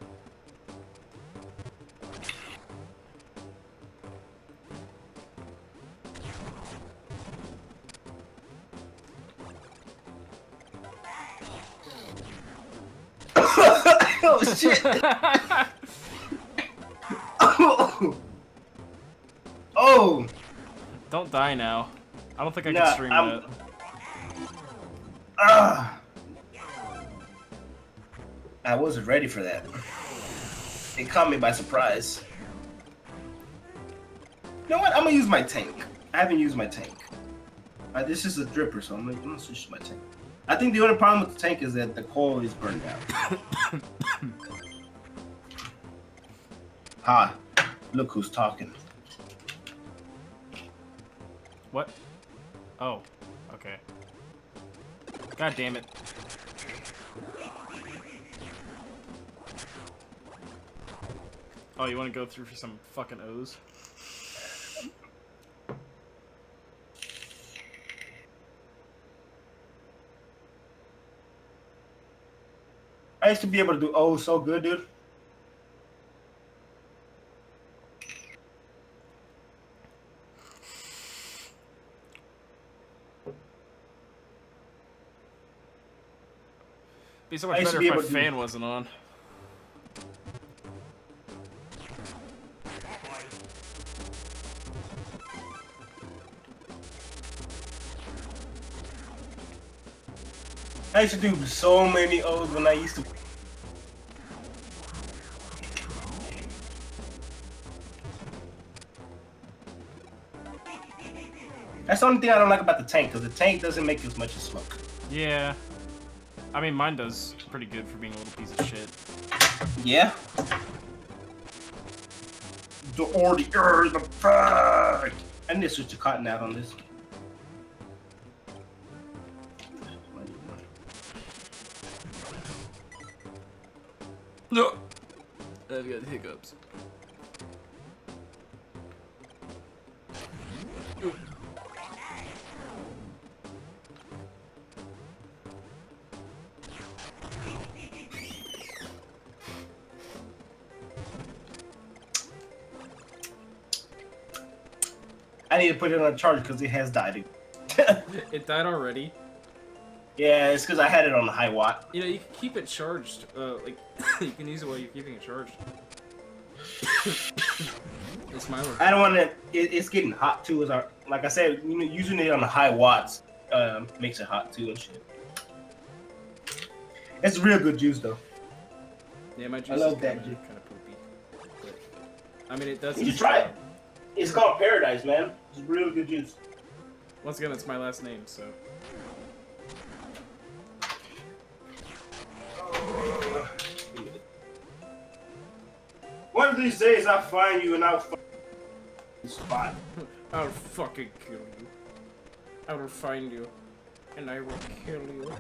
Oh shit! Oh! Don't die now. I don't think I can stream that. I wasn't ready for that. It caught me by surprise. You know what? I'm gonna use my tank. I haven't used my tank. This is a dripper, so I'm gonna switch to my tank. I think the only problem with the tank is that the coil is burned out. Hi, look who's talking. What? Oh, okay. God damn it. Oh, you want to go through for some fucking O's? I used to be able to do oh so good, dude. Be so much better if my fan wasn't on. I used to do so many O's when I used to. That's the only thing I don't like about the tank, because the tank doesn't make as much as smoke. Yeah. I mean, mine does pretty good for being a little piece of shit. Yeah? The fuck! I need to switch to cotton out on this. No! I've got hiccups. I need to put it on charge because it has died. It died already? Yeah, it's because I had it on the high watt. You know, you can keep it charged. Like, you can use it while you're keeping it charged. It's my work. I don't want to. It's getting hot too. Like I said, you know, using it on the high watts makes it hot too and shit. It's real good juice though. Yeah, my juice I love is that kind juice. of poopy. But, I mean, it does. You should try it. It's called Paradise, man. It's real good juice. Once again, it's my last name, so. One of these days I'll find you and I'll fuck this spot. I'll fucking kill you. I will find you, and I will kill you.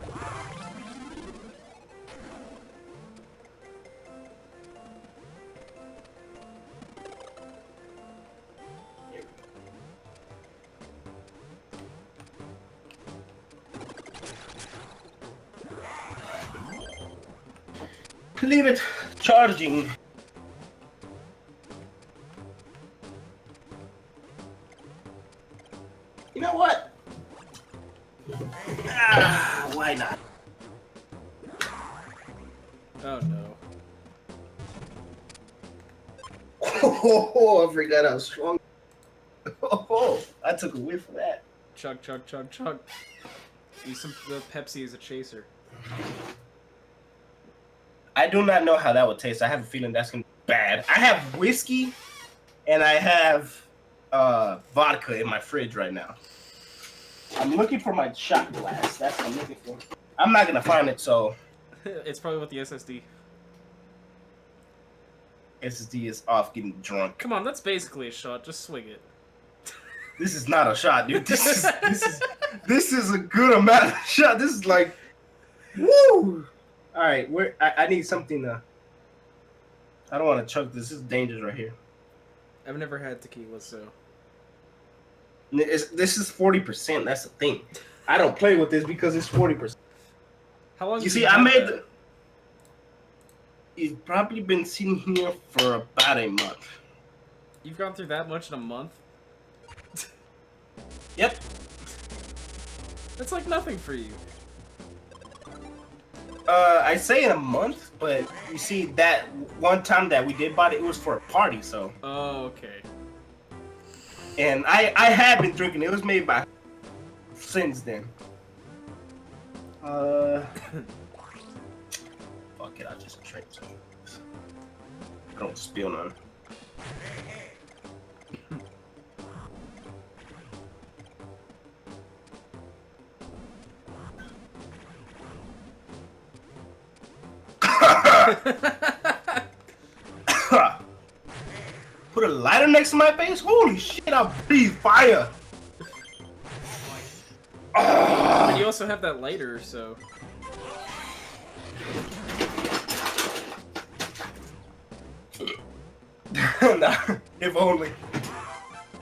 Leave it charging. You know what? Why not? Oh no. Oh, I forgot how strong. Oh, I took a whiff of that. Chug, chug, chug, chug. Use some the Pepsi as a chaser. I do not know how that would taste. I have a feeling that's gonna be bad. I have whiskey and I have vodka in my fridge right now. I'm looking for my shot glass. That's what I'm looking for. I'm not gonna find it, so It's probably with the SSD. SSD is off getting drunk. Come on, that's basically a shot. Just swing it. This is not a shot, dude. This is a good amount of shot. This is like, woo! All right, I need something to. I don't want to chug this. This is dangerous right here. I've never had tequila, so. This is 40%. That's the thing. I don't play with this because it's 40%. How long? You see, I made. It's probably been sitting here for about a month. You've gone through that much in a month? Yep. That's like nothing for you. I say in a month, but you see that one time that we did buy it was for a party, so. Oh, okay. And I have been drinking. It was made by since then. Fuck it, I just drink some. I don't spill none. Put a lighter next to my face? Holy shit, I breathe fire! And you also have that lighter, so. Nah, if only.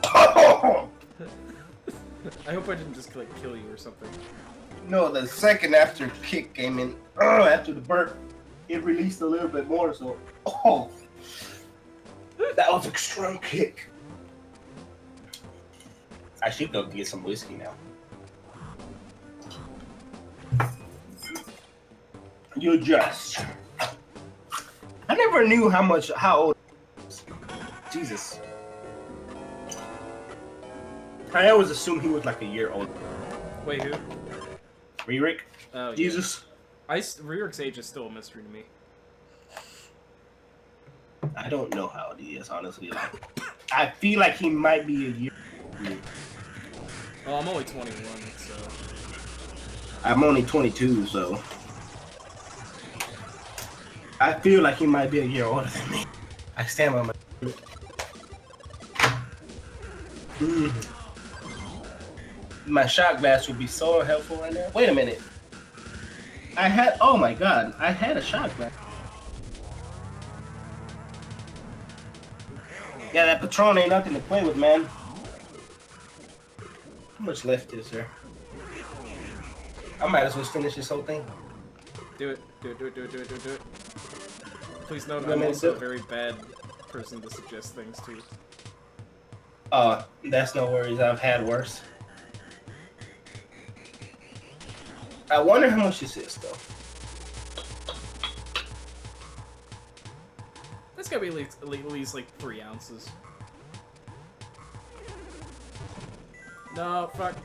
Oh! I hope I didn't just like kill you or something. No, the second after kick came in, after the burp, it released a little bit more, so. Oh! That was a strong kick. I should go get some whiskey now. You just. I never knew how old. Jesus. I always assumed he was like a year old. Wait, who? Ririk? Oh, Jesus. Yeah. Rurik's age is still a mystery to me. I don't know how old he is, honestly. Like, I feel like he might be a year. Well, I'm only 21, so. I'm only 22, so. I feel like he might be a year older than me. I stand by my. My shot glass would be so helpful right now. Wait a minute. Oh my god, I had a shot glass. Yeah, that Patron ain't nothing to play with, man. How much left is there? I might as well finish this whole thing. Do it. Do it. Please note, Let I'm me also a do- very bad person to suggest things to. That's no worries. I've had worse. I wonder how much this is, though. That's gotta be at least like 3 ounces. No, fuck.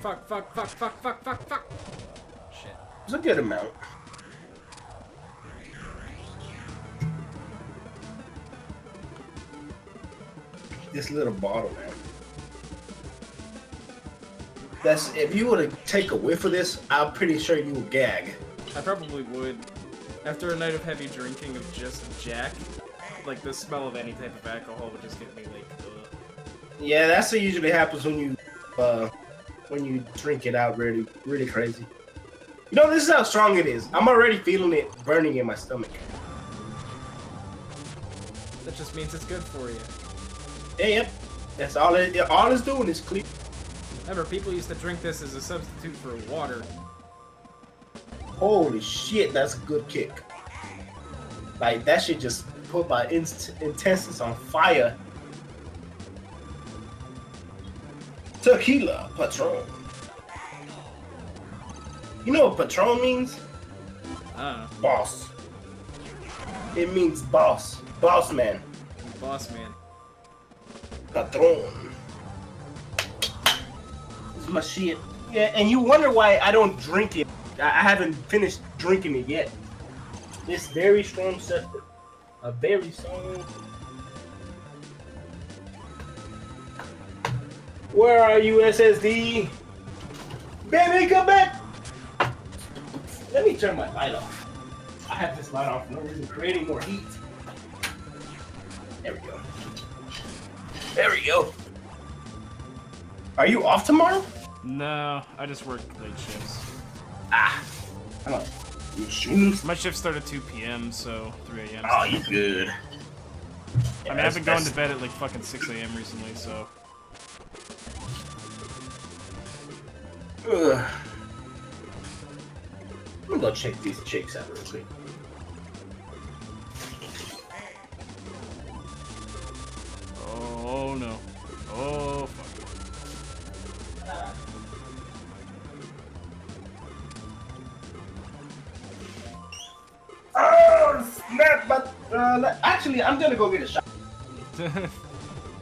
Shit. It's a good amount. This little bottle, man. That's if you were to take a whiff of this, I'm pretty sure you would gag. I probably would. After a night of heavy drinking of just Jack, like the smell of any type of alcohol would just get me like, ugh. Yeah, that's what usually happens when when you drink it out really, really crazy. You know, this is how strong it is. I'm already feeling it burning in my stomach. That just means it's good for you. Yeah, yep. That's all it's doing is clear. Remember, people used to drink this as a substitute for water. Holy shit, that's a good kick. Like, that shit just put my intestines on fire. Tequila Patron. You know what Patron means? Boss. It means boss. Boss man. Boss man. Patron. This is my shit. Yeah, and you wonder why I don't drink it. I haven't finished drinking it yet. This very strong stuff. A very strong. Where are you, SSD? Baby, come back! Let me turn my light off. I have this light on for no reason, creating more heat. There we go. There we go. Are you off tomorrow? No, I just work late shifts. Come on. You shoes? My shift started at 2 p.m., so 3 a.m. Oh, you good. I mean, I've been going to bed at like fucking 6 a.m. recently, so. Ugh. I'm gonna go check these chicks out real quick. Oh no. Oh fuck. Oh snap! But actually, I'm gonna go get a shot.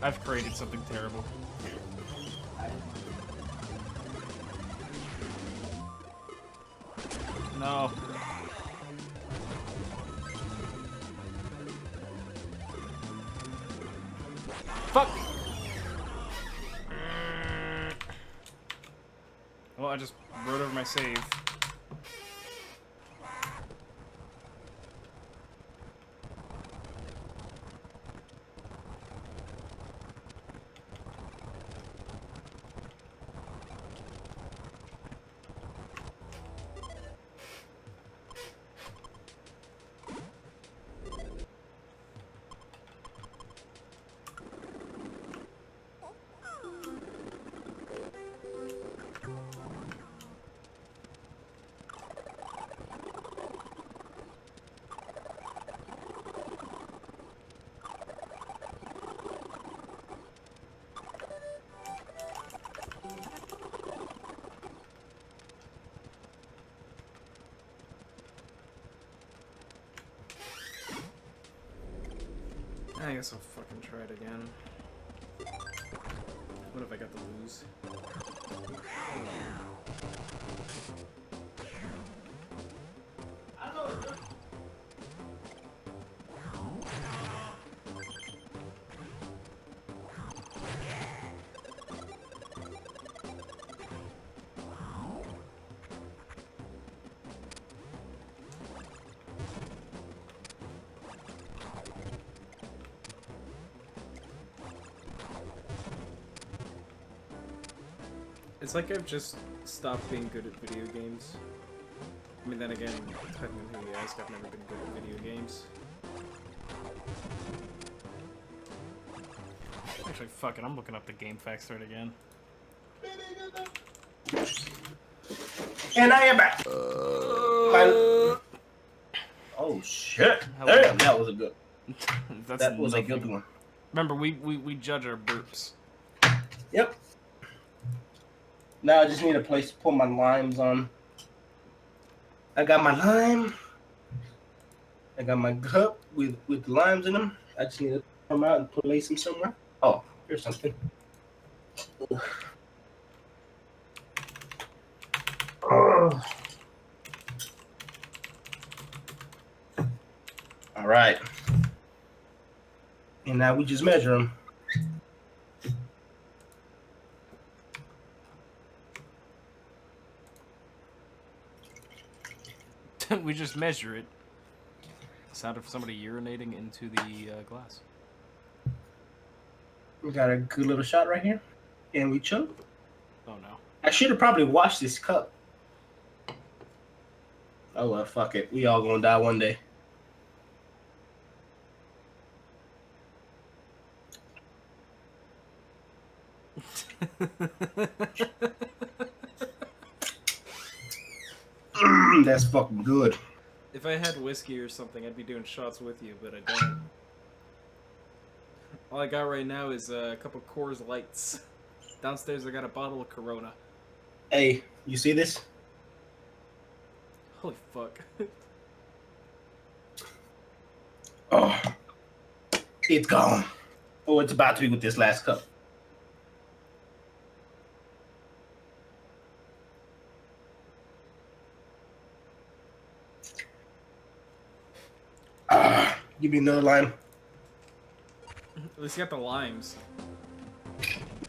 I've created something terrible. No. Fuck! Well, I just wrote over my save. I guess I'll fucking try it again. What have I got to lose? It's like I've just stopped being good at video games. I mean, then again, technically, yes, I've never been good at video games. Actually, fuck it, I'm looking up the game facts thread again. And I am back. Oh shit! Damn, that was a good. That was a good one. Remember, we judge our burps. Yep. Now I just need a place to put my limes on. I got my lime. I got my cup with limes in them. I just need to come out and place them somewhere. Oh, here's something. All right. And now we just measure them. We just measure it. Sound of somebody urinating into the glass. We got a good little shot right here. And we chill. Oh no. I should have probably washed this cup. Oh well, fuck it. We all gonna die one day. That's fucking good. If I had whiskey or something, I'd be doing shots with you, but I don't. All I got right now is a couple Coors Lights. Downstairs, I got a bottle of Corona. Hey, you see this? Holy fuck. Oh, it's gone. Oh, it's about to be with this last cup. Give me another lime. At least you got the limes.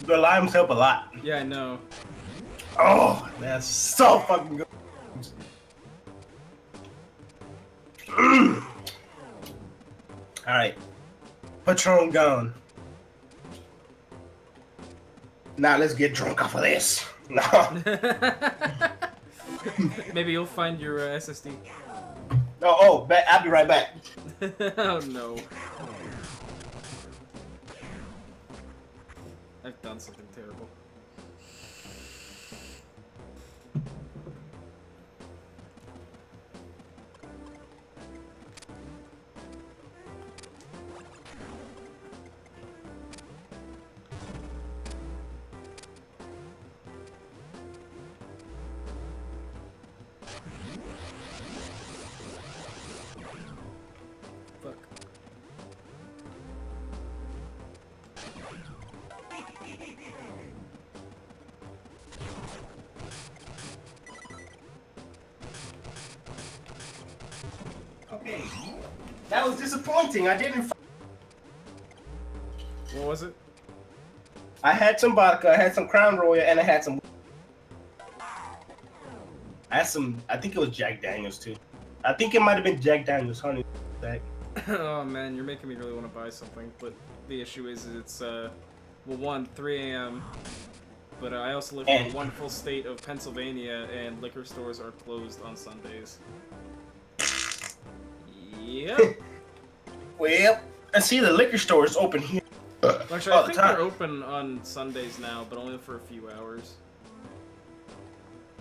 The limes help a lot. Yeah, I know. Oh, that's so fucking good. All right, Patron gone. Now let's get drunk off of this. No. Maybe you'll find your SSD. I'll be right back. Oh no. I've done something terrible. Fuck. Okay, that was disappointing. I didn't. What was it? I had some vodka, I had some Crown Royal, and I had some. I had some. I think it was Jack Daniels too. I think it might have been Jack Daniels honey. Oh man, you're making me really want to buy something, but the issue is it's well, 3 a.m. But I also live in the wonderful state of Pennsylvania, and liquor stores are closed on Sundays. Yep. Well, I see the liquor store is open here. Actually, I think they're open on Sundays now, but only for a few hours.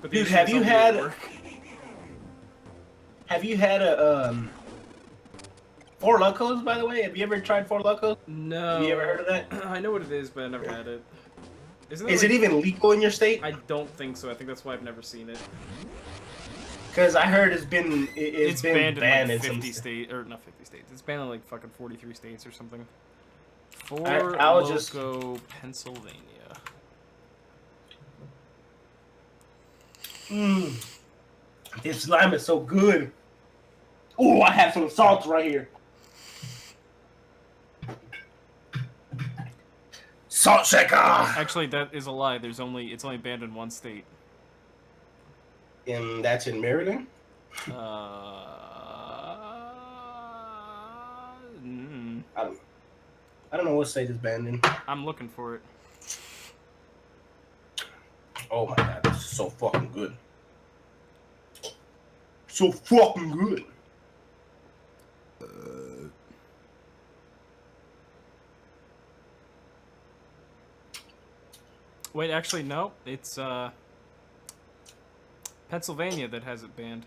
But Dude, have you had a Four Locos, by the way? Have you ever tried Four Locos? No. Have you ever heard of that? I know what it is, but I never had it. Is it even legal in your state? I don't think so. I think that's why I've never seen it. Because I heard it's been banned in in 50 some states, or not 50 states. It's banned in like fucking 43 states or something. I was just Pennsylvania. This slime is so good. Ooh, I have some salt right here. Salt shaker. Actually, that is a lie. It's only banned in one state. And that's in Maryland? I don't know what state is banned in. I'm looking for it. Oh my god, this is so fucking good. So fucking good. Wait, actually, no. It's Pennsylvania that has it banned.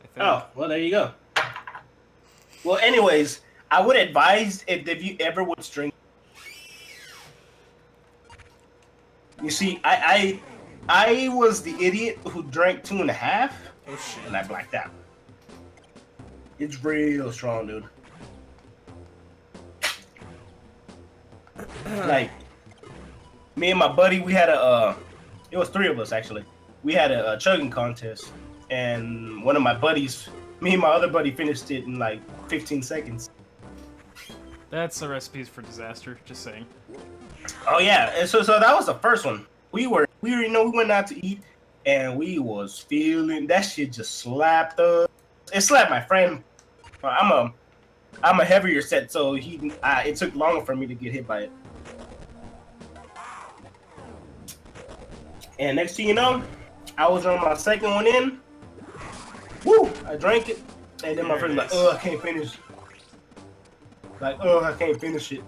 I think. Oh, well, there you go. Well, anyways, I would advise if you ever would drink. You see, I was the idiot who drank 2.5, Oh shit. and I blacked out. It's real strong, dude. Like, me and my buddy, we had it was 3 of us actually. We had a chugging contest, and one of my buddies, me and my other buddy finished it in like 15 seconds. That's the recipes for disaster. Just saying. Oh yeah, and so that was the first one. We went out to eat, and we was feeling that shit. Just slapped us. It slapped my friend. I'm a heavier set, so it took longer for me to get hit by it. And next thing you know, I was on my second one in. Woo! I drank it, and then my friend was like, "Oh, I can't finish." Like, "Oh, I can't finish it."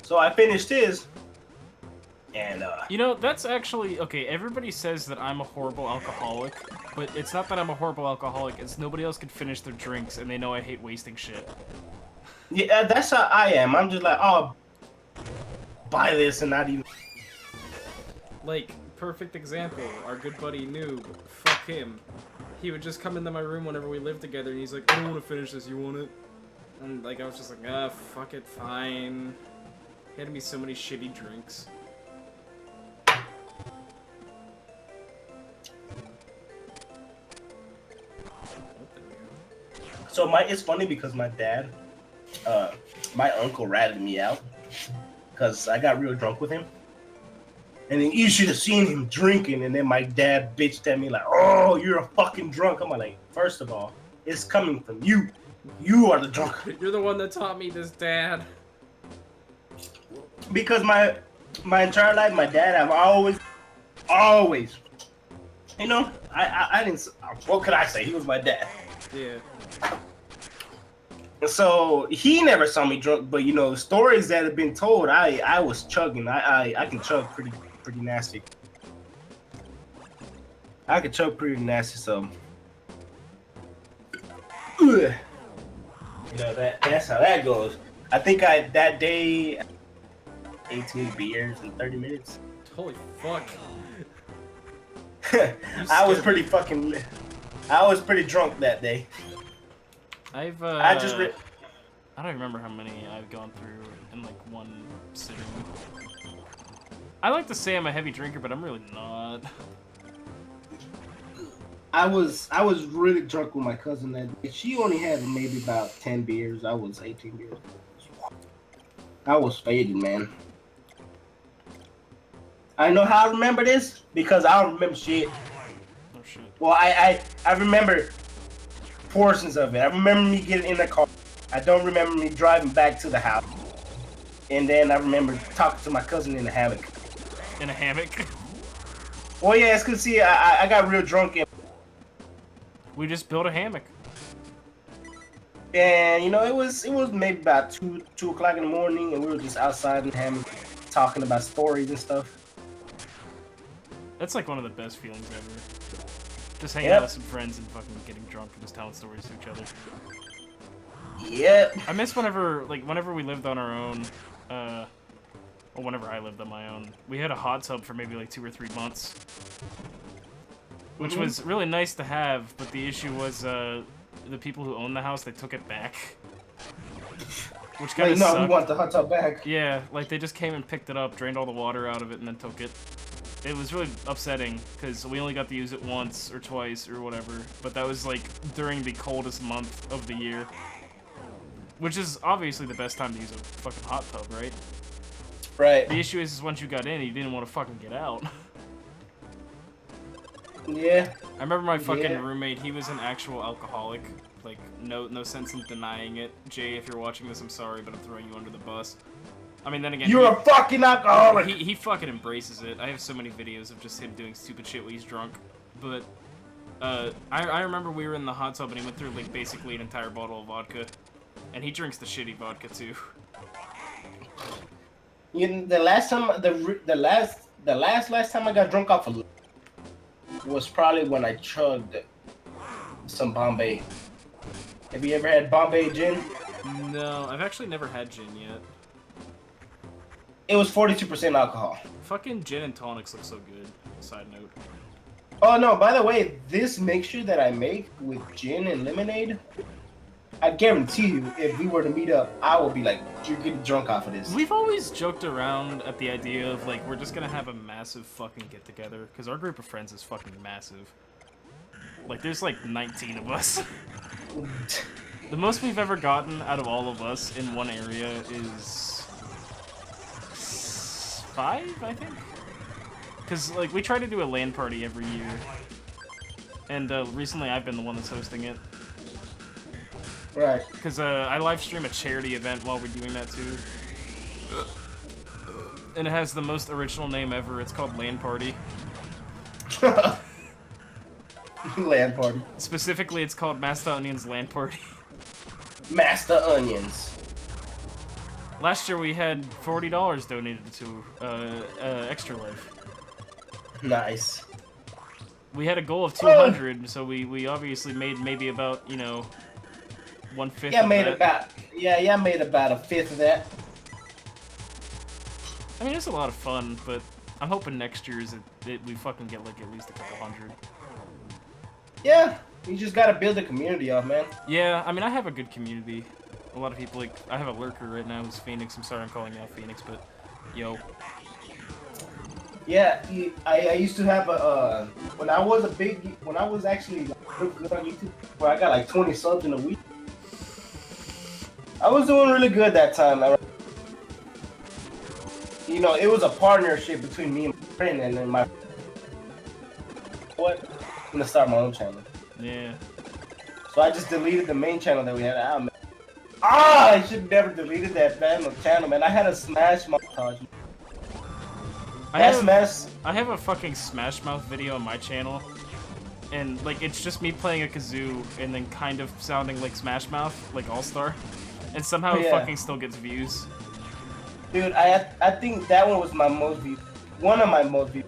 So I finished his, and You know, that's actually okay. Everybody says that I'm a horrible alcoholic, but it's not that I'm a horrible alcoholic. It's nobody else can finish their drinks, and they know I hate wasting shit. yeah, that's how I am. I'm just like, "Oh, buy this," and not even. Like, perfect example. Our good buddy Noob. Fuck him. He would just come into my room whenever we lived together, and he's like, "I don't want to finish this. You want it?" And like, I was just like, "Ah, fuck it, fine." He had me so many shitty drinks. So it's funny because my dad, my uncle ratted me out because I got real drunk with him. And then you should have seen him drinking, and then my dad bitched at me like, "Oh, you're a fucking drunk." I'm like, first of all, it's coming from you. You are the drunk. You're the one that taught me this, Dad. Because my entire life, my dad, I've always, you know, I didn't. What could I say? He was my dad. Yeah. So he never saw me drunk, but you know, stories that have been told, I was chugging. I can chug pretty nasty. I can chug pretty nasty, so you know that's how that goes. I think that day 18 beers in 30 minutes. Holy fuck. I was pretty drunk that day. I don't remember how many I've gone through in like one sitting. I like to say I'm a heavy drinker, but I'm really not. I was really drunk with my cousin that day. She only had maybe about 10 beers. I was 18 beers. I was faded, man. I know how I remember this because I don't remember shit. Oh shit. Well, I remember portions of it. I remember me getting in the car. I don't remember me driving back to the house. And then I remember talking to my cousin in the hammock. In a hammock? Well, yeah, it's because, see, I got real drunk. We just built a hammock. And, you know, it was maybe about 2 o'clock in the morning, and we were just outside in the hammock talking about stories and stuff. That's like one of the best feelings ever. Just hanging out with some friends and fucking getting drunk and just telling stories to each other. Yep. I miss whenever we lived on our own, or whenever I lived on my own, we had a hot tub for maybe like 2 or 3 months. Which was really nice to have, but the issue was, the people who owned the house, they took it back. Which kind of sucked. No, we want the hot tub back. Yeah, like they just came and picked it up, drained all the water out of it, and then took it. It was really upsetting, because we only got to use it once or twice or whatever, but that was like during the coldest month of the year. Which is obviously the best time to use a fucking hot tub, right? Right. The issue is once you got in, you didn't want to fucking get out. Yeah. I remember my fucking roommate, he was an actual alcoholic. Like, no sense in denying it. Jay, if you're watching this, I'm sorry, but I'm throwing you under the bus. I mean, then again, You're a fucking alcoholic! He fucking embraces it. I have so many videos of just him doing stupid shit when he's drunk. But, I remember we were in the hot tub and he went through, like, basically an entire bottle of vodka. And he drinks the shitty vodka, too. You know, the last time I got drunk off of was probably when I chugged some Bombay. Have you ever had Bombay gin? No, I've actually never had gin yet. It was 42% alcohol. Fucking gin and tonics look so good. Side note. Oh no, by the way, this mixture that I make with gin and lemonade, I guarantee you, if we were to meet up, I would be like, you're getting drunk off of this. We've always joked around at the idea of, like, we're just gonna have a massive fucking get-together, because our group of friends is fucking massive. Like, there's, like, 19 of us. The most we've ever gotten out of all of us in one area is 5, I think? Because, like, we try to do a LAN party every year. And, recently I've been the one that's hosting it. Right. Because, I live stream a charity event while we're doing that, too. And it has the most original name ever. It's called Land Party. Land party. Specifically, it's called Mastaonion's Land Party. Mastaonions. Last year we had $40 donated to Extra Life. Nice. We had a goal of 200, so we obviously made maybe about, you know, 1/5 Yeah, of made that. about I made about 1/5 of that. I mean, it's a lot of fun, but I'm hoping next year's we fucking get like at least a couple hundred. Yeah, you just gotta build a community up, man. Yeah, I mean, I have a good community. A lot of people, like, I have a lurker right now who's Phoenix. I'm sorry I'm calling you out Phoenix, but, yo. Yeah, I used to have a, when I was actually like, good on YouTube, where I got like 20 subs in a week. I was doing really good that time. You know, it was a partnership between me and my friend, and then I'm gonna start my own channel. Yeah. So I just deleted the main channel that we had. I should never deleted that channel, man. I had a Smash montage. I have a fucking Smash Mouth video on my channel, and like it's just me playing a kazoo and then kind of sounding like Smash Mouth, like All Star, and somehow it fucking still gets views. Dude, I think that one was my most viewed. One of my most viewed.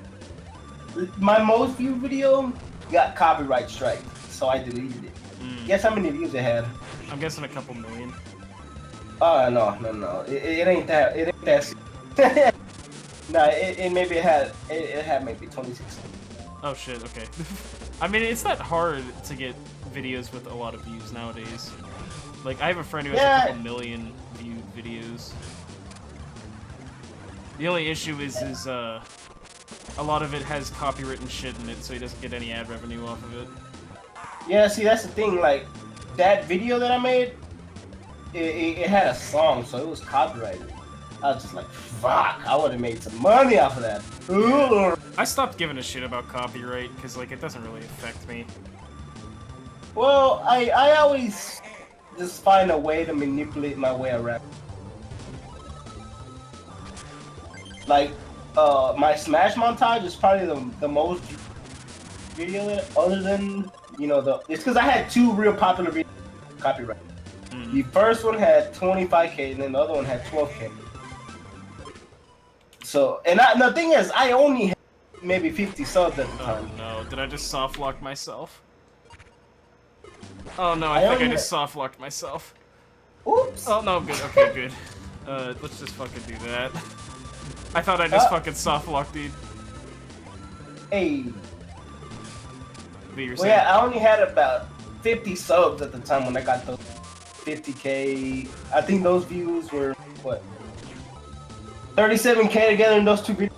My most viewed video got copyright strike, so I deleted it. Guess how many views it had? I'm guessing a couple million. Oh no. It ain't that. It ain't that. No, it maybe had maybe 26. Oh shit. Okay. I mean, it's not hard to get videos with a lot of views nowadays. Like, I have a friend who has a couple million viewed videos. The only issue is a lot of it has copywritten shit in it, so he doesn't get any ad revenue off of it. Yeah, see, that's the thing. Like, that video that I made, it had a song, so it was copyrighted. I was just like, fuck, I would have made some money off of that. Yeah. I stopped giving a shit about copyright, because, like, it doesn't really affect me. Well, I always just find a way to manipulate my way around. Like, my Smash montage is probably the most video in it, other than, you know, it's because I had two real popular videos copyright. The first one had 25K, and then the other one had 12K. So, and the thing is, I only had maybe 50 subs at the time. Oh no, did I just soft lock myself? Oh no, I think I just soft locked myself. Oops. Oh no, good, okay, good. Let's just fucking do that. I thought I just fucking soft locked, dude. Hey. Well, yeah, I only had about 50 subs at the time when I got those 50K. I think those views were, what? 37K together in those two videos.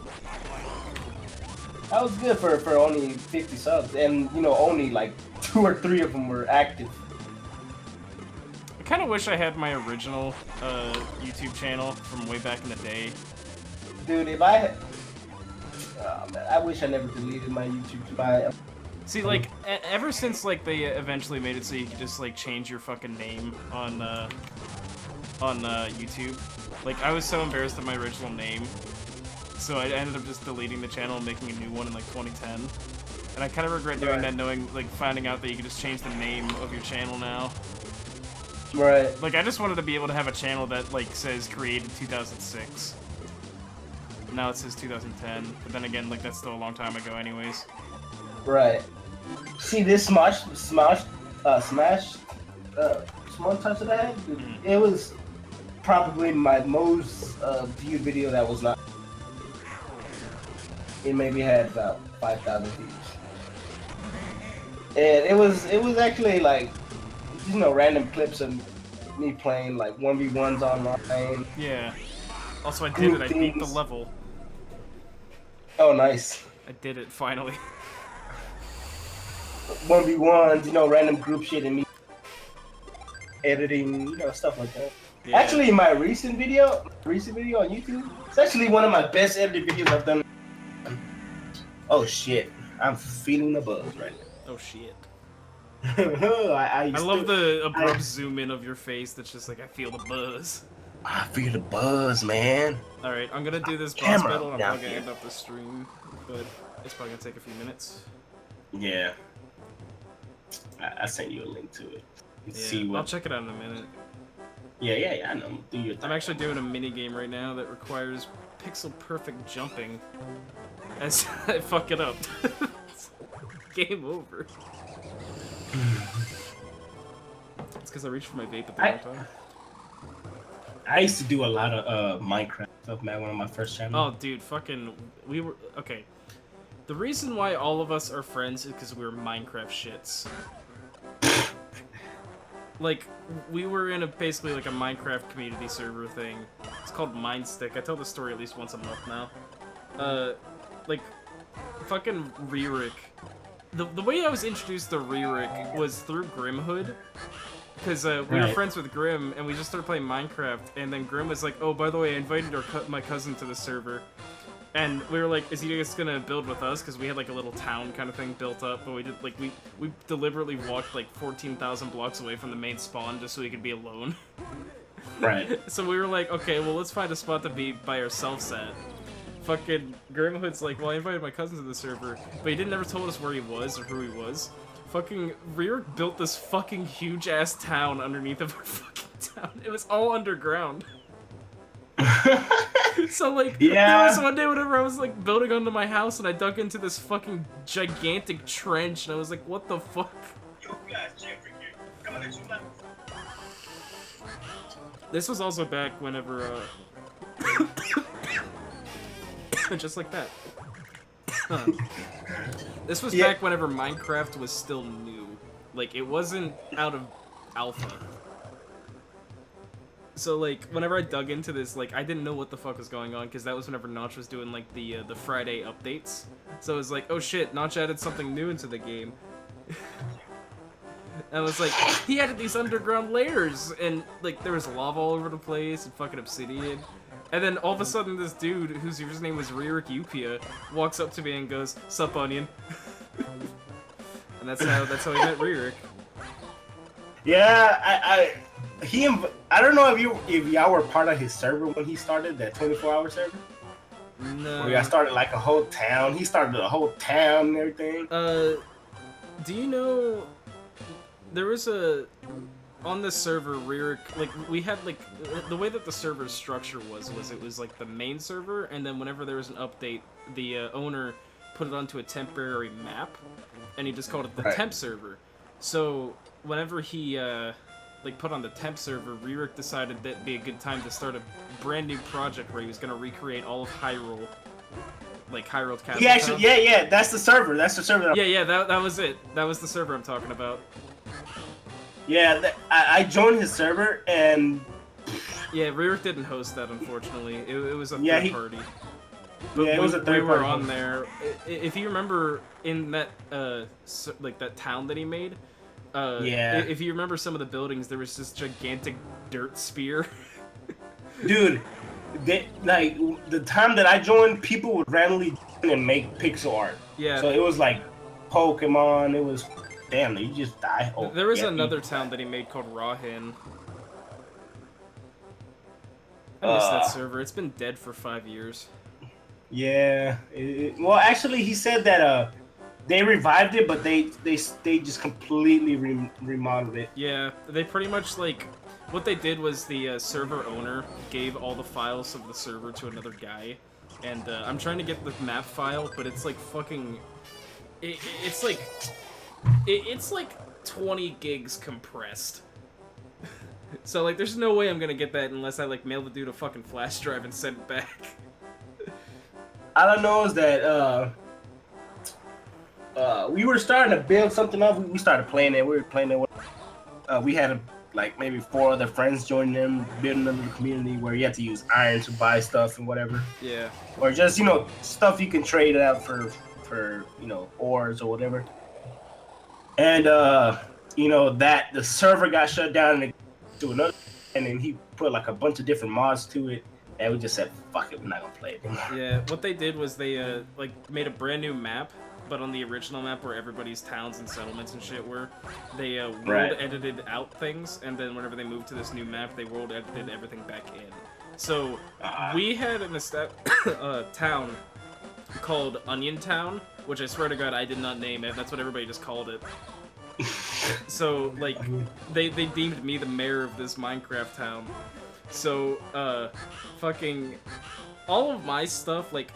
That was good for only 50 subs, and you know, only like 2 or 3 of them were active. I kind of wish I had my original YouTube channel from way back in the day. Dude, if I had... Oh, man, I wish I never deleted my YouTube channel. See, like, ever since, like, they eventually made it so you could just, like, change your fucking name on YouTube, like, I was so embarrassed of my original name, so I ended up just deleting the channel and making a new one in, like, 2010. And I kind of regret doing that, knowing, like, finding out that you could just change the name of your channel now. Right. Like, I just wanted to be able to have a channel that, like, says created 2006. Now it says 2010, but then again, like, that's still a long time ago anyways. Right. See, this Smash montage that I had, dude, it was probably my most viewed video that was not. It maybe had about 5,000 views. And it was actually like, you know, random clips of me playing like 1v1s online. Yeah. Also, I did it. I beat the level. Oh, nice. I did it, finally. 1v1s, you know, random group shit and me editing, you know, stuff like that. Yeah. Actually, my recent video on YouTube, it's actually one of my best edited videos I've done. Oh shit, I'm feeling the buzz right now. Oh shit. I love the abrupt zoom in of your face that's just like, I feel the buzz. I feel the buzz, man. All right, I'm gonna do this boss Camera battle, and I'm down probably gonna here. end up the stream, but it's probably gonna take a few minutes. Yeah. I sent you a link to it. Yeah, See I'll what. check it out in a minute. Yeah. I know. Do your I'm thing. actually doing a mini game right now that requires pixel perfect jumping. As I fuck it up, game over. It's because I reached for my vape at the wrong time. I used to do a lot of Minecraft stuff, man. One of my first channels. Oh, dude, we were okay. The reason why all of us are friends is because we were Minecraft shits. Like, we were in basically like a Minecraft community server thing. It's called Mindstick. I tell the story at least once a month now. Like, fucking Ririk. The way I was introduced to Ririk was through Grimhood. Because we were friends with Grim, and we just started playing Minecraft, and then Grim was like, oh, by the way, I invited my cousin to the server. And we were like, is he just gonna build with us? Because we had like a little town kind of thing built up, but we did like, we deliberately walked like 14,000 blocks away from the main spawn just so we could be alone. Right. So we were like, okay, well, let's find a spot to be by ourselves at. Fucking Grimhood's like, well, I invited my cousin to the server, but he didn't ever told us where he was or who he was. Fucking Ririk built this fucking huge ass town underneath of our fucking town. It was all underground. So like, there was one day whenever I was like building onto my house and I dug into this fucking gigantic trench and I was like, what the fuck? This was also back whenever just like that. This was back whenever Minecraft was still new. Like, it wasn't out of alpha. So, like, whenever I dug into this, like, I didn't know what the fuck was going on, because that was whenever Notch was doing, like, the Friday updates. So it was like, oh shit, Notch added something new into the game. And I was like, he added these underground layers, and, like, there was lava all over the place, and fucking obsidian. And then all of a sudden, this dude, whose username was Ririk Upia, walks up to me and goes, "Sup, Onion?" And that's how he met Ririk. Yeah, I don't know if y'all were part of his server when he started that 24-hour server. No. Where y'all started like a whole town. He started a whole town and everything. Do you know there was on this server, Ririk, like, we had, like, the way that the server's structure was it was, like, the main server, and then whenever there was an update, the owner put it onto a temporary map, and he just called it the temp server. So, whenever he, like, put on the temp server, Ririk decided that'd be a good time to start a brand new project where he was gonna recreate all of Hyrule, like, Hyrule Castle. He actually, yeah, that's the server. That's the server. Yeah, that was it. That was the server I'm talking about. Yeah, I joined his server, and yeah, Ririk didn't host that, unfortunately. It was a third party. But it was a third we were party. on there. If you remember in that like that town that he made, if you remember some of the buildings, there was this gigantic dirt spear. Dude, like the time that I joined, people would randomly join and make pixel art. Yeah. So it was like Pokemon. It was. Damn, you just die. Oh, there was another town that he made called Rahin. I miss that server. It's been dead for 5 years. Yeah. Well, actually, he said that they revived it, but they just completely remodeled it. Yeah, they pretty much like what they did was the server owner gave all the files of the server to another guy, and I'm trying to get the map file, but it's like fucking. It's like. It's like 20 gigs compressed. So, like, there's no way I'm gonna get that unless I, like, mail the dude a fucking flash drive and send it back. All I know is that, we were starting to build something up. We started playing it. We were playing it. We had, like, maybe 4 other friends joining them, building another community where you have to use iron to buy stuff and whatever. Yeah. Or just, you know, stuff you can trade out for you know, ores or whatever. And, you know, that the server got shut down and to another, and then he put like a bunch of different mods to it, and we just said, fuck it, we're not gonna play it anymore. Yeah, what they did was they, like, made a brand new map, but on the original map where everybody's towns and settlements and shit were, they world Right. edited out things, and then whenever they moved to this new map, they world edited everything back in. So we had an town called Onion Town, which I swear to God I did not name it. That's what everybody just called it. So like they deemed me the mayor of this Minecraft town. So fucking all of my stuff, like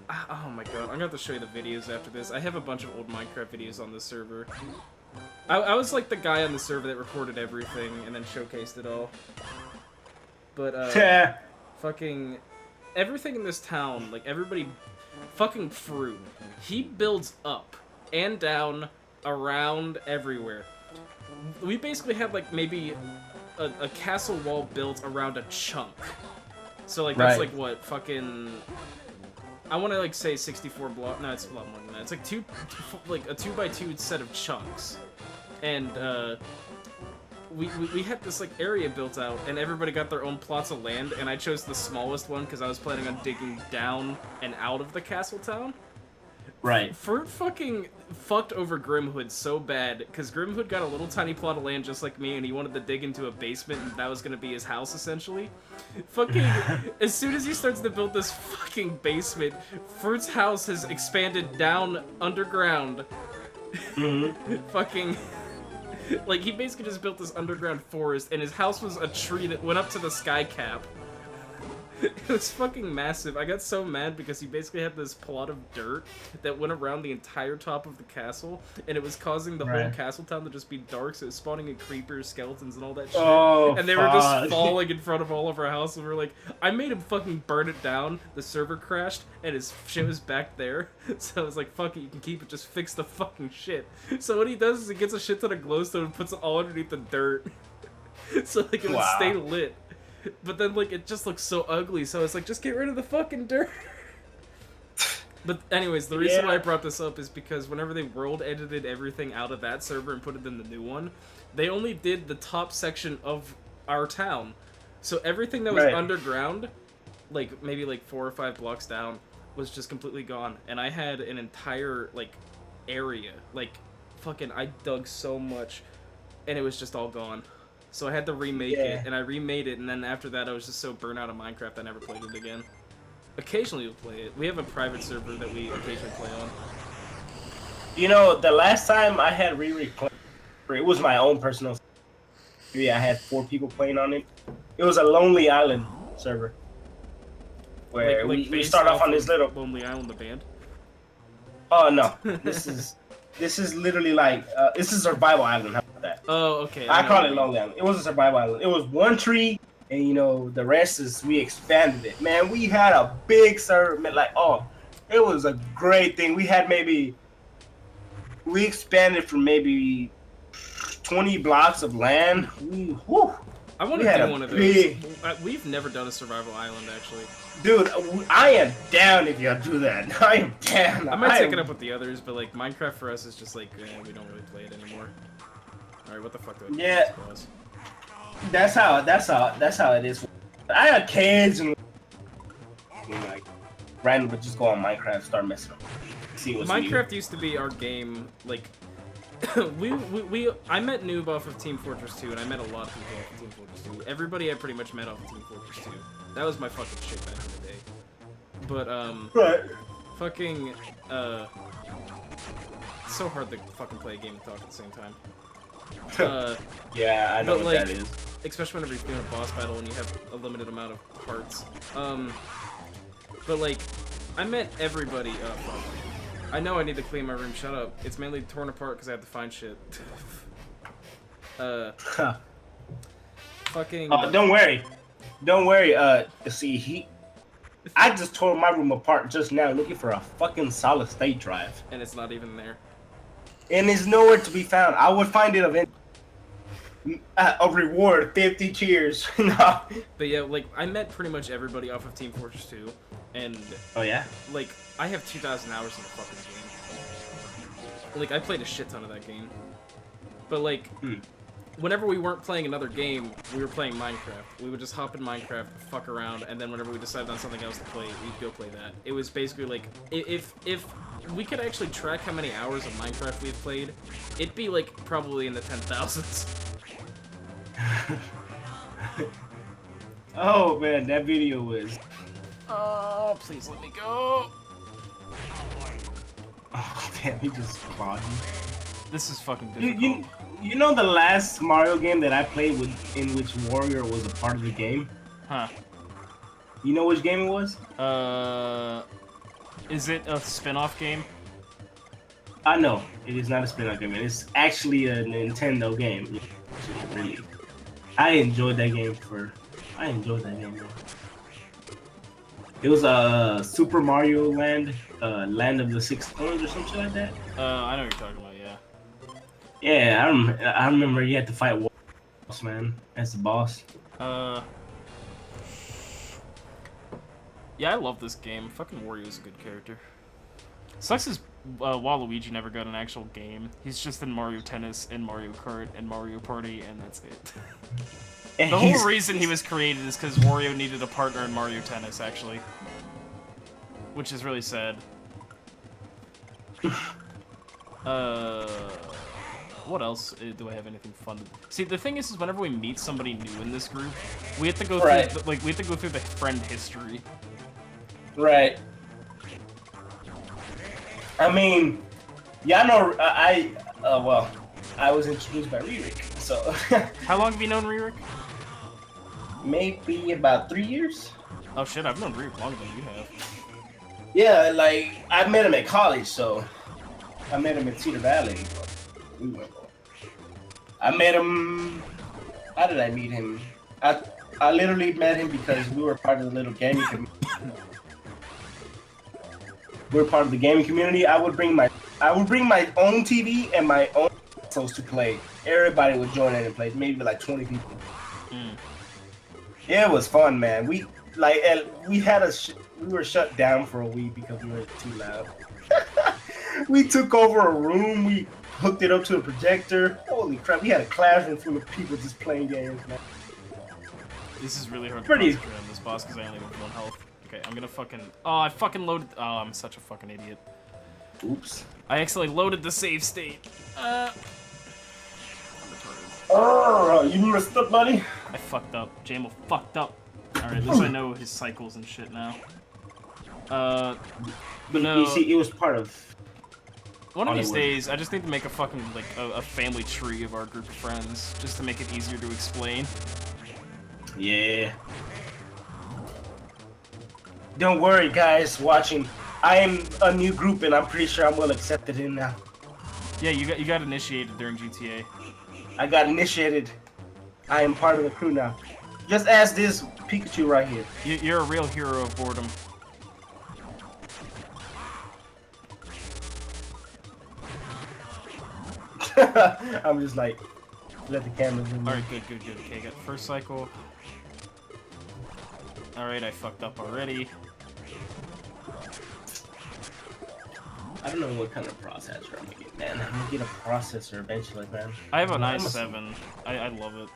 oh my God, I'm gonna have to show you the videos after this. I have a bunch of old Minecraft videos on this server. I was like the guy on the server that recorded everything and then showcased it all. But fucking everything in this town, like everybody, fucking Fruit, he builds up and down, around, everywhere. We basically had like maybe a castle wall built around a chunk. So like that's Right. like what fucking, I want to like say 64 block. No, it's a lot more than that. It's like like a 2x2 set of chunks, and we had this like area built out, and everybody got their own plots of land, and I chose the smallest one because I was planning on digging down and out of the castle town. Right. Fruit fucking fucked over Grimhood so bad, because Grimhood got a little tiny plot of land just like me, and he wanted to dig into a basement, and that was gonna be his house, essentially. Fucking, as soon as he starts to build this fucking basement, Fruit's house has expanded down underground. Fucking, like, he basically just built this underground forest, and his house was a tree that went up to the sky cap. It was fucking massive. I got so mad because he basically had this plot of dirt that went around the entire top of the castle, and it was causing the whole castle town to just be dark, so it was spawning in creepers, skeletons, and all that shit. Oh, and they were just falling in front of all of our houses, and we were like, I made him fucking burn it down, the server crashed, and his shit was back there. So I was like, fuck it, you can keep it, just fix the fucking shit. So what he does is he gets a shit ton of glowstone and puts it all underneath the dirt. So like it would stay lit. But then, like, it just looks so ugly, so I was like, just get rid of the fucking dirt. But anyways, the reason why I brought this up is because whenever they world edited everything out of that server and put it in the new one, they only did the top section of our town. So everything that was underground, like, maybe like 4 or 5 blocks down, was just completely gone. And I had an entire, like, area. Like, fucking, I dug so much, and it was just all gone. So I had to remake it, and I remade it, and then after that I was just so burnt out of Minecraft I never played it again. Occasionally we'll play it. We have a private server that we occasionally play on. You know, the last time I had play, it was my own personal. I had 4 people playing on it. It was a Lonely Island server. Where we start off on this little Lonely Island, the band. Oh no, this is literally like this is Survival Island. How about that? Oh, okay. I call it Lonely Island. It was a Survival Island. It was one tree, and you know the rest is we expanded it. Man, we had a big server. Like it was a great thing. We had we expanded from maybe 20 blocks of land. I want to do one of those. We've never done a Survival Island, actually. Dude, I am down if y'all do that. I am down. I might take it up with the others, but like Minecraft for us is just like we don't really play it anymore. All right, what the fuck do I do? Yeah, that's how it is. I had kids and like random would just go on Minecraft and start messing up. See what's Minecraft new. used to be our game. Like I met Noob off of Team Fortress 2, and I met a lot of people off of Team Fortress 2. Everybody I pretty much met off of Team Fortress 2. That was my fucking shit back in the day. But fucking it's so hard to fucking play a game and talk at the same time. Yeah, I know what that is. Especially whenever you're doing a boss battle and you have a limited amount of hearts. But like, I met everybody. I know I need to clean my room. Shut up. It's mainly torn apart because I have to find shit. Fucking. Don't worry. See, I just tore my room apart just now looking for a fucking solid state drive. And it's not even there. And it's nowhere to be found. I would find it eventually. A reward, 50 cheers. No. But yeah, like, I met pretty much everybody off of Team Fortress 2. And. Oh, yeah? Like, I have 2,000 hours in the fucking game. Like, I played a shit ton of that game. But, like, whenever we weren't playing another game, we were playing Minecraft. We would just hop in Minecraft, fuck around, and then whenever we decided on something else to play, we'd go play that. It was basically like, if we could actually track how many hours of Minecraft we've played, it'd be like probably in the 10,000s. Oh man, that video was. Oh, please let me go. Oh damn, he just clawed me. This is fucking difficult. You know the last Mario game that I played with, in which Warrior was a part of the game? Huh. You know which game it was? Is it a spin-off game? I know it is not a spin-off game. It's actually a Nintendo game. Really, I enjoyed that game. Man. It was Super Mario Land, Land of the Six Colors or something like that. I know what you're talking about. Yeah. Yeah, I remember you had to fight boss man as the boss. Yeah, I love this game. Fucking Wario's a good character. Sucks is Waluigi never got an actual game. He's just in Mario Tennis and Mario Kart and Mario Party, and that's it. And The whole reason he was created is because Wario needed a partner in Mario Tennis, actually. Which is really sad. What else do I have anything fun to... See, the thing is whenever we meet somebody new in this group, we have to go Right. through, we have to go through the friend history. Right. I mean, yeah, I know. Well, I was introduced by Ririk, so How long have you known Ririk? maybe about 3 years. Oh shit, I've known Ririk longer than you have. Yeah, like I met him at college, so I met him in Cedar Valley. I met him. How did I meet him? I literally met him because we were part of the little gaming community. We're part of the gaming community. I would bring my own TV and my own consoles to play. Everybody would join in and play. Maybe like 20 people. Yeah, it was fun, man. We were shut down for a week because we were too loud. We took over a room. We hooked it up to a projector. Holy crap! We had a classroom full of people just playing games, man. This is really hard to Pretty- concentrate on this boss because I only have 1 health. Okay, I'm gonna fucking... Oh, I fucking loaded... Oh, I'm such a fucking idiot. Oops. I accidentally loaded the save state. I'm retarded. Oh, you messed up, buddy. I fucked up. Jamel fucked up. Alright, at least I know his cycles and shit now. But no. you see, it was part of. One of these Hollywood. days, I just need to make a fucking, like, a family tree of our group of friends, just to make it easier to explain. Yeah. Don't worry, guys. Watching, I am a new group, and I'm pretty sure I'm well accepted in now. Yeah, you got initiated during GTA. I got initiated. I am part of the crew now. Just ask this Pikachu right here. You're a real hero of boredom. I'm just like, let the cameras in. Alright, good. Okay, got first cycle. Alright, I fucked up already. I don't know what kind of processor I'm gonna get, man. I'm gonna get a processor eventually, man. I have an i7. I love it.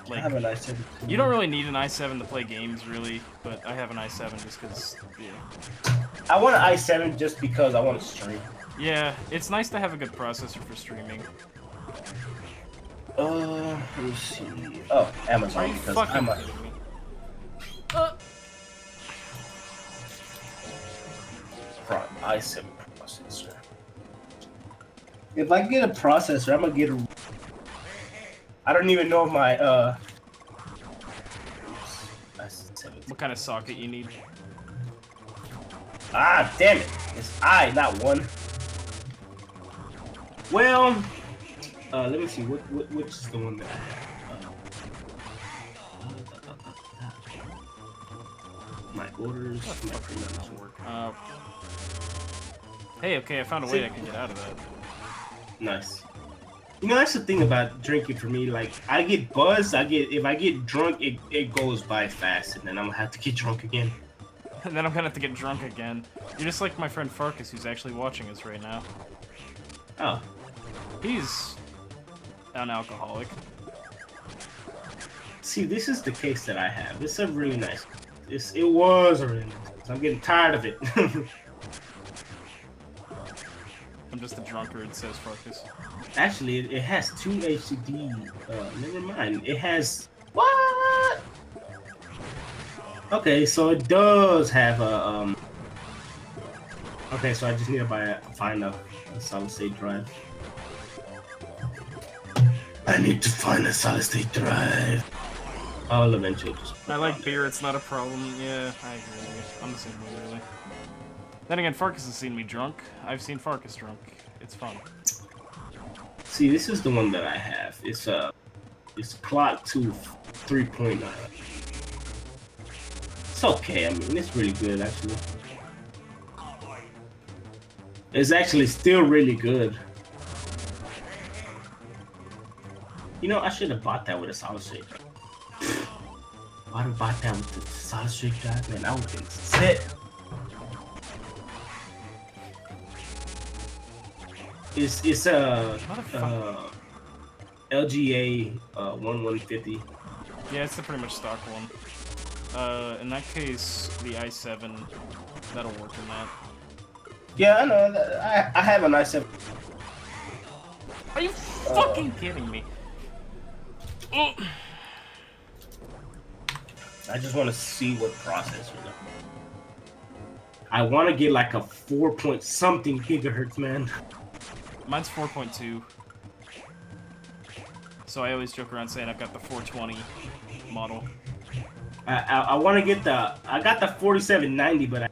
I Like, have an i7. you don't really need an i7 to play games, really, but I have an i7 just because, yeah. I want an i7 just because I want to stream. Yeah, it's nice to have a good processor for streaming. Let me see. Oh, Are Amazon you because fucking I'm a. kidding me? i7 processor. If I get a processor, I'm gonna get a. I don't even know if my i7. What kind of socket you need? Ah, damn it! It's I, not one. Well, let me see. Which is the one that I have? My orders. My pre-orders. Hey, okay, I found a way I can get out of that. Nice. You know, that's the thing about drinking for me. Like, I get buzzed. If I get drunk, it goes by fast, and then I'm gonna have to get drunk again. And then I'm gonna have to get drunk again. You're just like my friend Farkas, who's actually watching us right now. Oh, He's... an alcoholic. See, this is the case that I have. It's a really nice. It was a really nice. I'm getting tired of it. I'm just a drunkard, says Farkas. Actually, it has 2 HCD. Never mind. It has what? Okay, so it does have a Okay, so I just need to find a solid state drive. I need to find a solid state drive. I'll eventually just. I like beer, it's not a problem. Yeah, I agree. I'm the same way, really. Then again, Farkas has seen me drunk. I've seen Farkas drunk. It's fun. See, this is the one that I have. It's clock to 3.9. It's okay. I mean, it's really good actually. It's actually still really good. You know, I should have bought that with a solid state. Why would I bought that with the solid state drive? Man, I would have been set. It's a LGA 1150. Yeah, it's the pretty much stock one. In that case, the i7, that'll work in that. Yeah, I know. I have an i7. Are you fucking kidding me? Oh. I just want to see what processor. I want to get like a 4 point something gigahertz, man. Mine's 4.2. So I always joke around saying I've got the 420 model. I want to get I got the 4790, but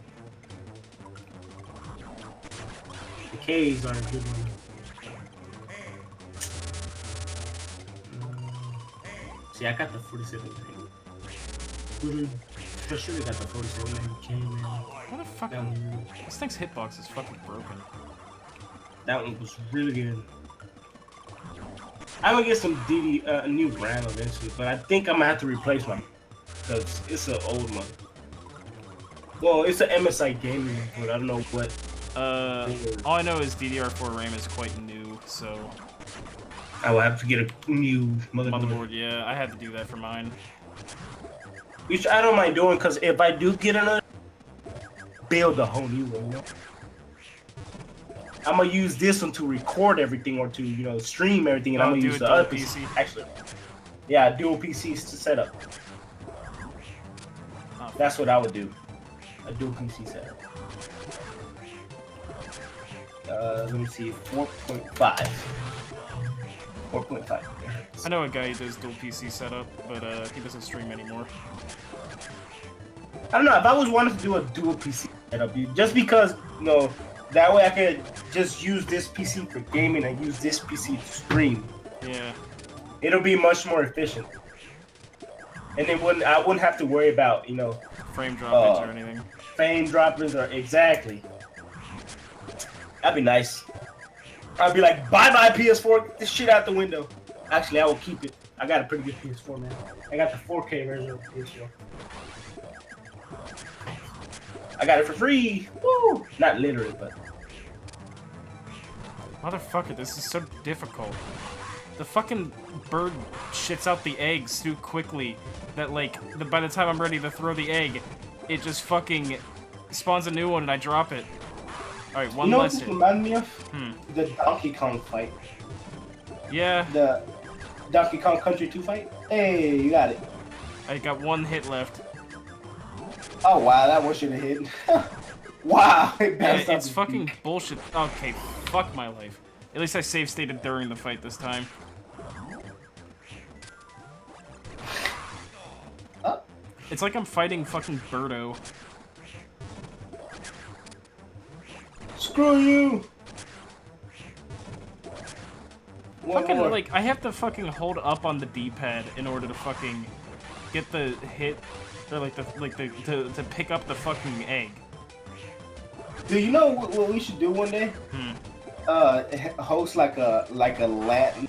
the K's are a good one. See, I got the 4790. I should have got the 4790K, man. What the fuck? This thing's hitbox is fucking broken. That one was really good. I'm gonna get some new RAM eventually, but I think I'm gonna have to replace one because it's an old one. Well, it's an MSI gaming, but I don't know what. All I know is DDR4 RAM is quite new, so I will have to get a new motherboard. Yeah, I had to do that for mine. Which I don't mind doing, because if I do get another, build a whole new one, you know? I'm gonna use this one to record everything or to, you know, stream everything, and I'm gonna use the other PC. Actually, yeah, dual PCs to set up. That's what I would do. A dual PC setup. Let me see, 4.5. 4.5. I know a guy who does dual PC setup, but he doesn't stream anymore. I don't know, if I was wanting to do a dual PC setup, just because, you know, that way I could just use this PC for gaming and use this PC to stream. Yeah. It'll be much more efficient. And I wouldn't have to worry about, you know, frame droppage or anything. Frame droppage or exactly. That'd be nice. I'd be like, bye-bye PS4, get this shit out the window. Actually, I will keep it. I got a pretty good PS4, man. I got the 4K version of the PS4. I got it for free. Woo! Not literally, but. Motherfucker, this is so difficult. The fucking bird shits out the eggs too quickly that, like, by the time I'm ready to throw the egg, it just fucking spawns a new one and I drop it. Alright, one less hit. You know what this reminds me of? The Donkey Kong fight. Yeah. The Donkey Kong Country 2 fight. Hey, you got it. I got one hit left. Oh wow, that one should have hit. Wow, it's fucking bullshit. Okay, fuck my life. At least I save stated during the fight this time. It's like I'm fighting fucking Birdo. Screw you! Fucking, like, I have to fucking hold up on the D-pad in order to fucking get the hit, or like to pick up the fucking egg. Do you know what we should do one day? Host like a Latin,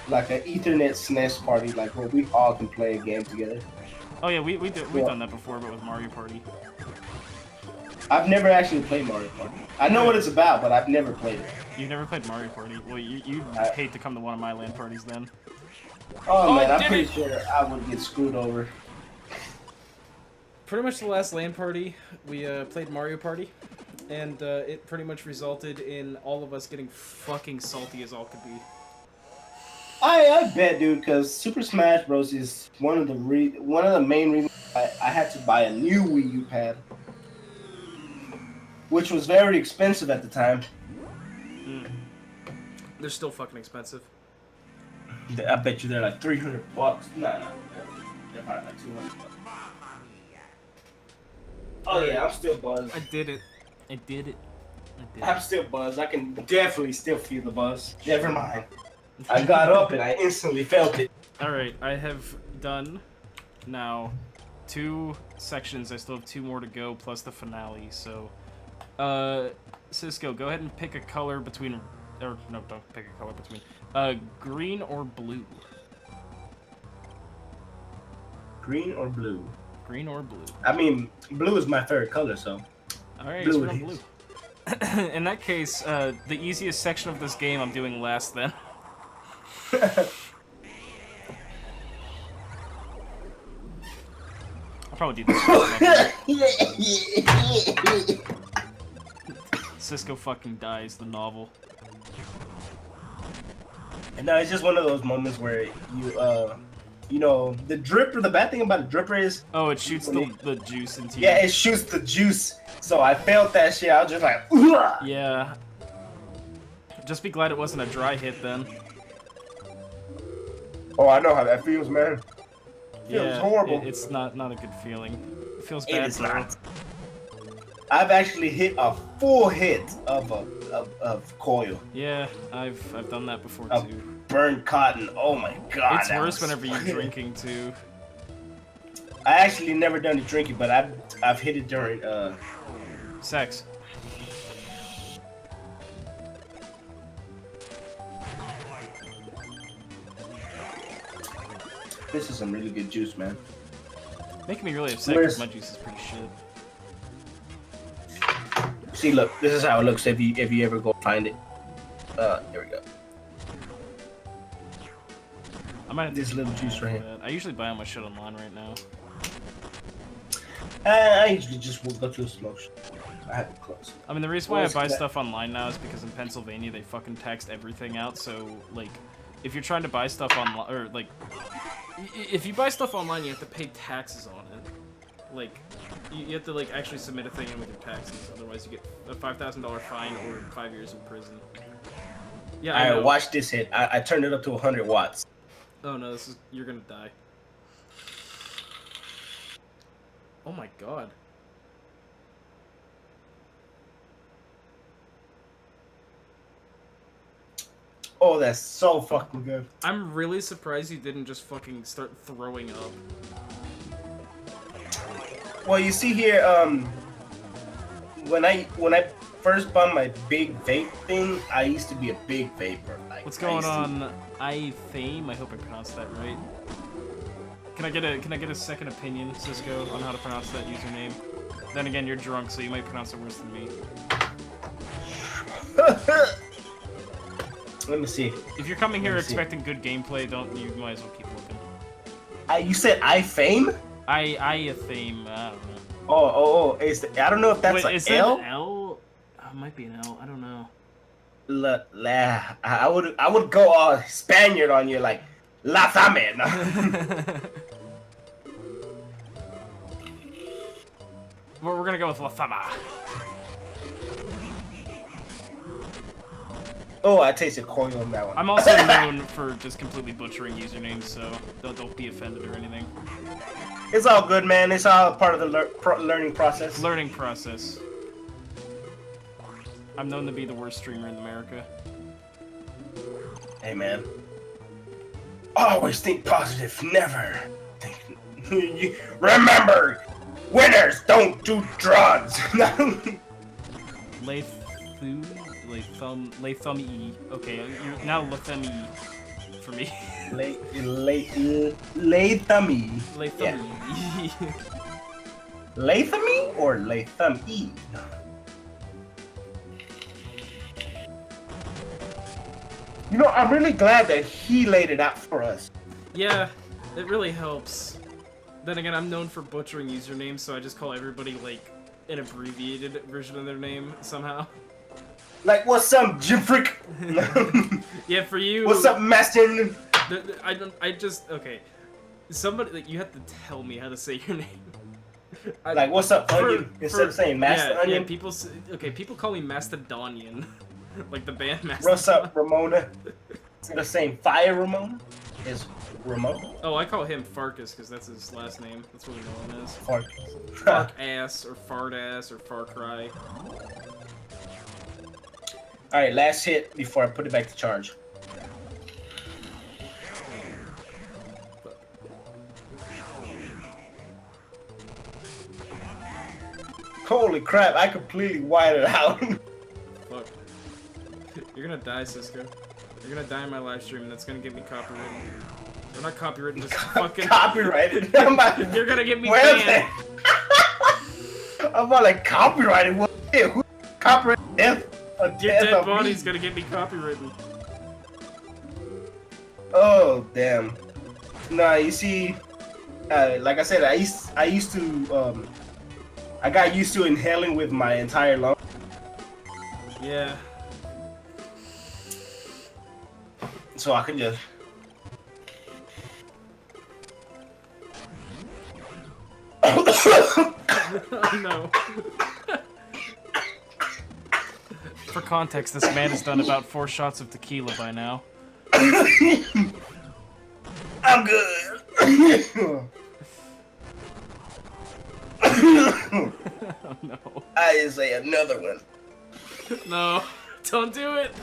like an Ethernet SNES party, like where we all can play a game together. Oh yeah, we've done that before, but with Mario Party. I've never actually played Mario Party. I know what it's about, but I've never played it. You've never played Mario Party? Well, you hate to come to one of my LAN parties then. Oh, man, I I'm did pretty it! sure I would get screwed over. Pretty much the last LAN party, we played Mario Party, and it pretty much resulted in all of us getting fucking salty as all could be. I bet, dude, because Super Smash Bros. Is one of the main reasons I had to buy a new Wii U pad, which was very expensive at the time. They're still fucking expensive. I bet you they're like $300. Nah, they're probably like $200. Oh yeah, I'm still buzzed. I did it. I did it. I'm still buzzed. I can definitely still feel the buzz. Never mind. I got up and I instantly felt it. Alright, I have done now 2 sections. I still have 2 more to go, plus the finale, so... Cisco, go ahead and pick a color between... Or, no, don't pick a color between. Green or blue? Green or blue? Green or blue? I mean, blue is my favorite color, so... Alright, Blue we're on it blue. In that case, the easiest section of this game I'm doing last then. I'll probably do this. Cisco fucking dies, the novel. And no, it's just one of those moments where you know, the dripper, the bad thing about a dripper is... Oh, it shoots the juice into you. Yeah, it shoots the juice. So I felt that shit. I was just like, "Ugh!" Yeah. Just be glad it wasn't a dry hit then. Oh, I know how that feels, man. Feels horrible. It's not a good feeling. It feels It bad. is not. I've actually hit a full hit of coil. Yeah, I've done that before Of too. Burned cotton. Oh my god. It's that worse was- whenever you're drinking too. I actually never done it drinking, but I've hit it during Sex. This is some really good juice, man. Making me really upset Where's- because my juice is pretty shit. See, look, this is how it looks if you ever go find it. There we go. I might have This to little juice right here. I usually buy all my shit online right now. I usually just will go to a smoke shop. I have it close. I mean, the reason why I Where's buy that- stuff online now is because in Pennsylvania they fucking taxed everything out. So like, if you're trying to buy stuff online, or like, if you buy stuff online, you have to pay taxes on it. Like, you have to like actually submit a thing in with your taxes. Otherwise, you get a $5,000 fine or 5 years in prison. Yeah, I I know. watched this hit. I turned it up to 100 watts. Oh no, you're gonna die. Oh my god. Oh, that's so fucking good. I'm really surprised you didn't just fucking start throwing up. Well, you see here, when I first bought my big vape thing, I used to be a big vapor. Like, What's I going used to- on? iFame? I hope I pronounced that right. Can I get a second opinion, Cisco, on how to pronounce that username? Then again, you're drunk, so you might pronounce it worse than me. Let me see. If you're coming here Let me see. expecting good gameplay, you might as well keep looking. You said iFame? iFame, I don't know. Oh, I don't know if that's Wait, like is that L. an L? Oh, it might be an L. I don't know. I would go all Spaniard on you, like La Fame. We're gonna go with La Fama. Oh, I tasted coil on that one. I'm also known for just completely butchering usernames, so don't be offended or anything. It's all good, man. It's all part of the learning process. Learning process. I'm known to be the worst streamer in America. Hey, man. Always think positive. Never think. Remember, winners don't do drugs. Lathum-E. Okay, you're now Lathum-E for me. Lay tummy. Lathum-E. Lathamy or Latham-E? You know, I'm really glad that he laid it out for us. Yeah, it really helps. Then again, I'm known for butchering usernames, so I just call everybody, like, an abbreviated version of their name, somehow. Like, what's up, Jimfrick? Yeah, for you... What's up, Mastaonion? Okay. Somebody, like, you have to tell me how to say your name. Like, what's up, Onion? Instead of saying Mastaonion? Yeah, people call me Mastaonion. Like the band Mastaonion. What's up, Ramona? Instead of saying Fire Ramona, is Ramona. Oh, I call him Farkas, because that's his last name. That's what we know him as. Farkas. Fark ass, or fart ass, or far cry. Alright, last hit before I put it back to charge. Holy crap, I completely whited it out. Fuck. You're gonna die, Cisco. You're gonna die in my live stream, and that's gonna get me copyrighted. Or not copyrighted, just fucking... Copyrighted? You're gonna get me banned. I'm about like copyrighted. What? Who copyrighted death? Your dead body's gonna get me copyrighted. Oh damn. Nah, you see, like I said, I used to I got used to inhaling with my entire lung. Yeah. So I can just. Oh no. For context, this man has done about 4 shots of tequila by now. I'm good. Oh no. I didn't say another one. No, don't do it.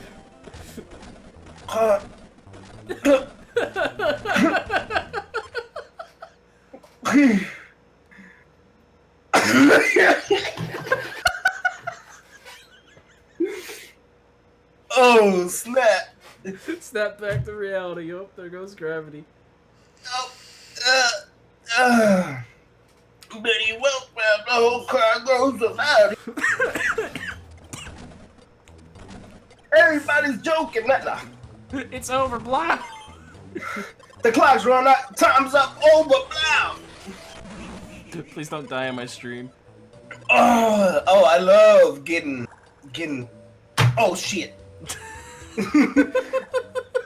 Oh snap! Snap back to reality. Oh, there goes gravity. Betty Welch, the whole car goes about. Everybody's joking. Nah. It's over, blah. The clock's run out. Time's up. Over, blah. Please don't die on my stream. Oh, I love getting. Oh shit.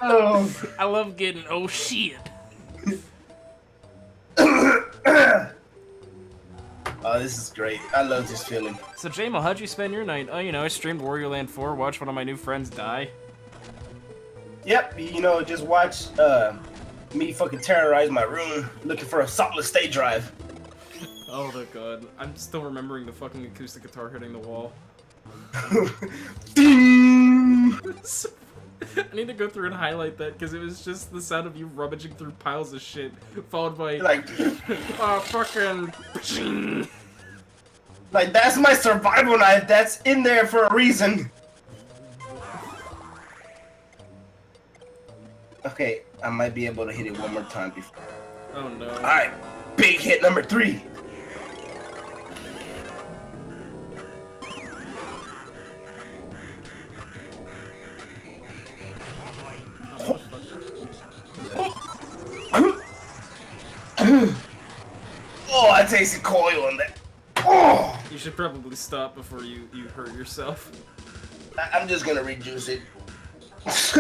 Oh. I love getting oh shit. Oh, this is great. I love this feeling. So, Jamel, how'd you spend your night? Oh, you know, I streamed Wario Land 4, watched one of my new friends die. Yep, you know, just watch me fucking terrorize my room looking for a saltless stay drive. Oh, my god. I'm still remembering the fucking acoustic guitar hitting the wall. Ding! I need to go through and highlight that, because it was just the sound of you rummaging through piles of shit, followed by, Like, fucking... like that's my survival knife. That's in there for a reason. Okay, I might be able to hit it one more time before. Oh no. Alright, big hit number 3. Oh, I tasted coil on that. Oh! You should probably stop before you hurt yourself. I'm just gonna reduce it. As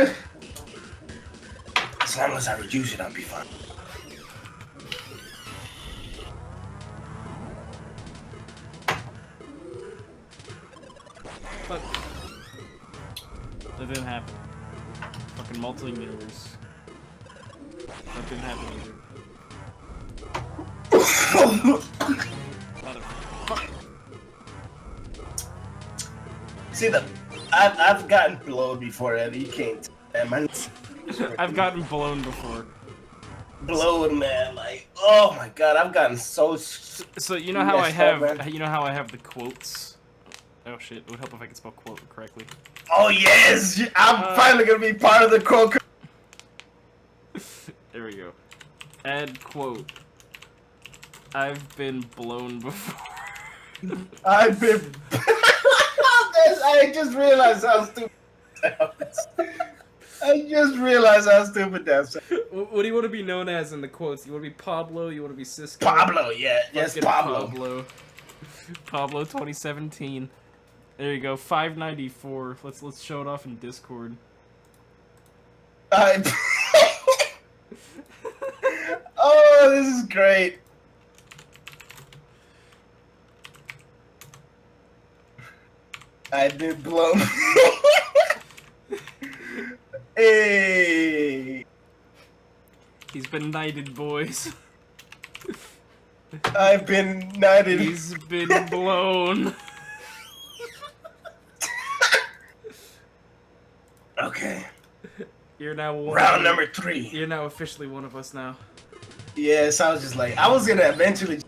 long as I reduce it, I'll be fine. But that didn't happen. Fucking multi-millers. That didn't happen either. See, I've gotten blown before, Eddie. You can't. Man. I've gotten blown before. Blown, man. Like, oh my god, I've gotten so. So you know how I have the quotes. Oh shit! It would help if I could spell quote correctly. Oh yes, I'm finally gonna be part of the quote. There we go. Add quote. I've been blown before. I've been. I just realized how stupid that was. I just realized how stupid that sounds. What do you want to be known as in the quotes? You want to be Pablo? You want to be Cisco? Pablo, yeah. Yes, Fucking Pablo. Pablo 2017. There you go, 594. Let's show it off in Discord. Oh, this is great. I've been blown. Hey. He's been knighted, boys. I've been knighted. He's been blown. Okay. You're now one. Round number 3. You're now officially one of us now. Yes, I was just like, I was gonna eventually.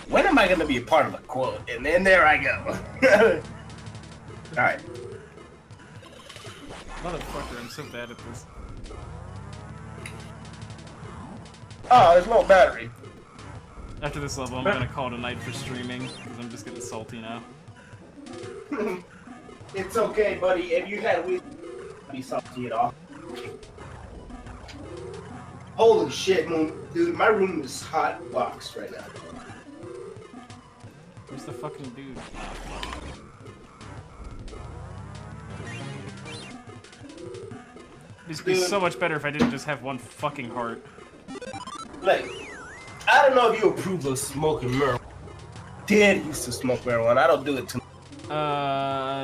When am I gonna be a part of a quote? And then there I go. All right. Motherfucker, I'm so bad at this. Oh, there's no battery. After this level, I'm gonna call it a night for streaming because I'm just getting salty now. It's okay, buddy. If you had weed, be salty at all. Holy shit, Moon. Dude, my room is hot box right now. Where's the fucking dude? This would be so much better if I didn't just have one fucking heart. Like, I don't know if you approve of smoking marijuana. Dad used to smoke marijuana. I don't do it too much.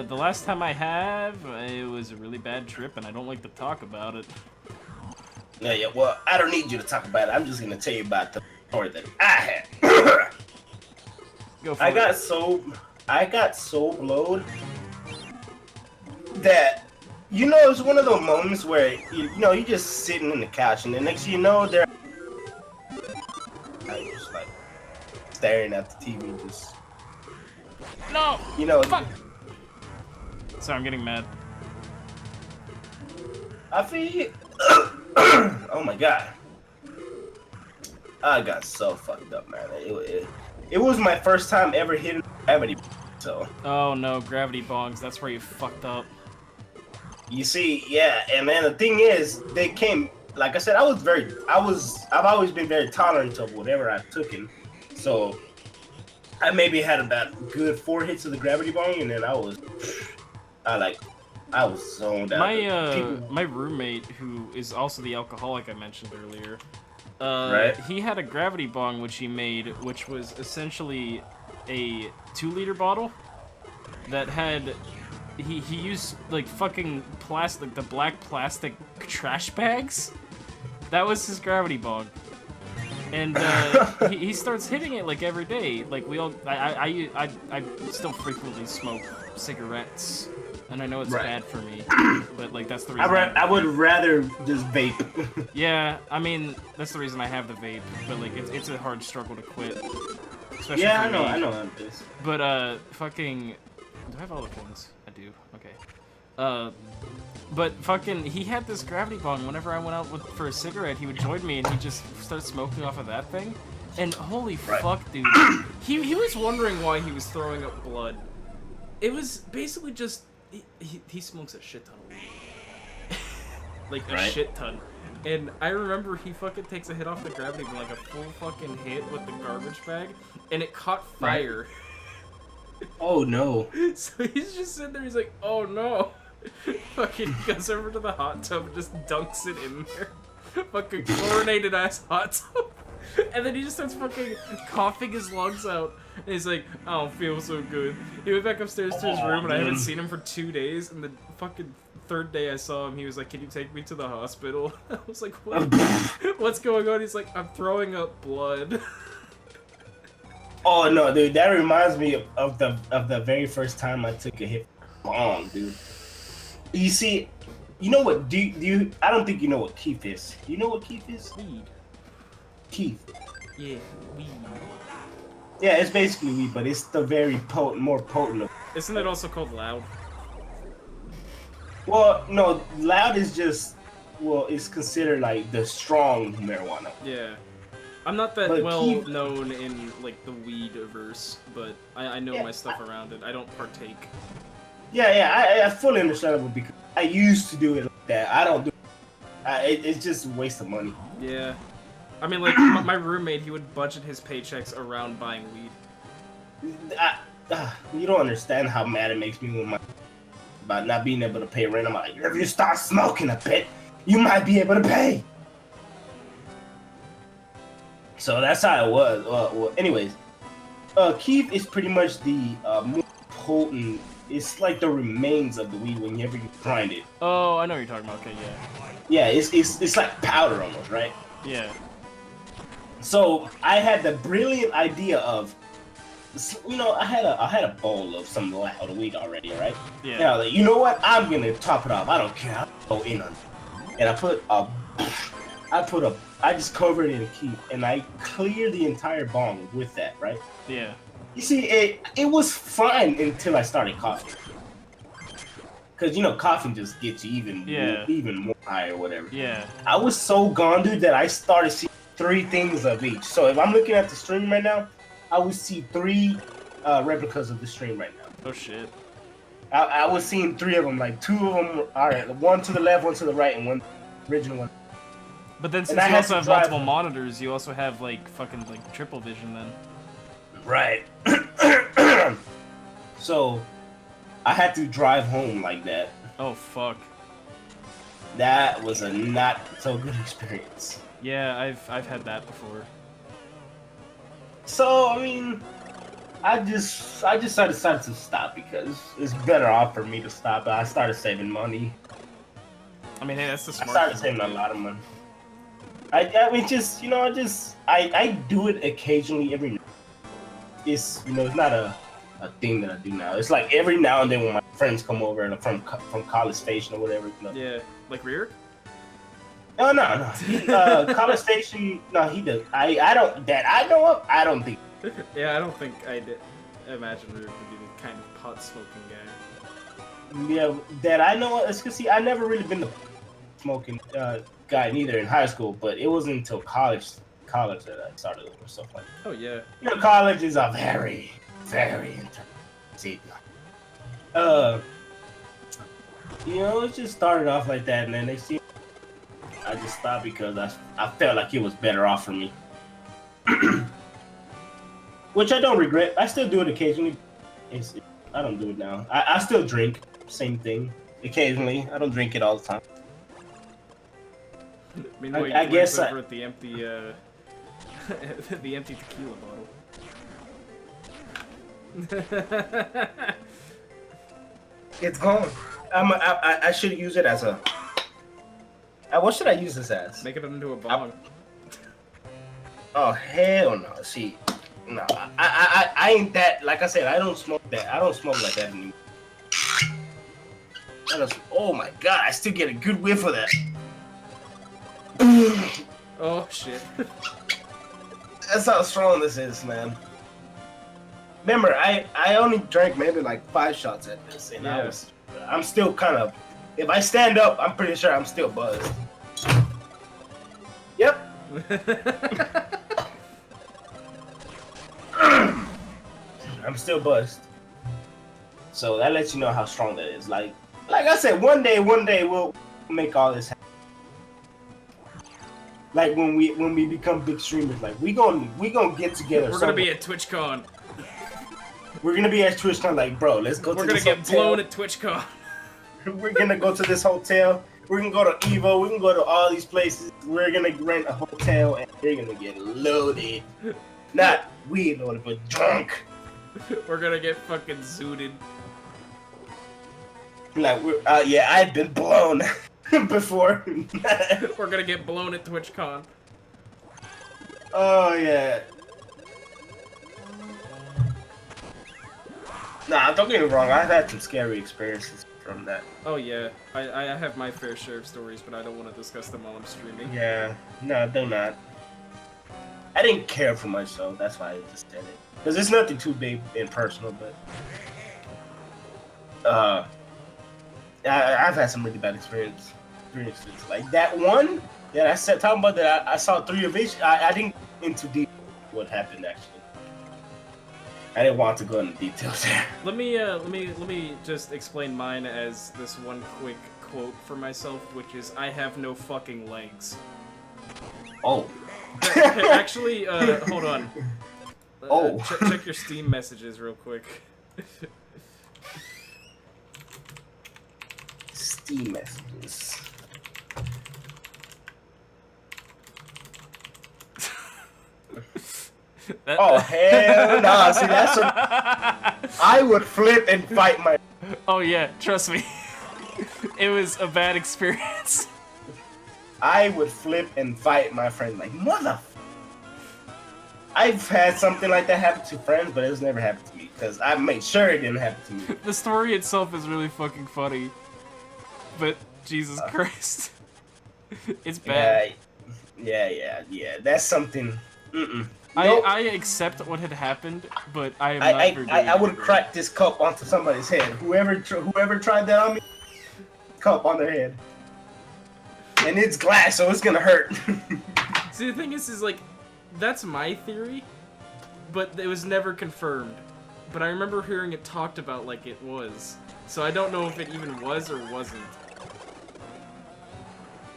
The last time I have, it was a really bad trip, and I don't like to talk about it. Yeah, well, I don't need you to talk about it. I'm just gonna tell you about the story that I had. Go for I it. got so blowed that, you know, it's one of those moments where, you know, you're just sitting in the couch, and the next thing you know, I'm just like staring at the TV, just, No! you know. Fuck! Sorry, I'm getting mad. I feel you. Oh my god. I got so fucked up, man. It was my first time ever hitting gravity, so. Oh no, gravity bongs. That's where you fucked up. You see, yeah, and then the thing is, they came. Like I said, I've always been very tolerant of whatever I've taken, so I maybe had about good 4 hits of the gravity bong, and then I was zoned out. My roommate, who is also the alcoholic I mentioned earlier, Right. he had a gravity bong which he made, which was essentially a 2-liter bottle that had. He used like fucking plastic, the black plastic trash bags. That was his gravity bong, and he starts hitting it like every day. Like we all, I still frequently smoke cigarettes, and I know it's Right. bad for me, but like that's the reason. I would rather just vape. Yeah, I mean that's the reason I have the vape, but like it's a hard struggle to quit. Especially Yeah, for I me. know how it is. But fucking, do I have all the things? I do. Okay. But fucking, he had this gravity bong. Whenever I went out for a cigarette, he would join me, and he just started smoking off of that thing. And holy fuck, dude, he was wondering why he was throwing up blood. It was basically just he smokes a shit ton of weed, like a shit ton. And I remember he fucking takes a hit off the gravity bong, like a full fucking hit with the garbage bag, and it caught fire. Oh no. So he's just sitting there, he's like, oh no. Fucking goes over to the hot tub and just dunks it in there. Fucking chlorinated ass hot tub. And then he just starts fucking coughing his lungs out. And he's like, I don't feel so good. He went back upstairs to his room, and I haven't seen him for 2 days. And the fucking 3rd day I saw him, he was like, can you take me to the hospital? I was like, what? What's going on? He's like, I'm throwing up blood. Oh no, dude, that reminds me of the very first time I took a hit bong, dude. You see, you know what? Do you? I don't think you know what Keith is. Do you know what Keith is? Weed. Keith. Yeah, weed. Yeah, it's basically weed, but it's the very potent, more potent. Isn't it also called loud? Well, no, loud is just, well, it's considered like the strong marijuana. Yeah. I'm not that But well Keith- known in like the weed-verse, but I know Yeah, my stuff around it. I don't partake. Yeah, I fully understandable because I used to do it like that. I don't do. It's just a waste of money. Yeah. I mean, like, my roommate, he would budget his paychecks around buying weed. You don't understand how mad it makes me about not being able to pay rent. I'm like, if you start smoking a bit, you might be able to pay. So that's how it was. Well, anyways, Keith is pretty much the more potent. It's like the remains of the weed whenever you grind it. Oh, I know what you're talking about. Okay, yeah. Yeah, it's like powder almost, right? Yeah. So I had the brilliant idea of, I had a bowl of some of the weed already, right? Yeah. And I was like, you know what? I'm gonna top it off. I don't care. I'll go in on it. And I just covered it in Keith, and I cleared the entire bong with that, right? Yeah. You see, it was fine until I started coughing. Cause coughing just gets you even more high or whatever. Yeah. I was so gone, dude, that I started seeing 3 things of each. So if I'm looking at the stream right now, I would see 3 replicas of the stream right now. Oh shit. I was seeing 3 of them, like 2 of them. All right, one to the left, one to the right, and one original one. But then And since I you had also to have drive multiple them. monitors, you also have like fucking like triple vision then. Right. So I had to drive home like that. Oh fuck. That was a not so good experience. Yeah, I've had that before. So I mean, I just decided to stop because it's better off for me to stop. I started saving money. I mean, hey, that's the I smart started thing. saving a lot of money. I mean, just I do it occasionally every. It's it's not a thing that I do now. It's like every now and then when my friends come over and from College Station or whatever. Yeah, like rear? No. College Station. No, he does. I don't. That I know of. I don't think. Yeah, I don't think I'd imagine Rear would be the kind of pot smoking guy. Yeah, that I know of. It's because I never really been the smoking guy neither in high school, but it wasn't until college that I started doing stuff like that. Oh yeah. College is a very, very intense. See, it just started off like that, and then I just stopped because I felt like it was better off for me. Which I don't regret. I still do it occasionally. I don't do it now. I still drink. Same thing. Occasionally. I don't drink it all the time. Meanwhile, I you guess over at the empty, the empty tequila bottle. It's gone. I should use it as a... what should I use this as? Make it into a bong. Oh, hell no. See, no. I ain't that... Like I said, I don't smoke that. I don't smoke like that anymore. Oh my god, I still get a good whiff of that. Oh shit. That's how strong this is, man. Remember, I only drank maybe like 5 shots at this, and Yeah. I'm still kind of... If I stand up, I'm pretty sure I'm still buzzed. Yep. I'm still buzzed. So that lets you know how strong that is. Like I said, one day we'll make all this happen. Like when we become big streamers, like we gonna get together. We're gonna be at TwitchCon. We're gonna be at TwitchCon. Like, bro, let's go. We're to gonna this get hotel. blown at TwitchCon. We're gonna go to this hotel. We're gonna go to Evo. We're gonna go to all these places. We're gonna rent a hotel and we're gonna get loaded. Not weed loaded, but drunk. We're gonna get fucking zooted. Like yeah, I've been blown before. We're gonna get blown at TwitchCon. Oh yeah. Nah, don't get me wrong. I've had some scary experiences from that. Oh yeah, I have my fair share of stories, but I don't want to discuss them while I'm streaming. Yeah, no, do not. I didn't care for myself. That's why I just said it. Because it's nothing too big and personal, but I've had some really bad experiences. Like that one, Yeah, that's talking about that. I saw 3 of each. I didn't go into deep what happened actually. I didn't want to go into details there. Let me just explain mine as this one quick quote for myself, which is, "I have no fucking legs." Oh. Actually, hold on. Oh. Check your Steam messages real quick. Steam messages. Oh hell no! See, that's I would flip and fight my. Oh yeah, trust me. It was a bad experience. I would flip and fight my friend like mother. I've had something like that happen to friends, but it's never happened to me because I made sure it didn't happen to me. The story itself is really fucking funny, but Jesus Christ, it's bad. Yeah. That's something. I accept what had happened, but I am not forgiving I would it. crack this cup onto somebody's head. Whoever tried that on me, cup on their head, and it's glass, so it's gonna hurt. See, the thing is like, that's my theory, but it was never confirmed. But I remember hearing it talked about like it was, so I don't know if it even was or wasn't.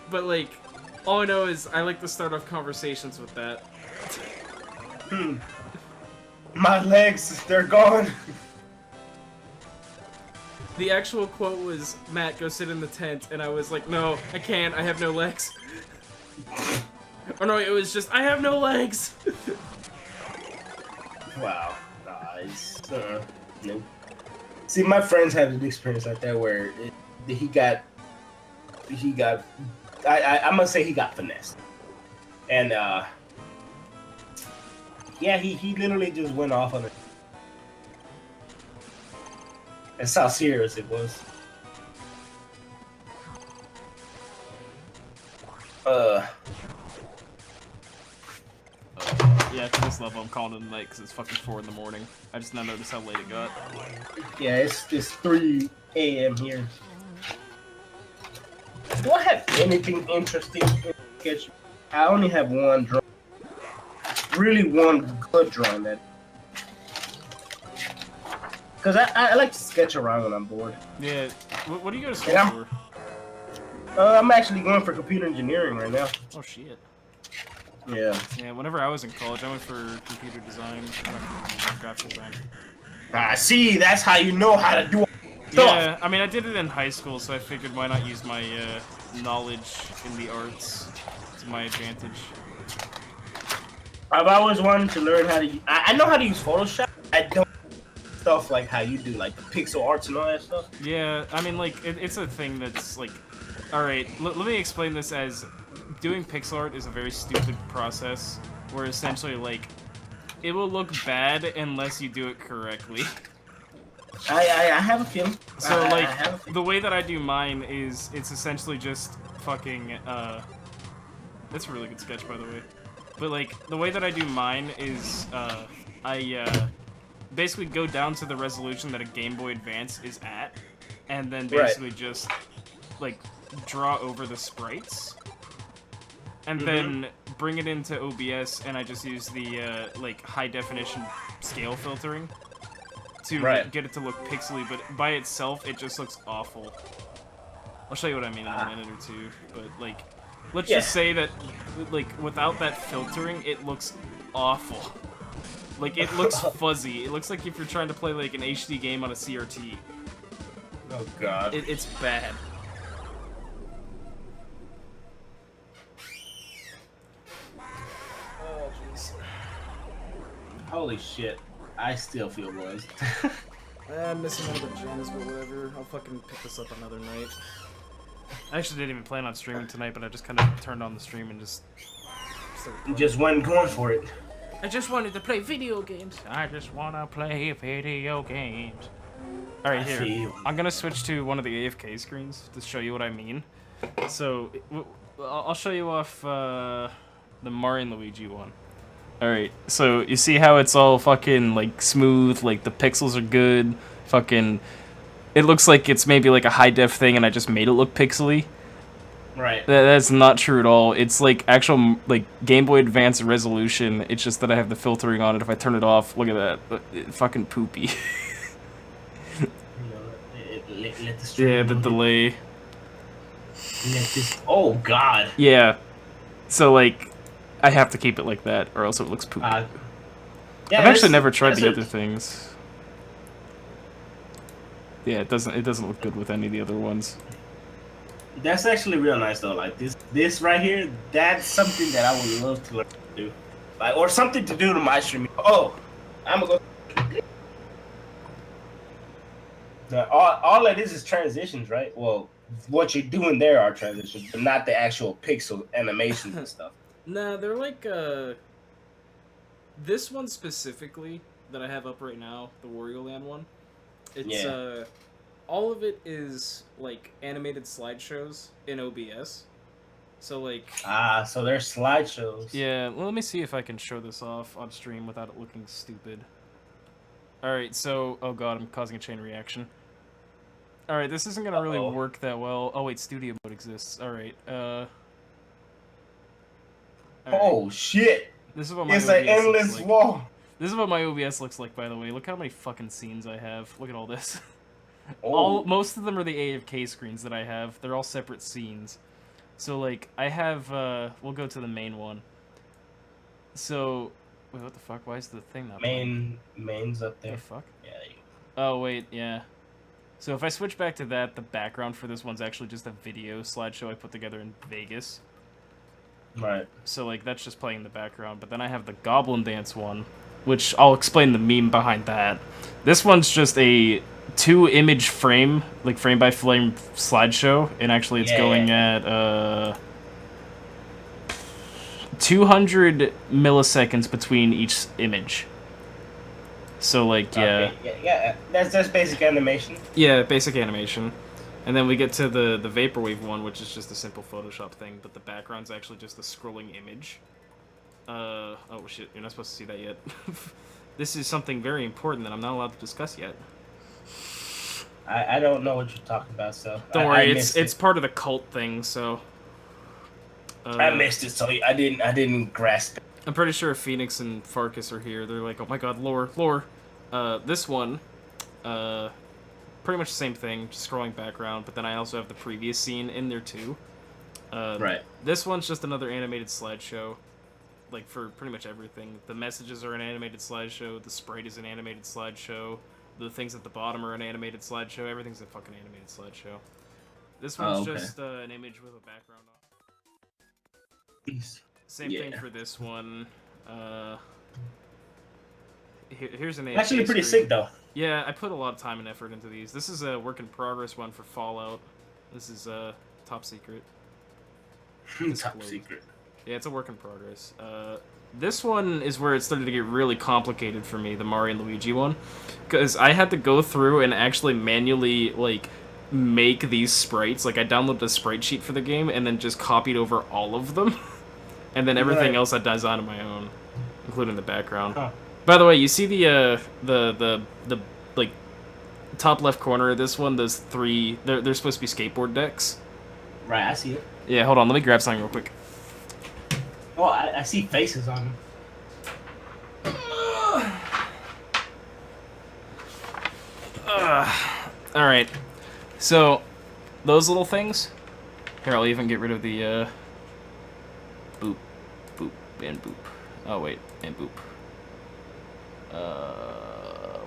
But like, all I know is I like to start off conversations with that. My legs, they're gone. The actual quote was, "Matt, go sit in the tent," and I was like, "No, I can't, I have no legs." Or no, it was just, "I have no legs!" Wow. Nice. Nope. See, my friends had an experience like that where he got. I'm gonna say he got finessed, and yeah, he literally just went off on it. That's how serious it was. Yeah, to this level I'm calling it a night because it's fucking 4 in the morning. I just now noticed how late it got. Yeah, it's 3 a.m. here. Do I have anything interesting in sketch? I only have one drawing. Really one good drawing that. Because I like to sketch around when I'm bored. Yeah, what do you go to school for? I'm actually going for computer engineering right now. Oh shit. Yeah. Yeah, whenever I was in college, I went for computer design, graphic design. See, that's how you know how to do stuff. Yeah, I mean, I did it in high school, so I figured why not use my knowledge in the arts to my advantage. I've always wanted to learn how to. I know how to use Photoshop. I don't stuff like how you do, like the pixel arts and all that stuff. Yeah, I mean, like it's a thing that's like, all right. Let me explain this as doing pixel art is a very stupid process, where essentially like it will look bad unless you do it correctly. I have a feeling. So like the way that I do mine is it's essentially just fucking that's a really good sketch, by the way. But like the way that I do mine is I basically go down to the resolution that a Game Boy Advance is at, and then basically just like draw over the sprites, and then bring it into OBS, and I just use the like high definition scale filtering to get it to look pixely, but by itself it just looks awful. I'll show you what I mean in a minute or two, but like let's just say that like without that filtering it looks awful. Like it looks fuzzy. It looks like if you're trying to play like an HD game on a CRT. Oh god. It's bad. Oh jeez. Holy shit. I still feel buzzed. I'm missing one of the gems, but whatever. I'll fucking pick this up another night. I actually didn't even plan on streaming tonight, but I just kind of turned on the stream and just You just went going for it. I just wanted to play video games. I just want to play video games. Alright, here. I'm going to switch to one of the AFK screens to show you what I mean. So, I'll show you off the Mario and Luigi one. Alright, so you see how it's all fucking, like, smooth, like, the pixels are good, fucking... It looks like it's maybe, like, a high-def thing and I just made it look pixely. Right. That's not true at all. It's like actual like Game Boy Advance resolution. It's just that I have the filtering on it. If I turn it off, look at that. Fucking poopy. You know, let the stream Yeah, the load. delay. Let this. Oh God. Yeah. So like, I have to keep it like that, or else it looks poopy. Yeah, I've actually never tried that's the a- other things. Yeah, it doesn't look good with any of the other ones. That's actually real nice though. Like this right here, that's something that I would love to learn to do, like or something to do to my stream. Oh, I'm gonna go. All it is transitions, right? Well, what you're doing there are transitions, but not the actual pixel animations and stuff. Nah, they're like this one specifically that I have up right now, the Wario Land one. It's Yeah. All of it is like animated slideshows in OBS. So like So they're slideshows. yeah, well, let me see if I can show this off on stream without it looking stupid. Alright, so oh god, I'm causing a chain reaction. Alright, this isn't gonna really work that well. Oh wait, studio mode exists. Alright, alright. Oh shit! This is what my It's OBS an endless looks like. wall. This is what my OBS looks like, by the way. Look how many fucking scenes I have. Look at all this. Oh. Most of them are the AFK screens that I have. They're all separate scenes. So, like, I have, we'll go to the main one. So, wait, what the fuck? Why is the thing not playing? Main's up there. The fuck? Yeah. Oh, wait, yeah. So if I switch back to that, the background for this one's actually just a video slideshow I put together in Vegas. Right. So, like, that's just playing in the background. But then I have the Goblin Dance one, which I'll explain the meme behind that. This one's just a 2-image frame, like frame-by-frame slideshow, and actually it's going at, 200 milliseconds between each image. So, like, yeah. Okay. Yeah. That's basic animation. Yeah, basic animation. And then we get to the Vaporwave one, which is just a simple Photoshop thing, but the background's actually just a scrolling image. Oh shit, you're not supposed to see that yet. This is something very important that I'm not allowed to discuss yet. I don't know what you're talking about, so Don't worry, I it's part of the cult thing, so... I missed it, so I didn't grasp it. I'm pretty sure if Phoenix and Farkas are here, they're like, oh my god, lore. This one, pretty much the same thing, just scrolling background, but then I also have the previous scene in there too. Right. This one's just another animated slideshow, like for pretty much everything. The messages are an animated slideshow, the sprite is an animated slideshow, the things at the bottom are an animated slideshow, everything's a fucking animated slideshow. This one's just an image with a background on. Same thing for this one. Here's an Actually pretty screen. sick though. Yeah, I put a lot of time and effort into these. This is a work in progress one for Fallout. This is top secret. Top secret. Yeah, it's a work in progress. This one is where it started to get really complicated for me, the Mario and Luigi one, because I had to go through and actually manually like make these sprites. Like I downloaded a sprite sheet for the game and then just copied over all of them, and then everything else I designed on my own, including the background. Huh. By the way, you see the like top left corner of this one? Those three, they're supposed to be skateboard decks. Right, I see it. Yeah, hold on, let me grab something real quick. Oh, I see faces on them. Alright, so those little things. Here, I'll even get rid of the boop, boop, and boop. Oh wait, and boop.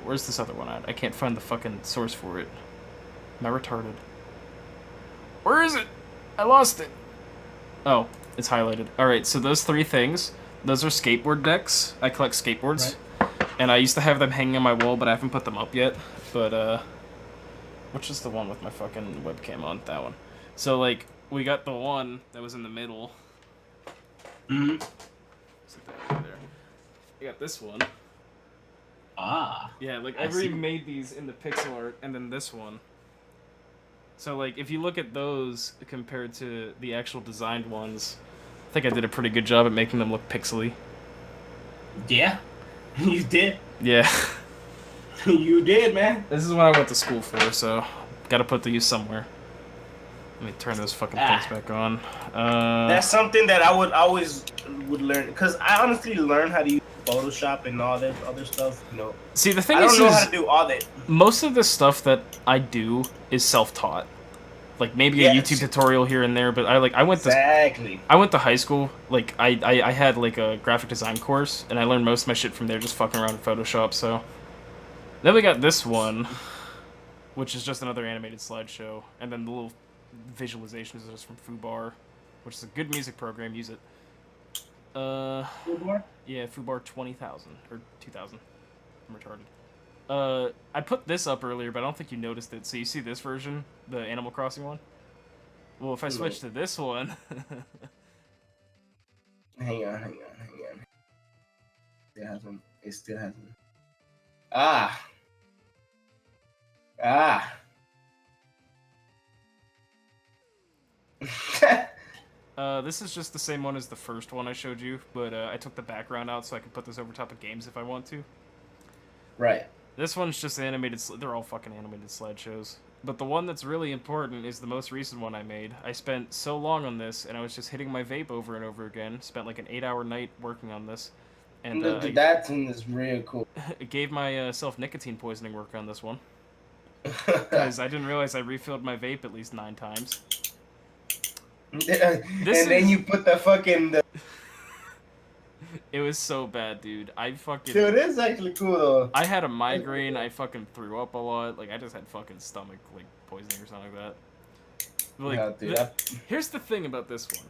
Where's this other one at? I can't find the fucking source for it. Am I retarded? Where is it? I lost it. Oh, it's highlighted. Alright, so those three things, those are skateboard decks. I collect skateboards. Right. And I used to have them hanging on my wall, but I haven't put them up yet. But, which is the one with my fucking webcam on? That one. So, like, we got the one that was in the middle. Mm-hmm. Sit that over there. We got this one. Ah. Yeah, like, I've already made these in the pixel art, and then this one. So, like, if you look at those compared to the actual designed ones, I think I did a pretty good job at making them look pixely. Yeah, you did. Yeah. You did, man. This is what I went to school for, so gotta put these somewhere. Let me turn those fucking things back on. That's something that I would always would learn, because I honestly learned how to use Photoshop and all that other stuff. You know, See, the thing I is, don't know how to do all that. most of the stuff that I do is self-taught. Like maybe a YouTube tutorial here and there, but I went to high school. Like I had like a graphic design course, and I learned most of my shit from there, just fucking around in Photoshop. So then we got this one, which is just another animated slideshow, and then the little visualizations is just from Fubar, which is a good music program. Use it. Fubar? Yeah, Fubar 20,000 or 2,000. I'm retarded. I put this up earlier, but I don't think you noticed it. So you see this version, the Animal Crossing one? Well, if I switch to this one... Hang on. It still hasn't. This is just the same one as the first one I showed you, but I took the background out so I can put this over top of games if I want to. Right. This one's just animated. They're all fucking animated slideshows. But the one that's really important is the most recent one I made. I spent so long on this, and I was just hitting my vape over and over again. Spent like an 8-hour night working on this. And that one is real cool. It gave myself nicotine poisoning work on this one. Because I didn't realize I refilled my vape at least 9 times. Then you put the fucking... It was so bad, dude. I fucking... Dude, it is actually cool, though. I had a migraine. I fucking threw up a lot. Like, I just had fucking stomach, like, poisoning or something like that. But, like, here's the thing about this one.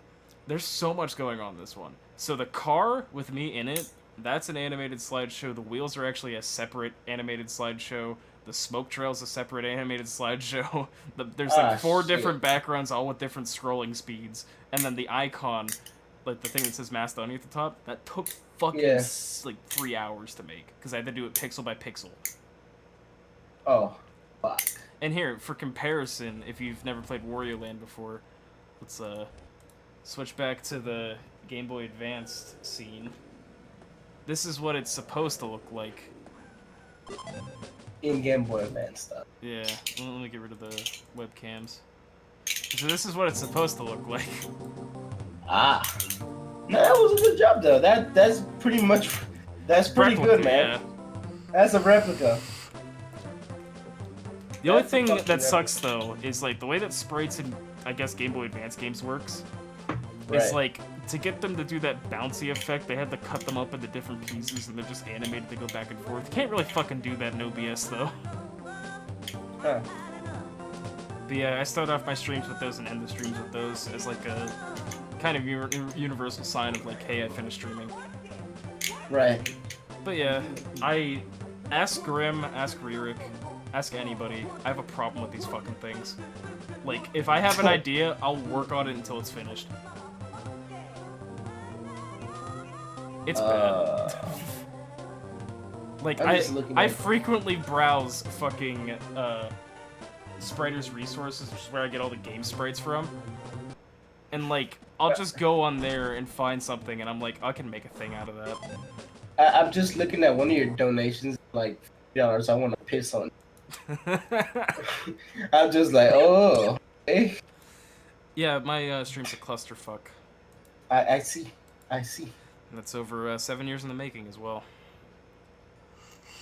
There's so much going on in this one. So the car with me in it, that's an animated slideshow. The wheels are actually a separate animated slideshow. The smoke trail's a separate animated slideshow. There's like 4 different backgrounds, all with different scrolling speeds. And then the icon... like the thing that says Mastaonion at the top, that took fucking like 3 hours to make because I had to do it pixel by pixel. Oh, fuck. And here, for comparison, if you've never played Wario Land before, let's switch back to the Game Boy Advanced scene. This is what it's supposed to look like. In Game Boy Advance stuff. Yeah, let me get rid of the webcams. So this is what it's supposed to look like. No, that was a good job though. That's pretty pretty good, man. Yeah. That's a replica. The only thing that sucks though is like the way that sprites in I guess Game Boy Advance games works. It's like to get them to do that bouncy effect, they had to cut them up into different pieces and they're just animated to go back and forth. You can't really fucking do that in OBS though. Huh. But yeah, I start off my streams with those and end the streams with those as like a kind of universal sign of like, hey, I finished streaming. Right. But yeah, I ask Grim, ask Ririk, ask anybody. I have a problem with these fucking things. Like, if I have an idea, I'll work on it until it's finished. It's bad. Like, I frequently browse fucking Spriter's resources, which is where I get all the game sprites from. And like, I'll just go on there and find something, and I'm like, I can make a thing out of that. I'm just looking at one of your donations, like $50. I want to piss on. I'm just like, oh. Hey. Yeah, my stream's a clusterfuck. I see. And that's over 7 years in the making as well.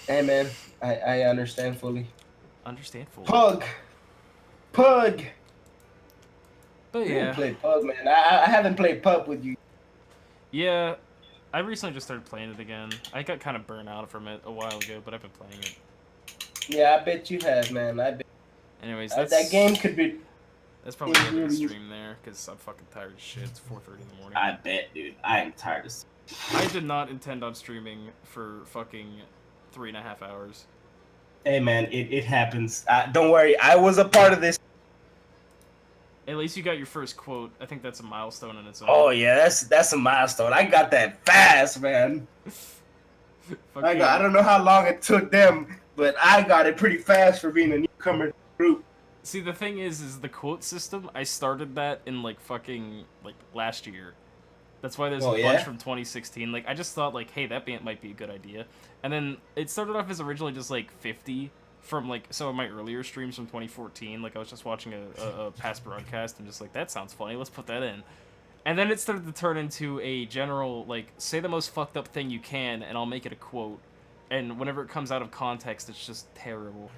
Hey man, I understand fully. Understand fully. Pug. But yeah. Played Pug, man. I haven't played Pug with you. Yeah, I recently just started playing it again. I got kind of burnt out from it a while ago, but I've been playing it. Yeah, I bet you have, man. I bet. Anyways, that game could be. That's probably the end of the stream there, because I'm fucking tired as shit. It's 4:30 in the morning. I bet, dude. I am tired as. I did not intend on streaming for fucking 3.5 hours. Hey, man, it happens. Don't worry, I was a part of this. At least you got your first quote. I think that's a milestone in its own. Oh yeah, that's a milestone. I got that fast, man. I don't know how long it took them, but I got it pretty fast for being a newcomer group. See, the thing is the quote system, I started that in like fucking like last year. That's why there's a bunch from 2016. Like I just thought like, hey, that might be a good idea. And then it started off as originally just like 50 from like some of my earlier streams from 2014. Like I was just watching a past broadcast and just like, that sounds funny, let's put that in. And then it started to turn into a general, like, say the most fucked up thing you can and I'll make it a quote. And whenever it comes out of context, it's just terrible.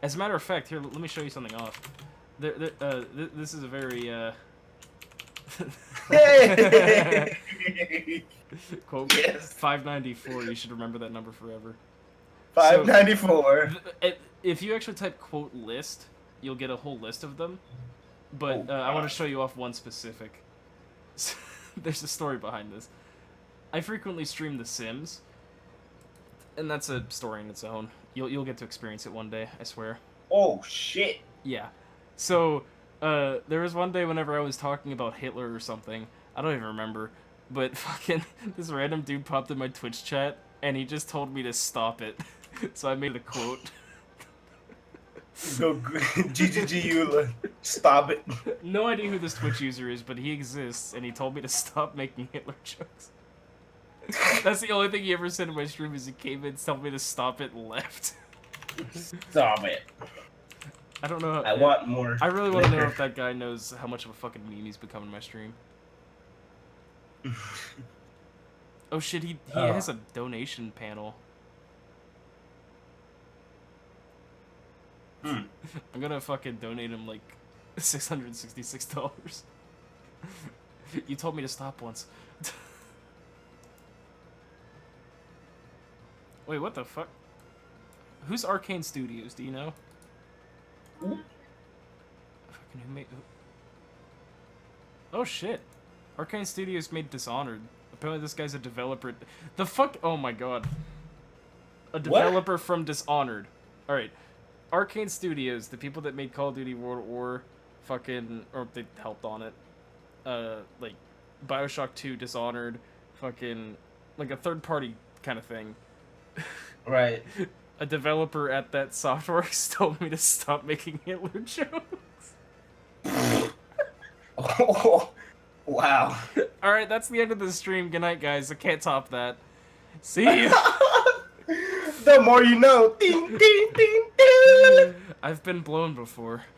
As a matter of fact, here, let me show you something off. This is a very, quote, Yes. 594, you should remember that number forever. 594. If you actually type quote list, you'll get a whole list of them. But I want to show you off one specific. There's a story behind this. I frequently stream The Sims, and that's a story in its own. You'll get to experience it one day, I swear. Oh shit. Yeah. So, there was one day whenever I was talking about Hitler or something. I don't even remember. But fucking this random dude popped in my Twitch chat, and he just told me to stop it. So I made a quote. Go GGG, stop it. No idea who this Twitch user is, but he exists, and he told me to stop making Hitler jokes. That's the only thing he ever said in my stream is he came in, told me to stop it, and left. Stop it. I don't know. I want more. I really want to know if that guy knows how much of a fucking meme he's become in my stream. Oh shit, he has a donation panel. I'm gonna fucking donate him like $666. You told me to stop once. Wait, what the fuck? Who's Arcane Studios? Do you know? Fucking who made? Oh shit! Arcane Studios made Dishonored. Apparently, this guy's a developer. The fuck? Oh my god! A developer from Dishonored. All right. Arcane Studios, the people that made Call of Duty World at War, fucking, or they helped on it, like, BioShock 2, Dishonored, fucking, like a third-party kind of thing. Right. A developer at that Softworks told me to stop making Hitler jokes. Oh, wow. Alright, that's the end of the stream. Good night, guys. I can't top that. See you. The more you know. Ding, ding, ding, ding. I've been blown before.